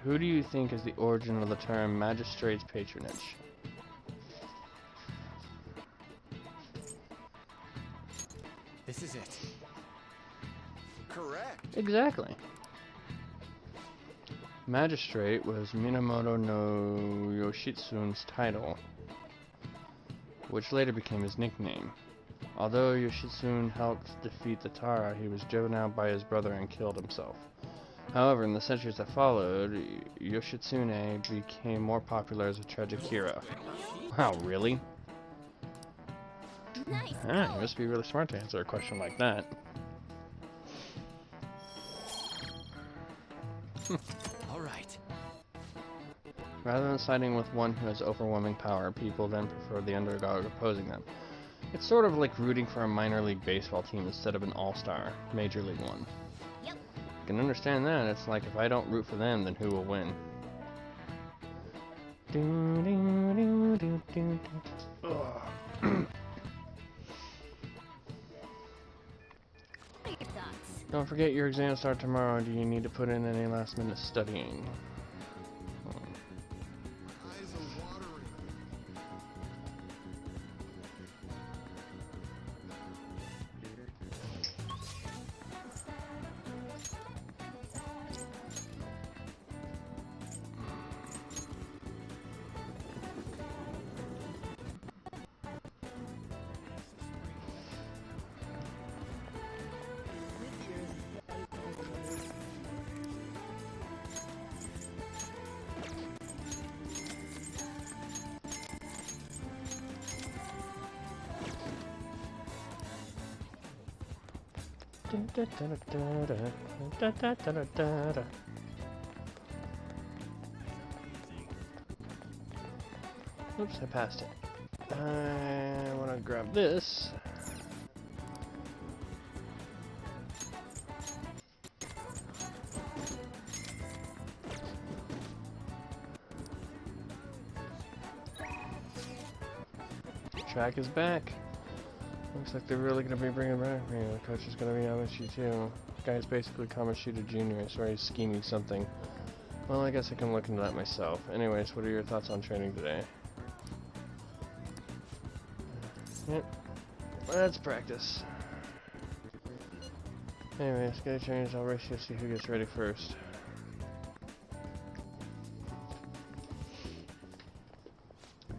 Who do you think is the origin of the term magistrate's patronage? This is it. Correct. Exactly. Magistrate was Minamoto no Yoshitsune's title, which later became his nickname. Although Yoshitsune helped defeat the Tara, he was driven out by his brother and killed himself. However, in the centuries that followed, Yoshitsune became more popular as a tragic hero. Wow, really? Nice. Ah, you must be really smart to answer a question like that. All right. Rather than siding with one who has overwhelming power, people then prefer the underdog opposing them. It's sort of like rooting for a minor league baseball team instead of an all-star major league one. Yep. I can understand that. It's like if I don't root for them, then who will win? What are your thoughts? Don't forget your exams start tomorrow. Do you need to put in any last-minute studying? Eyes are watering. Oops, I passed it. I want to grab this. Track is back. Looks like they're really going to be bringing back me. The coach is going to be Yamashi too. The guy's basically Kamoshida Jr., I swear he's scheming something. Well, I guess I can look into that myself. Anyways, what are your thoughts on training today? Yep. Let's practice. Anyways, get changed. I'll race you to see who gets ready first.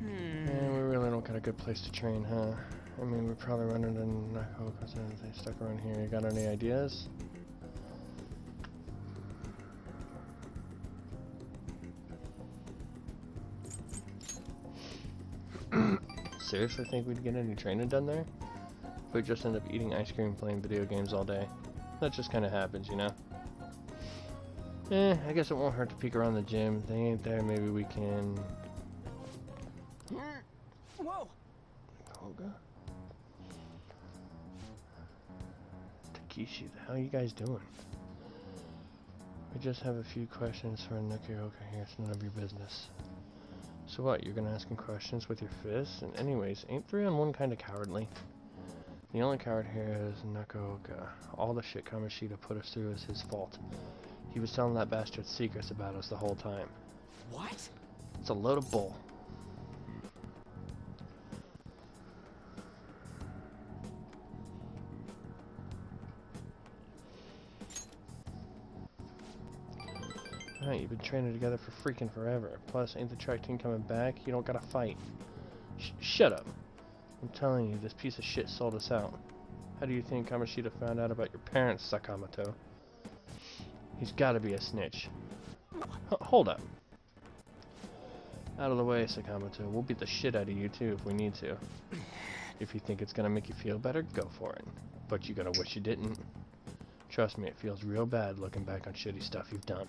And we really don't got a good place to train, huh? I mean, we probably run into Nako because they stuck around here. You got any ideas? Seriously think we'd get any training done there? We just end up eating ice cream and playing video games all day. That just kind of happens, you know? I guess it won't hurt to peek around the gym. If they ain't there, maybe we can... Whoa! Koga? Takeshi, the hell are you guys doing? We just have a few questions for Nukioka here. It's none of your business. So what, you're gonna ask him questions with your fists? And anyways, ain't 3-on-1 kinda cowardly? The only coward here is Nakaoka. All the shit Kamoshida put us through is his fault. He was telling that bastard secrets about us the whole time. What? It's a load of bull. Alright, you've been training together for freaking forever. Plus, ain't the track team coming back? You don't gotta fight. Shut up. I'm telling you, this piece of shit sold us out. How do you think Kamoshida found out about your parents, Sakamoto? He's gotta be a snitch. Hold up. Out of the way, Sakamoto. We'll beat the shit out of you too if we need to. If you think it's gonna make you feel better, go for it. But you gotta wish you didn't. Trust me, it feels real bad looking back on shitty stuff you've done.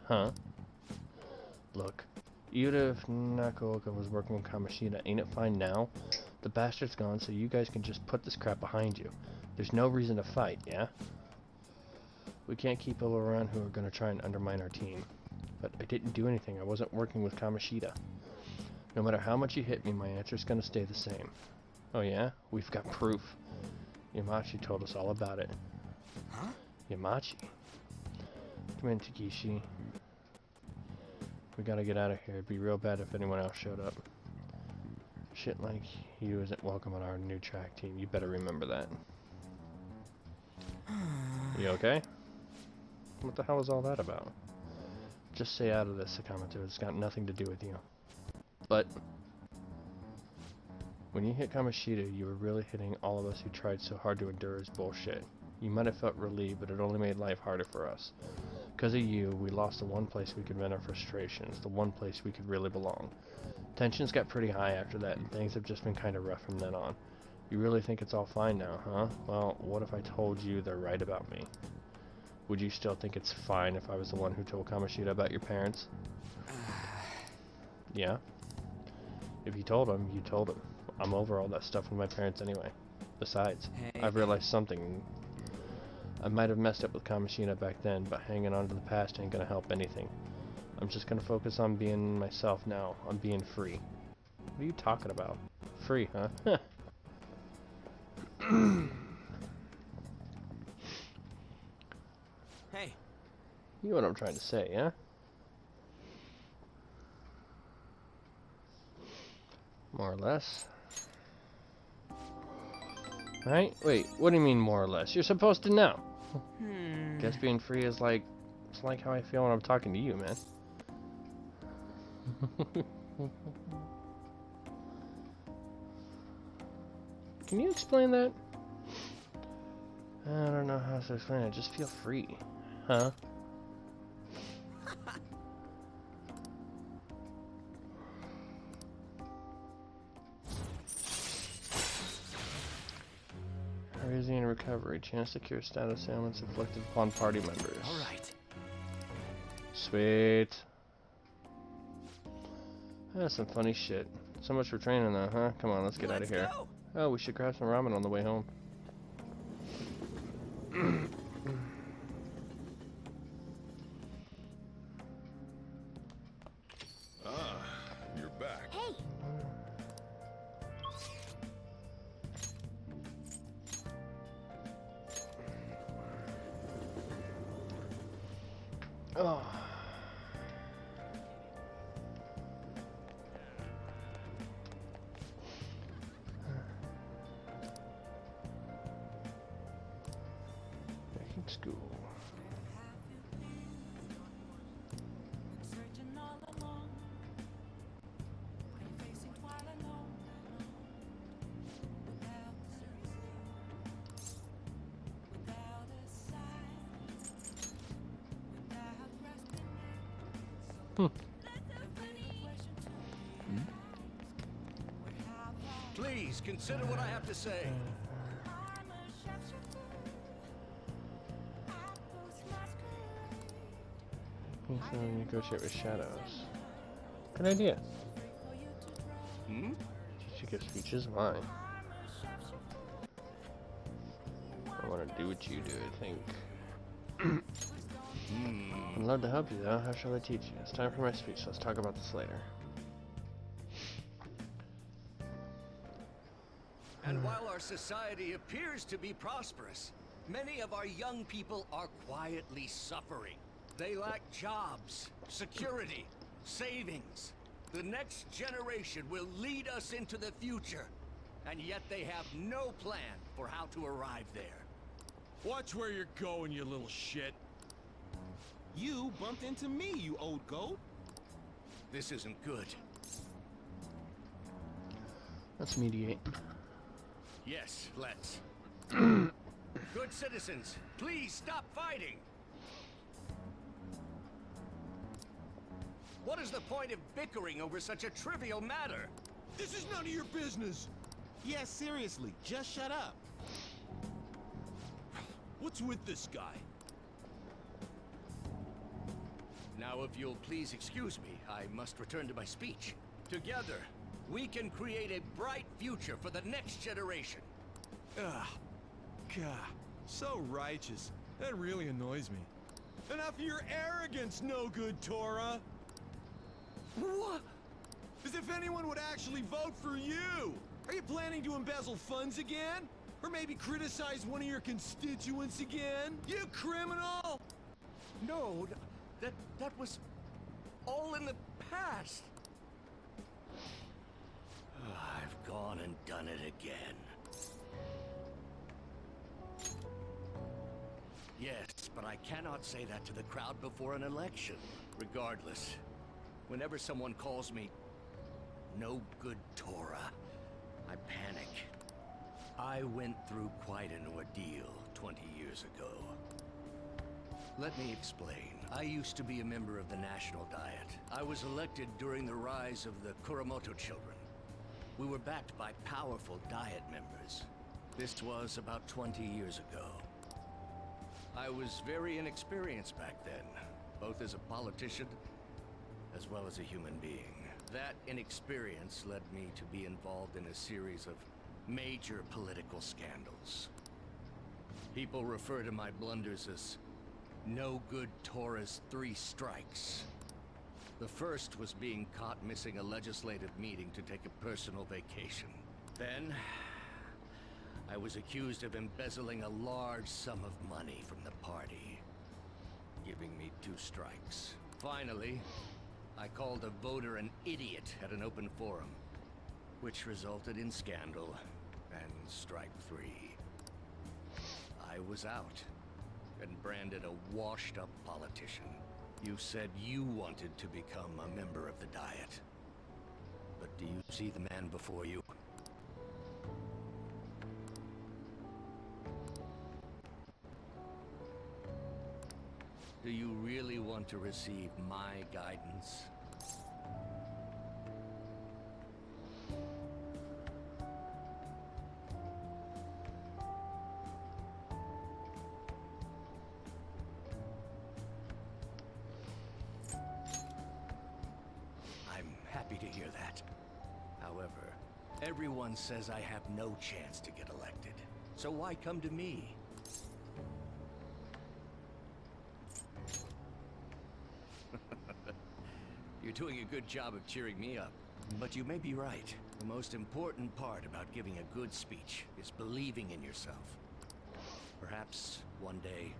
Huh? Look, even if Nakaoka was working with Kamoshida, ain't it fine now? The bastard's gone, so you guys can just put this crap behind you. There's no reason to fight, yeah? We can't keep people around who are gonna try and undermine our team. But I didn't do anything. I wasn't working with Kamoshida. No matter how much you hit me, my answer's gonna stay the same. Oh yeah? We've got proof. Yamachi told us all about it. Huh? Yamachi? Come in, Takeshi. We gotta get out of here. It'd be real bad if anyone else showed up. Shit like you isn't welcome on our new track team. You better remember that. You okay? What the hell is all that about? Just stay out of this, Sakamoto. It's got nothing to do with you. But when you hit Kamoshida, you were really hitting all of us who tried so hard to endure his bullshit. You might have felt relieved, but it only made life harder for us. Because of you, we lost the one place we could vent our frustrations, the one place we could really belong. Tensions got pretty high after that, and things have just been kind of rough from then on. You really think it's all fine now, huh? Well, what if I told you they're right about me? Would you still think it's fine if I was the one who told Kamoshida about your parents? Yeah? If you told him, you told him. I'm over all that stuff with my parents anyway. Besides, I've realized something. I might have messed up with Kamoshida back then, but hanging on to the past ain't gonna help anything. I'm just gonna focus on being myself now, on being free. What are you talking about? Free, huh? Hey. You know what I'm trying to say, yeah? More or less. Right? Wait, what do you mean more or less? You're supposed to know. Guess being free is like, it's like how I feel when I'm talking to you, man. Can you explain that? I don't know how to explain it. Just feel free. Huh? Raising and recovery. Chance to cure status ailments inflicted upon party members. Alright. Sweet. That's some funny shit. So much for training though, huh? Come on, let's get out of here. Go. Oh, we should grab some ramen on the way home. You're back. Hey, Oh. Back in school. Please consider what I have to say. He's going to negotiate with shadows. Good idea. Hmm? She gives speeches. Mine. I want to do what you do, I think. I'd love to help you, though. How shall I teach you? It's time for my speech. Let's talk about this later. And while our society appears to be prosperous, many of our young people are quietly suffering. They lack jobs, security, savings. The next generation will lead us into the future, and yet they have no plan for how to arrive there. Watch where you're going, you little shit. You bumped into me, you old goat. This isn't good. Let's mediate. Yes, let's. Good citizens, please stop fighting. What is the point of bickering over such a trivial matter? This is none of your business. Yeah, seriously, just shut up. What's with this guy? Now, if you'll please excuse me, I must return to my speech. Together, we can create a bright future for the next generation. Ah, God, so righteous. That really annoys me. Enough of your arrogance, no good Torah. What? As if anyone would actually vote for you! Are you planning to embezzle funds again? Or maybe criticize one of your constituents again? You criminal! No, that was all in the past. I've gone and done it again. Yes, but I cannot say that to the crowd before an election. Regardless, whenever someone calls me no good Torah, I panic. I went through quite an ordeal 20 years ago. Let me explain. I used to be a member of the National Diet. I was elected during the rise of the Kuramoto children. We were backed by powerful Diet members. This was about 20 years ago. I was very inexperienced back then, both as a politician as well as a human being. That inexperience led me to be involved in a series of major political scandals. People refer to my blunders as no good Torah's 3 strikes. The first was being caught missing a legislative meeting to take a personal vacation. Then, I was accused of embezzling a large sum of money from the party, giving me 2 strikes. Finally, I called a voter an idiot at an open forum, which resulted in scandal and strike 3. I was out and branded a washed-up politician. You said you wanted to become a member of the Diet. But do you see the man before you? Do you really want to receive my guidance? I'm happy to hear that. However, everyone says I have no chance to get elected. So why come to me? You're doing a good job of cheering me up. But you may be right. The most important part about giving a good speech is believing in yourself. Perhaps one day,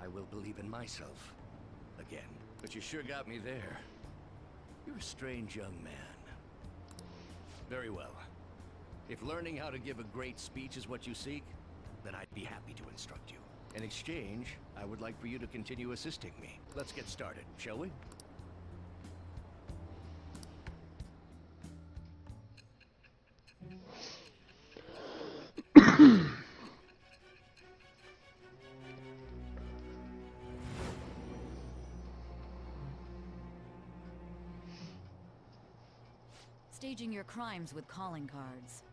I will believe in myself again. But you sure got me there. You're a strange young man. Very well. If learning how to give a great speech is what you seek, then I'd be happy to instruct you. In exchange, I would like for you to continue assisting me. Let's get started, shall we? Staging your crimes with calling cards.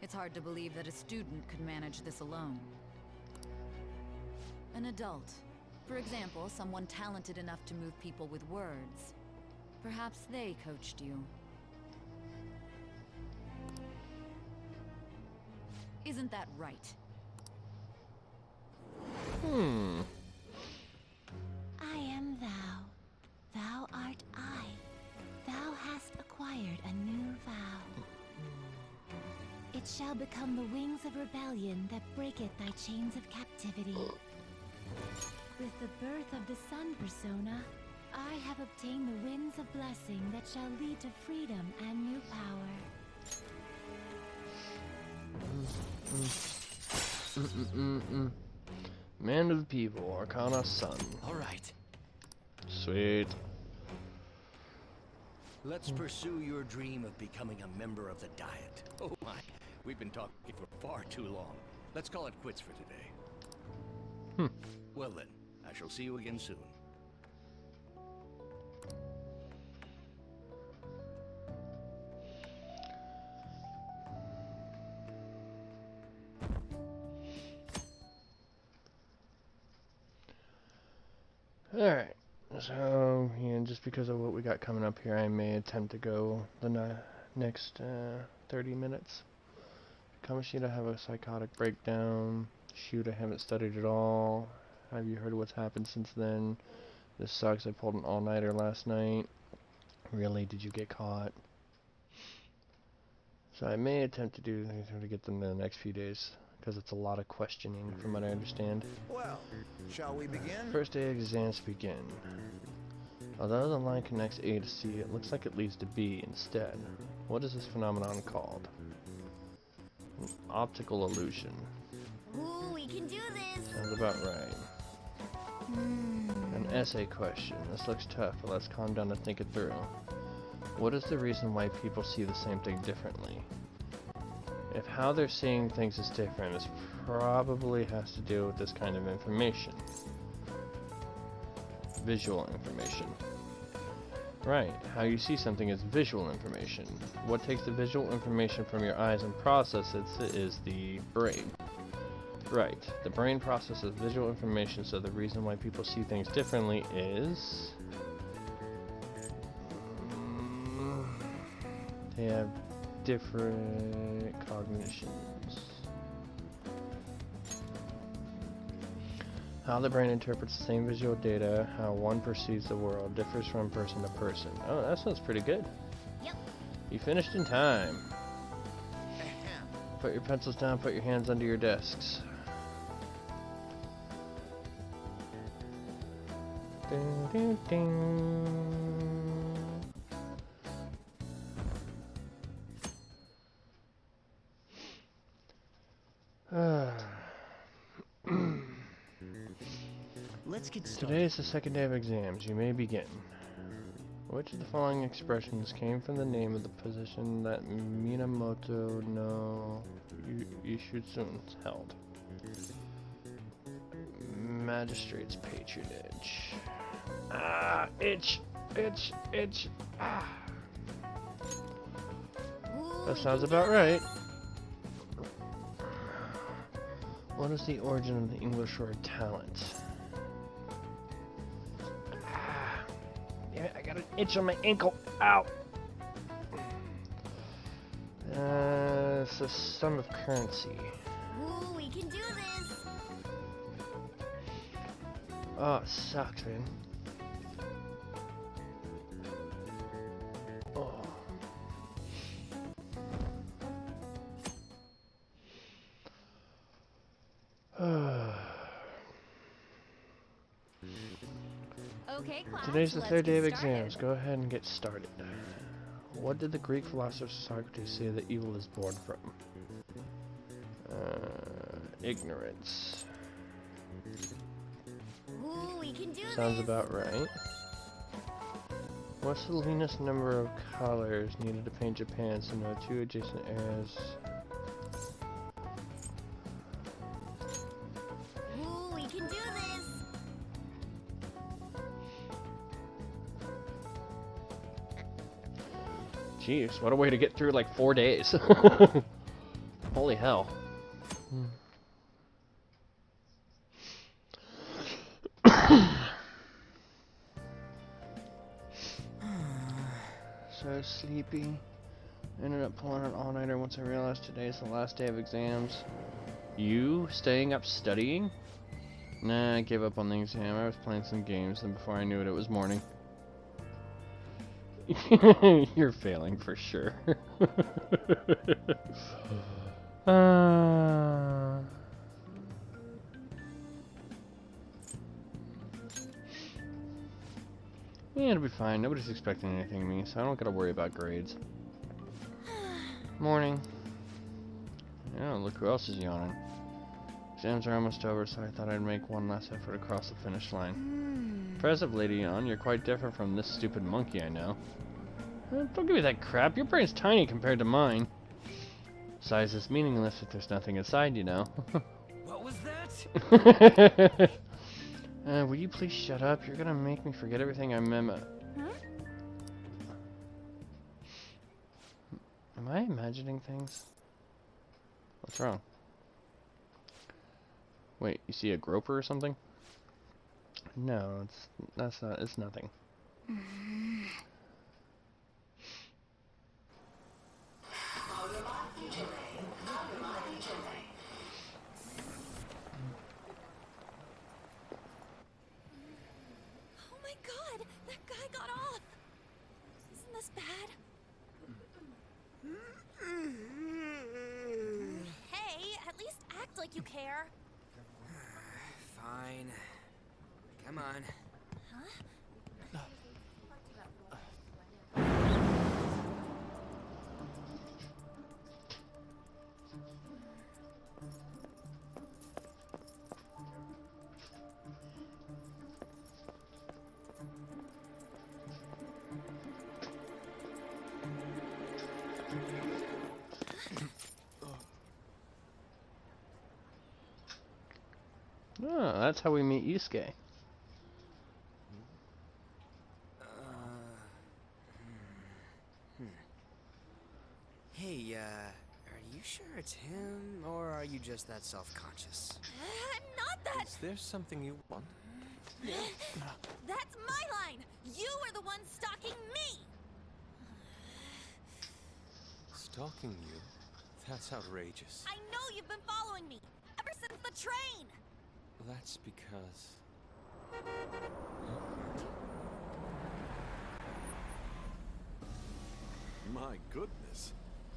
It's hard to believe that a student could manage this alone. An adult. For example, someone talented enough to move people with words. Perhaps they coached you. Isn't that right? I am thou. Thou art I. Thou hast acquired a new vow. It shall become the wings of rebellion that breaketh thy chains of captivity. With the birth of the sun persona, I have obtained the winds of blessing that shall lead to freedom and new power. Man of the people, Arcana Sun. All right. Sweet. Let's pursue your dream of becoming a member of the Diet. Oh my, we've been talking for far too long. Let's call it quits for today. Well then, I shall see you again soon. Alright, so, yeah, just because of what we got coming up here, I may attempt to go the next 30 minutes. Kamoshida have a psychotic breakdown. Shoot, I haven't studied at all. Have you heard what's happened since then? This sucks, I pulled an all-nighter last night. Really, did you get caught? So I may attempt to do anything to get them in the next few days, because it's a lot of questioning from what I understand. Well, shall we begin? First day exams begin. Although the line connects A to C, it looks like it leads to B instead. What is this phenomenon called? An optical illusion. Ooh, we can do this! Sounds about right. An essay question. This looks tough, but let's calm down and think it through. What is the reason why people see the same thing differently? If how they're seeing things is different, this probably has to do with this kind of information. Visual information. Right, how you see something is visual information. What takes the visual information from your eyes and processes it is the brain. Right, the brain processes visual information, so the reason why people see things differently is... they have different cognitions. How the brain interprets the same visual data, how one perceives the world, differs from person to person. Oh, that sounds pretty good. Yep. You finished in time. Put your pencils down, put your hands under your desks. Ding, ding, ding. Let's get started. Today is the second day of exams. You may begin. Which of the following expressions came from the name of the position that Minamoto no Ishitsune held? Magistrate's patronage. Ah, itch, itch, itch. Ah. That sounds about right. What is the origin of the English word talent? Damn it, I got an itch on my ankle. Ow! It's a sum of currency. Ooh, we can do this! Oh, it sucks, man. Oh. Okay, class. Today's the let's third day get of started. exams. Go ahead and get started. What did the Greek philosopher Socrates say that evil is born from? Ignorance. Ooh, we can do Sounds this. about right. What's the leanest number of colors needed to paint Japan so no two adjacent areas? Ooh, we can do this. Jeez, what a way to get through like 4 days. Holy hell. So sleepy. Ended up pulling an all-nighter once I realized today is the last day of exams. You staying up studying? Nah, I gave up on the exam. I was playing some games, and before I knew it, it was morning. You're failing for sure. Yeah, it'll be fine. Nobody's expecting anything of me, so I don't gotta worry about grades. Morning. Yeah, look who else is yawning. Exams are almost over, so I thought I'd make one last effort across the finish line. Impressive, Lady Yawn. You're quite different from this stupid monkey I know. Don't give me that crap. Your brain's tiny compared to mine. Size is meaningless if there's nothing inside, you know. What was that? Will you please shut up? You're gonna make me forget everything I Am I imagining things? What's wrong? Wait, you see a groper or something? No, it's nothing. Oh my god, that guy got off. Isn't this bad? Hey, at least act like you care. Fine. Come on. Oh, that's how we meet Yusuke. Hey, are you sure it's him, or are you just that self-conscious? I'm not that. Is there something you want? That's my line. You are the one stalking me. Stalking you? That's outrageous. I know you've been following me ever since the train. That's because... My goodness.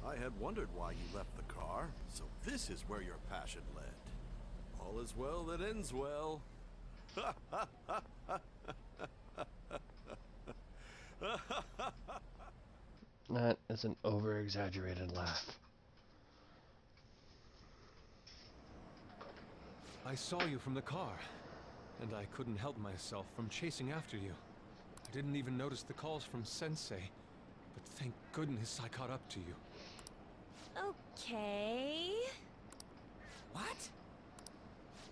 I had wondered why you left the car, so this is where your passion led. All is well that ends well. That is an over-exaggerated laugh. I saw you from the car, and I couldn't help myself from chasing after you. I didn't even notice the calls from Sensei, but thank goodness I caught up to you. Okay. What?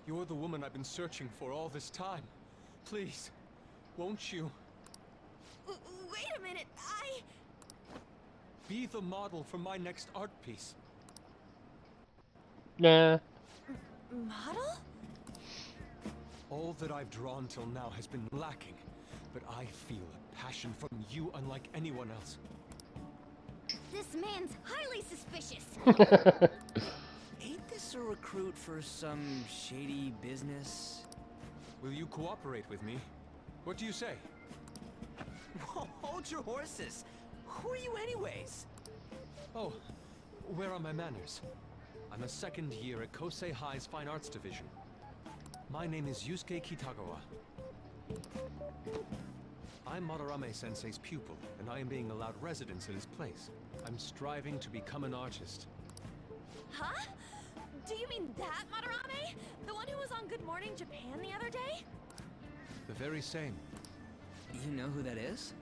You're the woman I've been searching for all this time. Please, won't you Wait a minute, be the model for my next art piece? Nah. Model? All that I've drawn till now has been lacking, but I feel a passion from you unlike anyone else. This man's highly suspicious. Ain't this a recruit for some shady business? Will you cooperate with me? What do you say? Whoa, hold your horses. Who are you anyways? Oh, where are my manners? I'm a second year at Kosei High's Fine Arts Division. My name is Yusuke Kitagawa. I'm Madarame-sensei's pupil, and I am being allowed residence at his place. I'm striving to become an artist. Huh? Do you mean that Madarame? The one who was on Good Morning Japan the other day? The very same. You know who that is?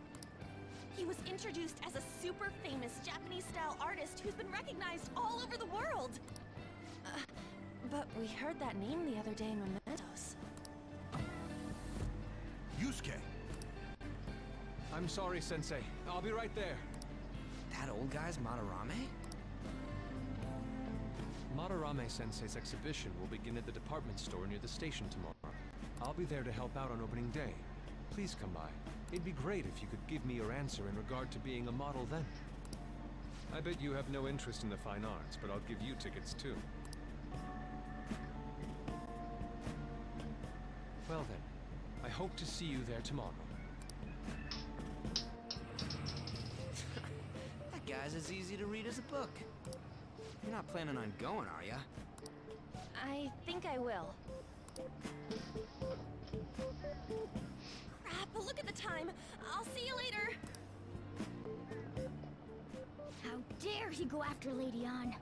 He was introduced as a super famous Japanese-style artist who's been recognized all over the world. But we heard that name the other day in Mementos. Yusuke! I'm sorry, Sensei. I'll be right there. That old guy's Madarame? Madarame-sensei's exhibition will begin at the department store near the station tomorrow. I'll be there to help out on opening day. Please come by. It'd be great if you could give me your answer in regard to being a model then. I bet you have no interest in the fine arts, but I'll give you tickets too. Well then, I hope to see you there tomorrow. That guy's as easy to read as a book. You're not planning on going, are ya? I think I will. Crap, look at the time. I'll see you later. How dare he go after Lady Ann?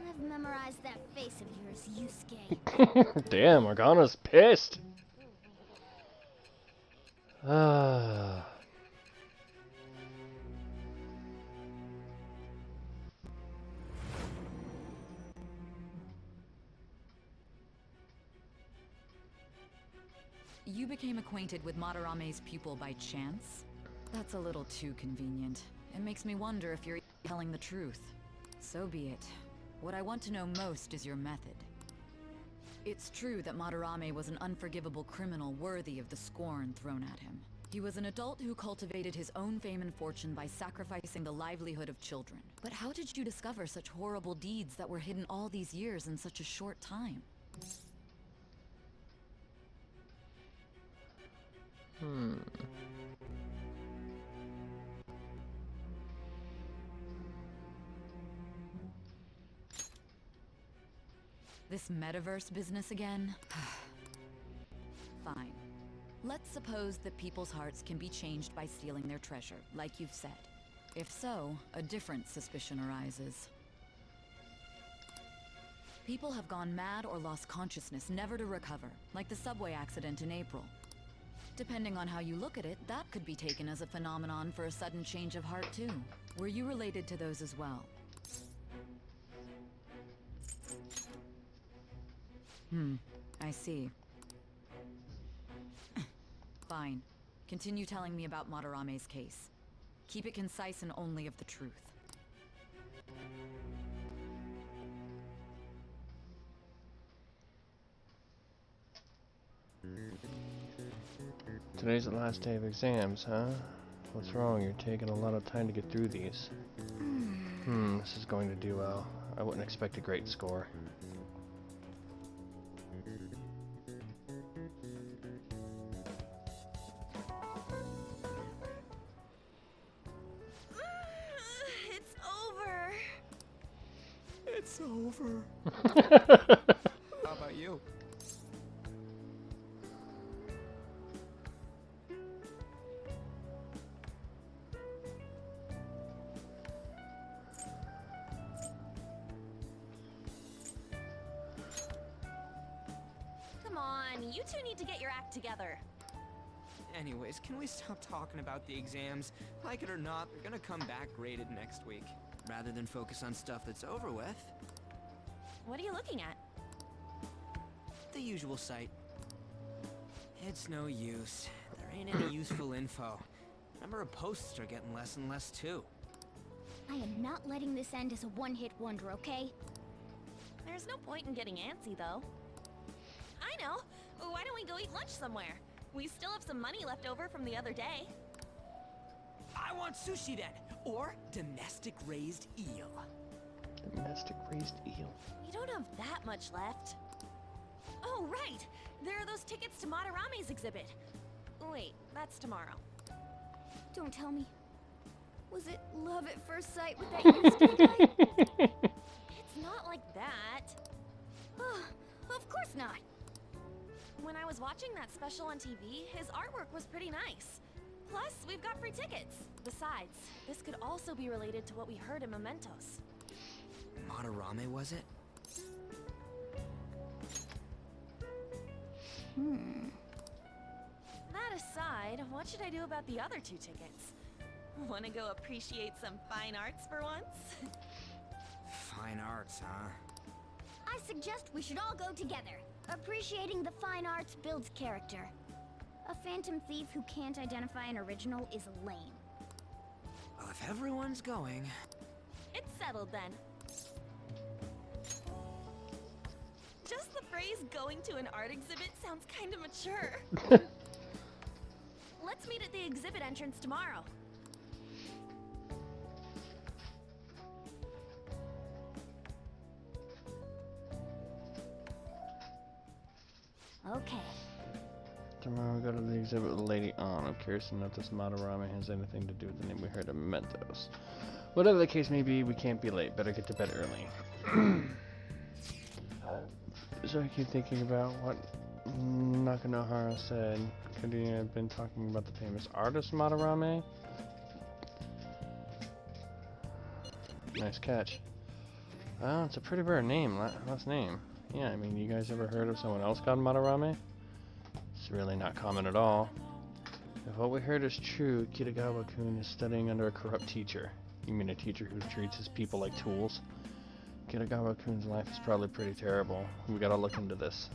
I've memorized that face of yours, Yusuke. Damn, Morgana's pissed. Ah. You became acquainted with Madarame's pupil by chance? That's a little too convenient. It makes me wonder if you're telling the truth. So be it. What I want to know most is your method. It's true that Madarame was an unforgivable criminal worthy of the scorn thrown at him. He was an adult who cultivated his own fame and fortune by sacrificing the livelihood of children. But how did you discover such horrible deeds that were hidden all these years in such a short time? This metaverse business again? Fine. Let's suppose that people's hearts can be changed by stealing their treasure, like you've said. If so, a different suspicion arises. People have gone mad or lost consciousness, never to recover, like the subway accident in April. Depending on how you look at it, that could be taken as a phenomenon for a sudden change of heart too. Were you related to those as well? I see. Fine. Continue telling me about Madarame's case. Keep it concise and only of the truth. Today's the last day of exams, huh? What's wrong? You're taking a lot of time to get through these. This is going to do well. I wouldn't expect a great score. It's over. It's over. How about you? Come on, you two need to get your act together. Anyways, can we stop talking about the exams? Like it or not, they're gonna come back graded next week. Rather than focus on stuff that's over with. What are you looking at? The usual site. It's no use. There ain't any useful info. Number of posts are getting less and less too. I am not letting this end as a one-hit wonder, okay? There's no point in getting antsy, though. I know. Why don't we go eat lunch somewhere? We still have some money left over from the other day. I want sushi then, or domestic-raised eel. Domestic-raised eel. We don't have that much left. Oh, right! There are those tickets to Madarame's exhibit. Wait, that's tomorrow. Don't tell me. Was it love at first sight with that Yusuke guy? It's not like that. Of course not. When I was watching that special on TV, his artwork was pretty nice. Plus, we've got free tickets. Besides, this could also be related to what we heard in Mementos. Madarame, was it? That aside, what should I do about the other 2 tickets? Wanna go appreciate some fine arts for once? Fine arts, huh? I suggest we should all go together. Appreciating the fine arts builds character. A phantom thief who can't identify an original is lame. Well, if everyone's going... It's settled then. Just the phrase going to an art exhibit sounds kinda mature. Let's meet at the exhibit entrance tomorrow. Okay. Tomorrow we go to the exhibit with Lady On. I'm curious to know if this Madarame has anything to do with the name we heard of Mementos. Whatever the case may be, we can't be late. Better get to bed early. So I keep thinking about what Nakanohara said. Could he have been talking about the famous artist Madarame? Nice catch. Well, it's a pretty rare name, last name. Yeah, I mean, you guys ever heard of someone else called Madarame? It's really not common at all. If what we heard is true, Kitagawa-kun is studying under a corrupt teacher. You mean a teacher who treats his people like tools? Kitagawa-kun's life is probably pretty terrible. We gotta look into this.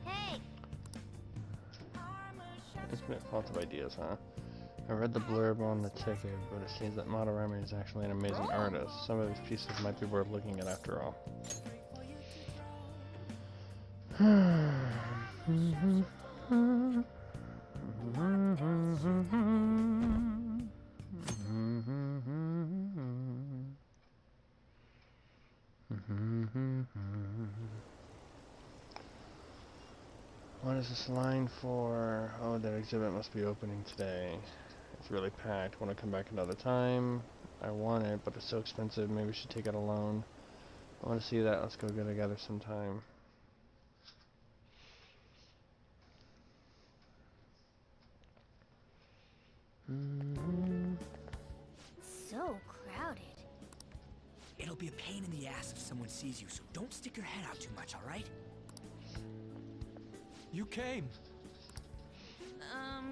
Hey! Infinite font of ideas, huh? I read the blurb on the ticket, but it seems that Madarame is actually an amazing artist. Some of his pieces might be worth looking at after all. What is this line for? Oh, that exhibit must be opening today. It's really packed. Want to come back another time? I want it, but it's so expensive. Maybe we should take it alone. I want to see that. Let's go get together sometime. So crowded. It'll be a pain in the ass if someone sees you, so don't stick your head out too much, alright? You came.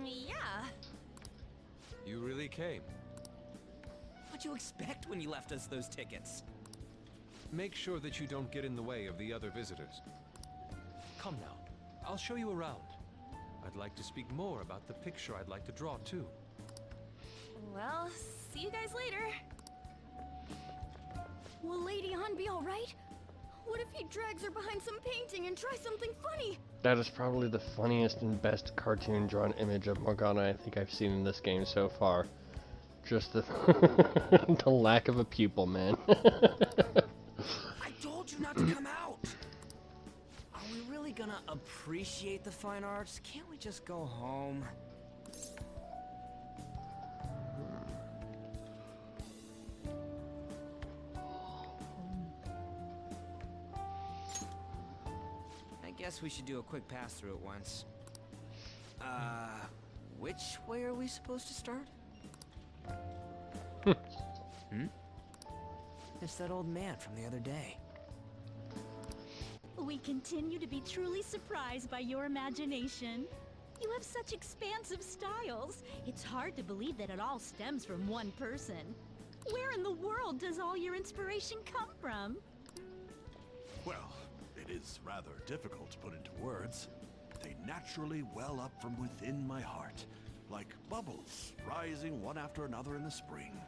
Yeah. You really came. What'd you expect when you left us those tickets? Make sure that you don't get in the way of the other visitors. Come now. I'll show you around. I'd like to speak more about the picture I'd like to draw, too. Well, see you guys later. Will Lady Han be alright? What if he drags her behind some painting and tries something funny? That is probably the funniest and best cartoon drawn image of Morgana I think I've seen in this game so far. Just the the lack of a pupil, man. I told you not to come out! Are we really gonna appreciate the fine arts? Can't we just go home? I guess we should do a quick pass through it once. Which way are we supposed to start? It's that old man from the other day. We continue to be truly surprised by your imagination. You have such expansive styles. It's hard to believe that it all stems from one person. Where in the world does all your inspiration come from? Well, it is rather difficult to put into words. They naturally well up from within my heart, like bubbles rising one after another in the spring.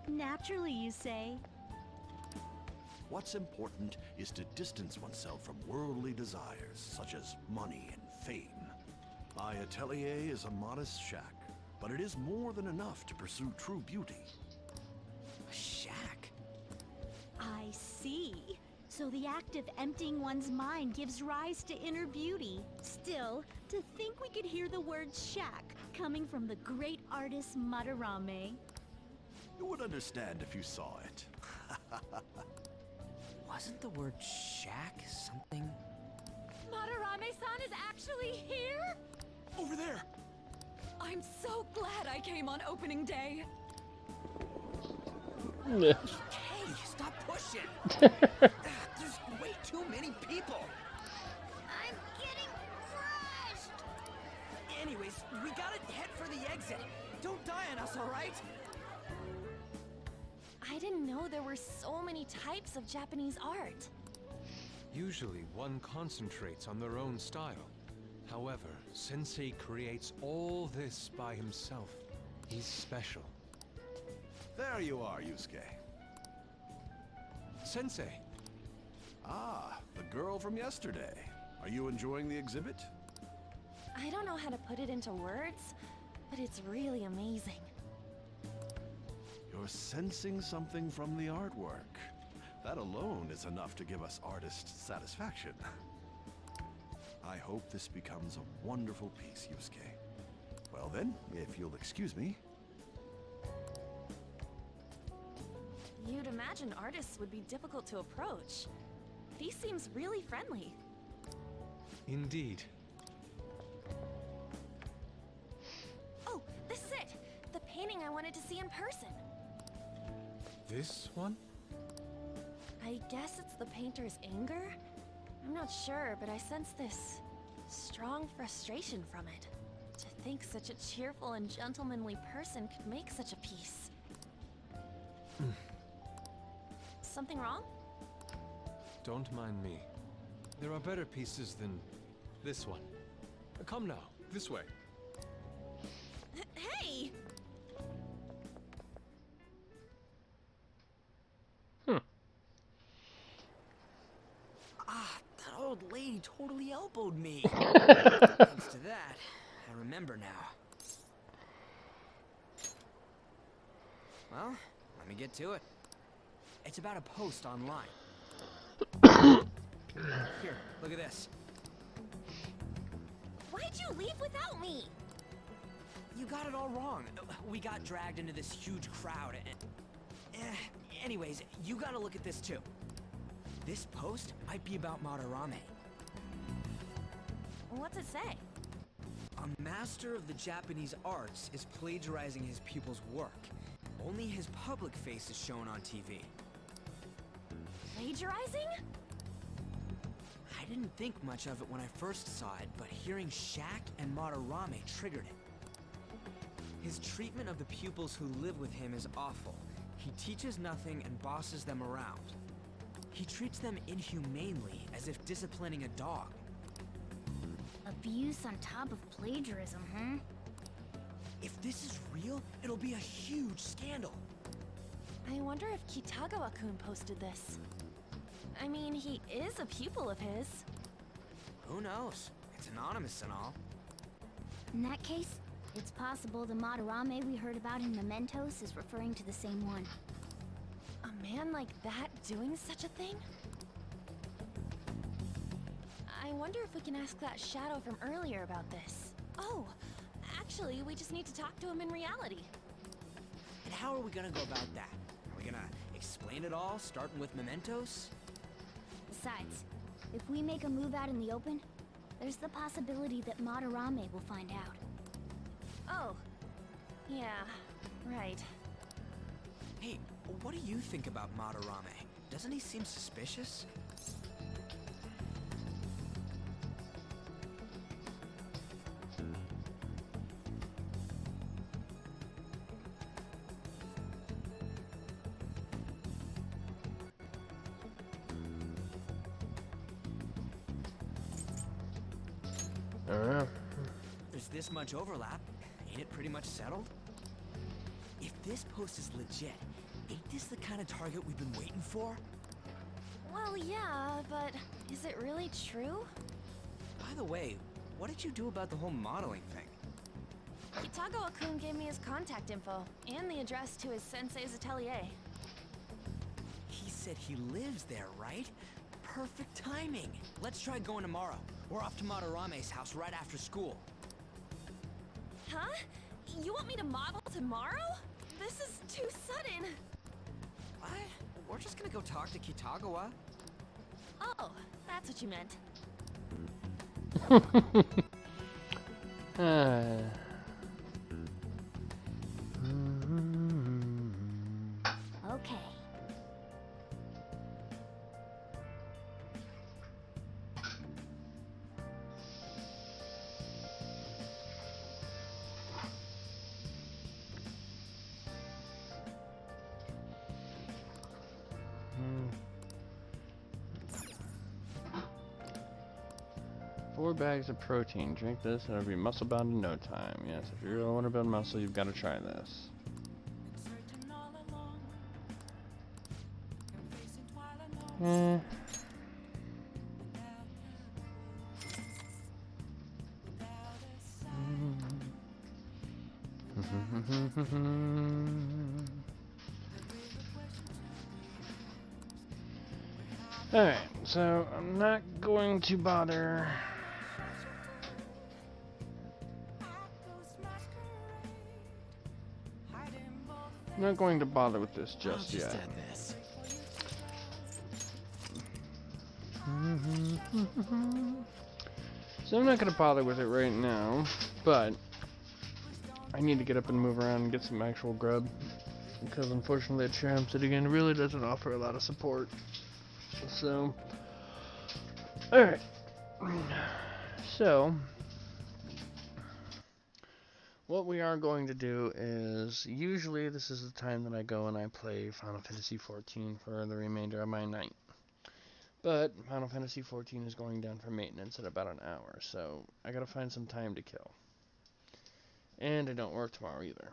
Naturally, you say? What's important is to distance oneself from worldly desires, such as money and fame. My atelier is a modest shack, but it is more than enough to pursue true beauty. A shack? I see. So the act of emptying one's mind gives rise to inner beauty. Still, to think we could hear the word shack coming from the great artist Madarame. You would understand if you saw it. Wasn't the word shack something? Madarame-san is actually here? Over there! I'm so glad I came on opening day. Hey, stop pushing! There's way too many people! I'm getting crushed! Anyways, we gotta head for the exit. Don't die on us, alright? I didn't know there were so many types of Japanese art. Usually, one concentrates on their own style. However, Sensei creates all this by himself. He's special. There you are, Yusuke. Sensei! Ah, the girl from yesterday. Are you enjoying the exhibit? I don't know how to put it into words, but it's really amazing. You're sensing something from the artwork. That alone is enough to give us artist satisfaction. I hope this becomes a wonderful piece, Yusuke. Well then, if you'll excuse me. You'd imagine artists would be difficult to approach. But he seems really friendly. Indeed. Oh, this is it! The painting I wanted to see in person. This one? I guess it's the painter's anger? I'm not sure, but I sense this strong frustration from it. To think such a cheerful and gentlemanly person could make such a piece. Something wrong? Don't mind me. There are better pieces than this one. Come now, this way. Hey! That old lady totally elbowed me. Thanks to that, I remember now. Well, let me get to it. It's about a post online. Here, look at this. Why'd you leave without me? You got it all wrong. We got dragged into this huge crowd and... anyways, you gotta look at this too. This post might be about Madarame. What's it say? A master of the Japanese arts is plagiarizing his pupil's work. Only his public face is shown on TV. Plagiarizing? I didn't think much of it when I first saw it, but hearing Shack and Madarame triggered it. His treatment of the pupils who live with him is awful. He teaches nothing and bosses them around. He treats them inhumanely, as if disciplining a dog. Abuse on top of plagiarism, huh? If this is real, it'll be a huge scandal. I wonder if Kitagawa-kun posted this. I mean, he is a pupil of his. Who knows? It's anonymous and all. In that case, it's possible the Madarame we heard about in Mementos is referring to the same one. A man like that doing such a thing? I wonder if we can ask that shadow from earlier about this. Oh, actually, we just need to talk to him in reality. And how are we gonna go about that? Are we gonna explain it all, starting with Mementos? Besides, if we make a move out in the open, there's the possibility that Madarame will find out. Oh, yeah, right. Hey, what do you think about Madarame? Doesn't he seem suspicious? There's this much overlap. Ain't it pretty much settled? If this post is legit, ain't this the kind of target we've been waiting for? Well, yeah, but is it really true? By the way, what did you do about the whole modeling thing? Kitagawa-kun gave me his contact info and the address to his sensei's atelier. He said he lives there, right? Perfect timing. Let's try going tomorrow. We're off to Madarame's house right after school. Huh? You want me to model tomorrow? This is too sudden. What? We're just gonna go talk to Kitagawa. Oh, that's what you meant. Okay. 4 bags of protein. Drink this and it'll be muscle bound in no time. Yes, if you really want to build muscle, you've got to try this. Alright, so I'm not going to bother. I'm not going to bother with this just yet. Add this. So I'm not going to bother with it right now, but I need to get up and move around and get some actual grub, because unfortunately the chair I'm sitting in really doesn't offer a lot of support. So, alright. So, what we are going to do is, usually this is the time that I go and I play Final Fantasy XIV for the remainder of my night. But Final Fantasy XIV is going down for maintenance in about an hour, so I gotta find some time to kill. And I don't work tomorrow either.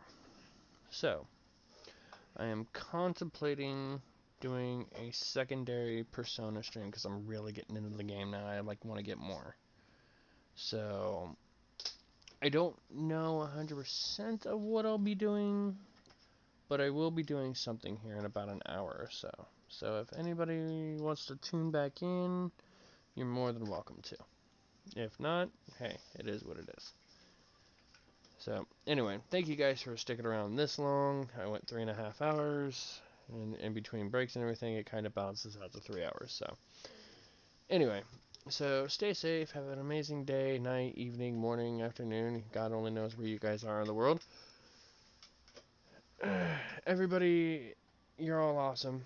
So, I am contemplating doing a secondary Persona stream because I'm really getting into the game now. I want to get more. So, I don't know 100% of what I'll be doing, but I will be doing something here in about an hour or so. So if anybody wants to tune back in, you're more than welcome to. If not, hey, it is what it is. So, anyway, thank you guys for sticking around this long. I went 3.5 hours, and in between breaks and everything, it kind of balances out to 3 hours. So, anyway, so stay safe, have an amazing day, night, evening, morning, afternoon. God only knows where you guys are in the world. Everybody, you're all awesome.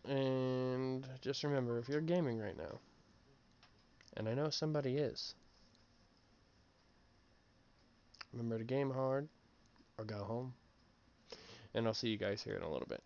And just remember, if you're gaming right now, and I know somebody is, remember to game hard or go home. And I'll see you guys here in a little bit.